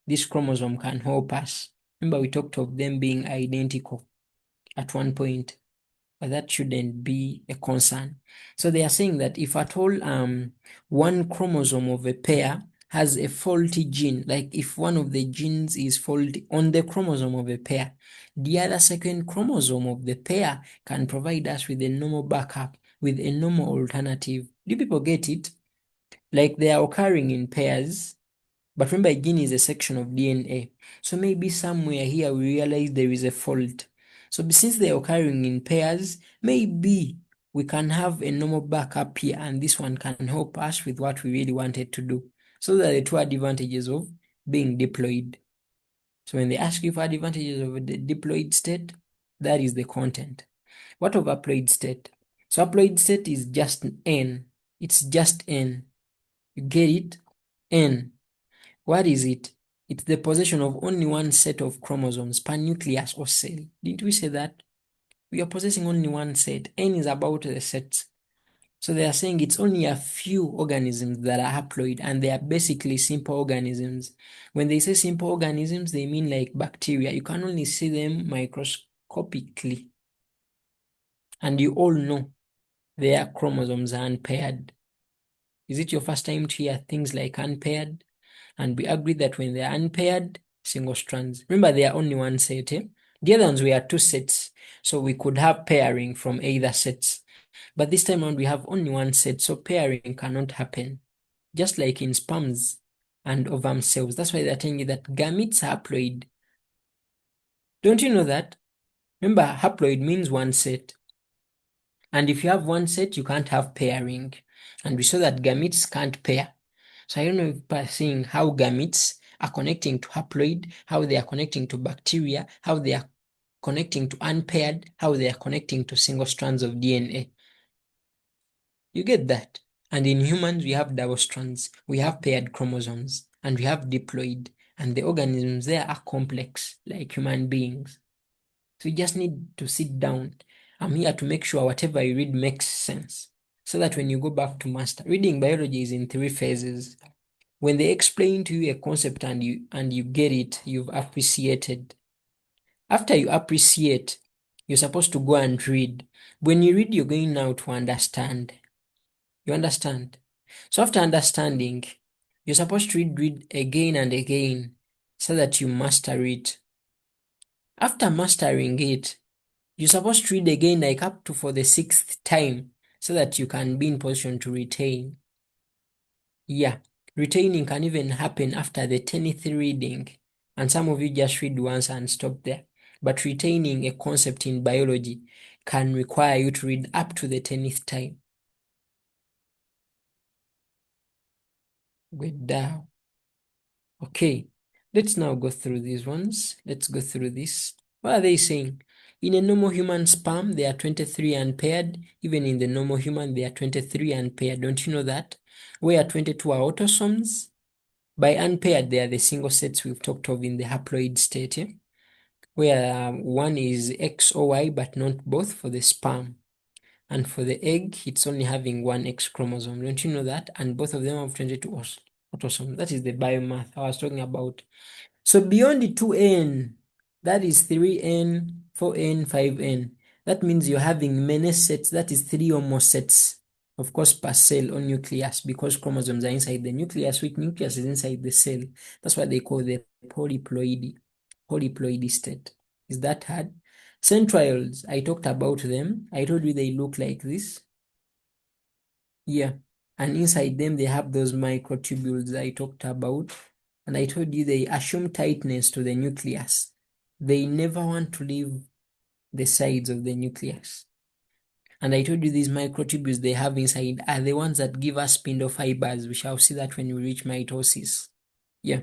this chromosome can help us. Remember, we talked of them being identical at one point, but that shouldn't be a concern. So they are saying that if at all one chromosome of a pair has a faulty gene, like if one of the genes is faulty on the chromosome of a pair, the other second chromosome of the pair can provide us with a normal backup, with a normal alternative. Do people get it? Like they are occurring in pairs, but remember, a gene is a section of DNA. So maybe somewhere here we realize there is a fault. So since they're occurring in pairs, maybe we can have a normal backup here, and this one can help us with what we really wanted to do. So that are the 2 advantages of being diploid. So when they ask you for advantages of the diploid state, that is the content. What of haploid state? So haploid state is just N. It's just N. You get it? N. What is it? It's the possession of only one set of chromosomes per nucleus or cell. Didn't we say that? We are possessing only one set. N is about the sets. So they are saying it's only a few organisms that are haploid, and they are basically simple organisms. When they say simple organisms, they mean like bacteria. You can only see them microscopically. And you all know their chromosomes are unpaired. Is it your first time to hear things like unpaired? And we agreed that when they are unpaired, single strands. Remember, they are only one set. The other ones were 2 sets, so we could have pairing from either sets. But this time around, we have only one set, so pairing cannot happen. Just like in sperms and ovum cells. That's why they're telling you that gametes are haploid. Don't you know that? Remember, haploid means one set. And if you have one set, you can't have pairing. And we saw that gametes can't pair. So I don't know if people are seeing how gametes are connecting to haploid, how they are connecting to bacteria, how they are connecting to unpaired, how they are connecting to single strands of DNA. You get that? And in humans, we have double strands, we have paired chromosomes, and we have diploid, and the organisms there are complex, like human beings. So you just need to sit down. I'm here to make sure whatever you read makes sense, so that when you go back to master, reading biology is in 3 phases. When they explain to you a concept and you get it, you've appreciated. After you appreciate, you're supposed to go and read. When you read, you're going now to understand. You understand? So after understanding, you're supposed to read again and again so that you master it. After mastering it, you're supposed to read again like up to for the 6th time so that you can be in position to retain. Yeah, retaining can even happen after the 10th reading, and some of you just read once and stop there. But retaining a concept in biology can require you to read up to the 10th time. Good down. Okay, let's now go through these ones. Let's go through this. What are they saying? In a normal human sperm, there are 23 unpaired. Even in the normal human, there are 23 unpaired. Don't you know that? Where 22 are autosomes. By unpaired, they are the single sets we've talked of in the haploid state, yeah? Where one is X or Y, but not both for the sperm. And for the egg, it's only having one X chromosome. Don't you know that? And both of them have 22 autosomes. That is the biomath I was talking about. So beyond the 2n, that is 3n, 4n, 5n. That means you're having many sets, that is 3 or more sets, of course, per cell or nucleus, because chromosomes are inside the nucleus, which nucleus is inside the cell. That's why they call the polyploidy state. Is that hard? Centrioles, I talked about them. I told you they look like this. Yeah. And inside them, they have those microtubules I talked about. And I told you they assume tightness to the nucleus. They never want to leave the sides of the nucleus. And I told you these microtubules they have inside are the ones that give us spindle fibers. We shall see that when we reach mitosis. Yeah.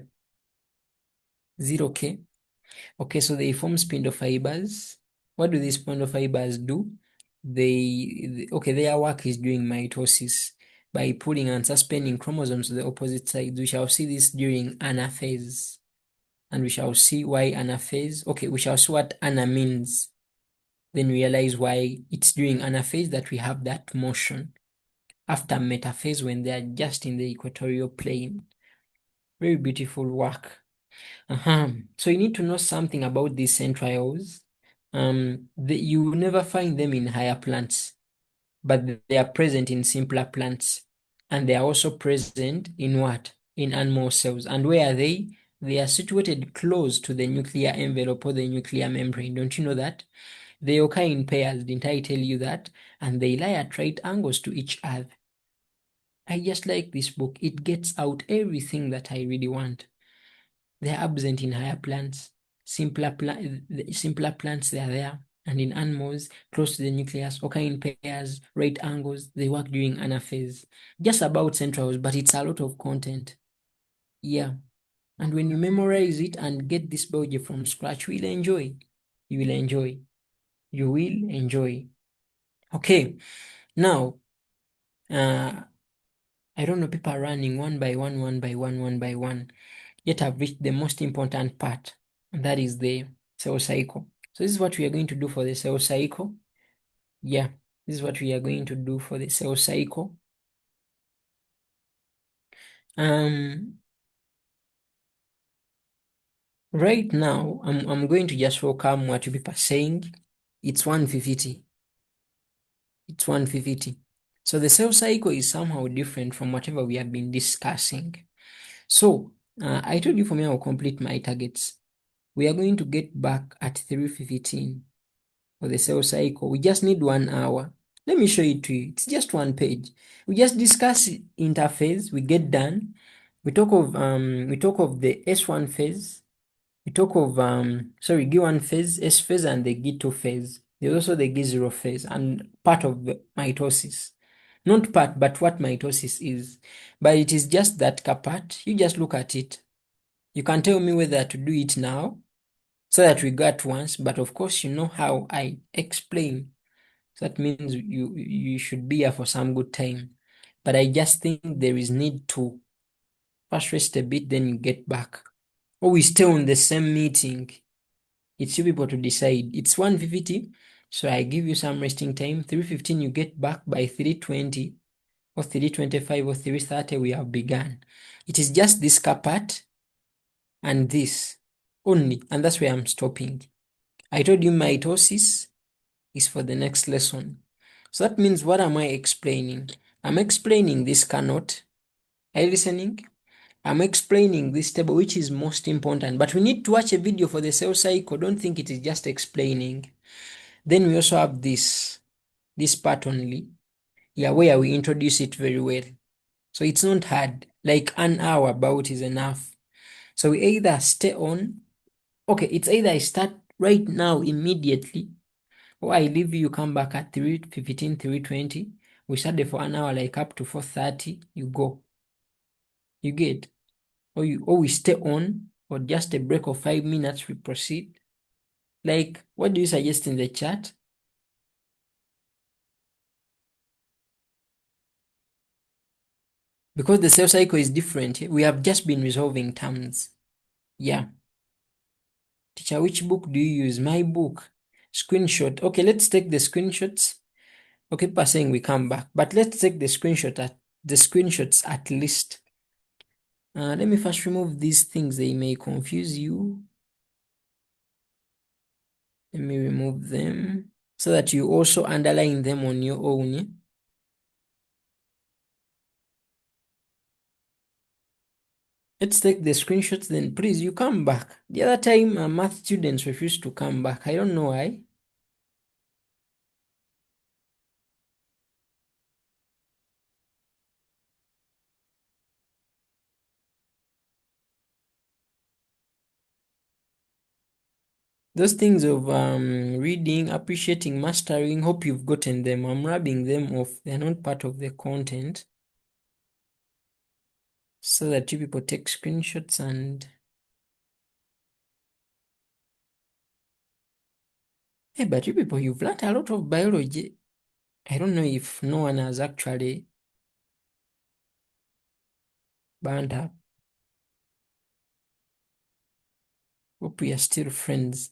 Is it okay? Okay, so they form spindle fibers. What do these spindle fibers do? Their work is during mitosis by pulling and suspending chromosomes to the opposite sides. We shall see this during anaphase. And we shall see why anaphase. Okay, we shall see what ana means. Then realize why it's during anaphase that we have that motion. After metaphase, when they are just in the equatorial plane. Very beautiful work. So you need to know something about these centrioles. You will never find them in higher plants, but they are present in simpler plants. And they are also present in what? In animal cells. And where are they? They are situated close to the nuclear envelope or the nuclear membrane. Don't you know that? They occur in pairs, didn't I tell you that? And they lie at right angles to each other. I just like this book. It gets out everything that I really want. They're absent in higher plants. Simpler plants, they are there. And in animals, close to the nucleus, occur in pairs, right angles. They work during anaphase. Just about centrals, but it's a lot of content. Yeah. And when you memorize it and get this biology from scratch, you will enjoy. You will enjoy. You will enjoy. Okay. Now, I don't know, people are running one by one, one by one, one by one. Yet I've reached the most important part, and that is the cell cycle. So this is what we are going to do for the cell cycle. Yeah, this is what we are going to do for the cell cycle. Right now, I'm going to just welcome what you people are saying. It's 150. It's 150. So the cell cycle is somehow different from whatever we have been discussing. So I told you for me I will complete my targets. We are going to get back at 3:15 for the cell cycle. We just need 1 hour. Let me show it to you. It's just one page. We just discuss interphase. We get done. We talk of the S1 phase. We talk of G1 phase, S phase, and the G2 phase. There's also the G0 phase and part of the mitosis. Not part, but what mitosis is. But it is just that part. You just look at it. You can tell me whether to do it now so that we got once, but of course you know how I explain. So that means you should be here for some good time. But I just think there is need to first rest a bit, then you get back. Or we stay on the same meeting. It's you people to decide. It's 1:50, so I give you some resting time. 3:15 you get back. By 3:20 or 3:25 or 3:30 we have begun. It is just this part and this only, and that's where I'm stopping. I told you mitosis is for the next lesson. So that means, what am I explaining? I'm explaining this cannot. Are you listening? I'm explaining this table, which is most important, but we need to watch a video for the cell cycle. Don't think it is just explaining. Then we also have this part only, yeah, where we introduce it very well. So it's not hard, like an hour about is enough. So we either stay on, okay, it's either I start right now immediately, or I leave you, come back at 3:15, 3:20. We study for an hour, like up to 4:30, you go. You get? Or we stay on, or just a break of 5 minutes, we proceed. Like, what do you suggest in the chat? Because the cell cycle is different, we have just been resolving terms. Yeah. Teacher, which book do you use? My book. Screenshot. Okay, let's take the screenshots. Okay, people are saying we come back, but let's take the screenshots at least. Let me first remove these things, they may confuse you. Let me remove them so that you also underline them on your own. Let's take the screenshots, then please, you come back. The other time, math students refused to come back. I don't know why. Those things of reading, appreciating, mastering, hope you've gotten them. I'm rubbing them off. They're not part of the content. So that you people take screenshots and... Hey, but you people, you've learned a lot of biology. I don't know if no one has actually burned up. Hope we are still friends.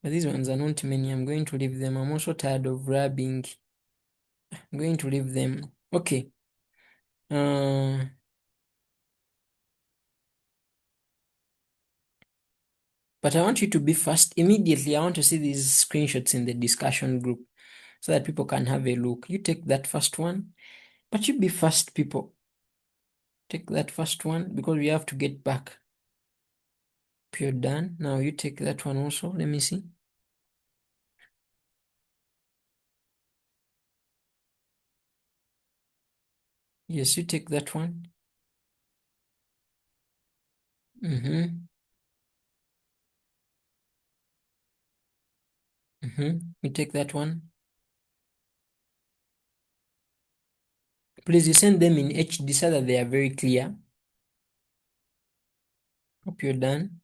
But these ones are not many. I'm going to leave them. I'm also tired of rubbing. I'm going to leave them. Okay. But I want you to be fast. Immediately, I want to see these screenshots in the discussion group so that people can have a look. You take that first one, but you be fast, people. Take that first one because we have to get back. You're done. Now you take that one also. Let me see. Yes, you take that one. You take that one. Please, you send them in HD so that they are very clear. Hope you're done.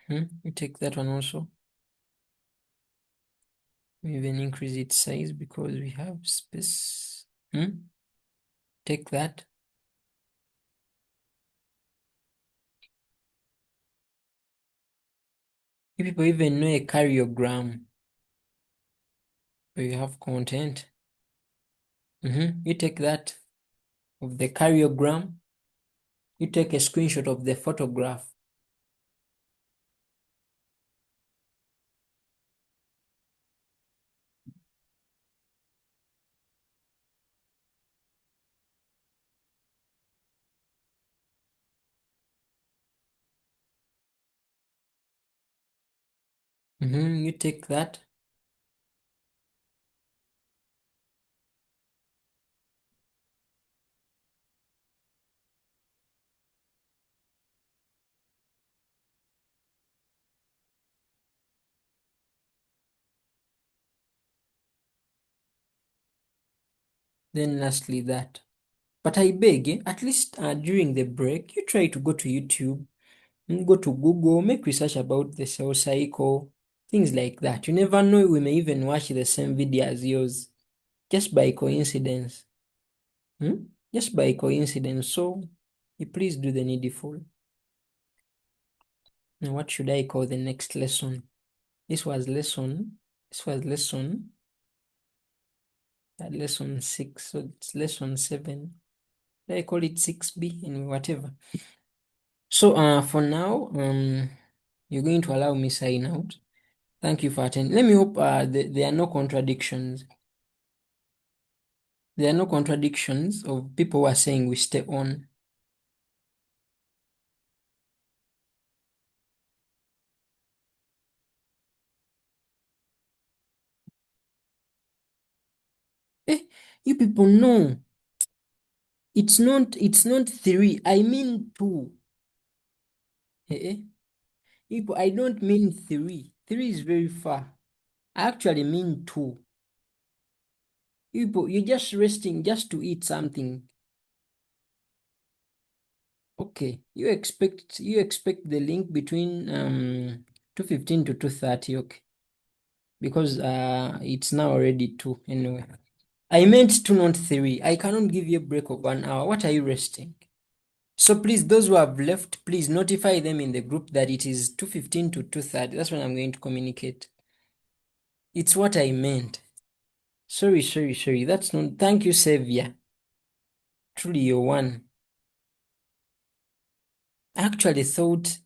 You take that one also. We even increase its size because we have space. Take that. You people even know a karyogram where you have content. You take that of the karyogram. You take a screenshot of the photograph. You take that. Then lastly that. But I beg, at least during the break, you try to go to YouTube, go to Google, make research about the cell cycle, things like that. You never know, we may even watch the same video as yours, just by coincidence. Just by coincidence. So, you please do the needful. Now, what should I call the next lesson? This was lesson 6, so it's lesson 7. I call it 6B and whatever. So for now, you're going to allow me sign out. Thank you for attending. Let me hope there are no contradictions. There are no contradictions of people who are saying we stay on. Eh, you people know. It's not 3. I mean 2. Eh? People, I don't mean 3. 3 is very far. I actually mean 2. People, you're just resting just to eat something. Okay, you expect the link between 2:15 to 2:30, okay? Because it's now already 2 anyway. I meant 2, not 3. I cannot give you a break of 1 hour. What are you resting? So please, those who have left, please notify them in the group that it is 2:15 to 2:30. That's when I'm going to communicate. It's what I meant. Sorry. That's not. Thank you, Savior. Truly, you're one. I actually thought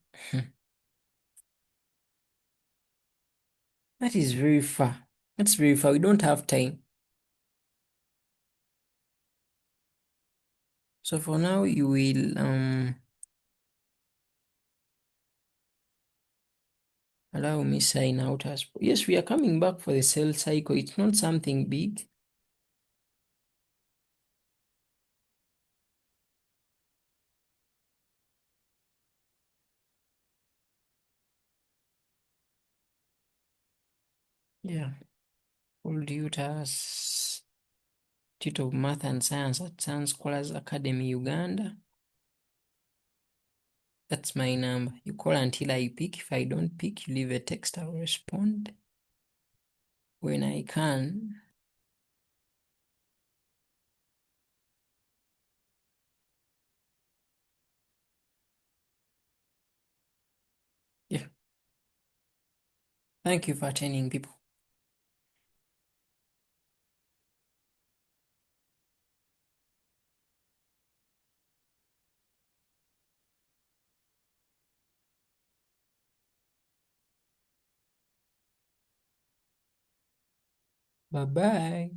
that is very far. That's very far. We don't have time. So for now, you will allow me sign out as yes, we are coming back for the cell cycle. It's not something big. Yeah. Old Utah's Institute of Math and Science at Science Scholars Academy, Uganda. That's my number. You call until I pick. If I don't pick, you leave a text. I'll respond when I can. Yeah. Thank you for attending, people. Bye-bye.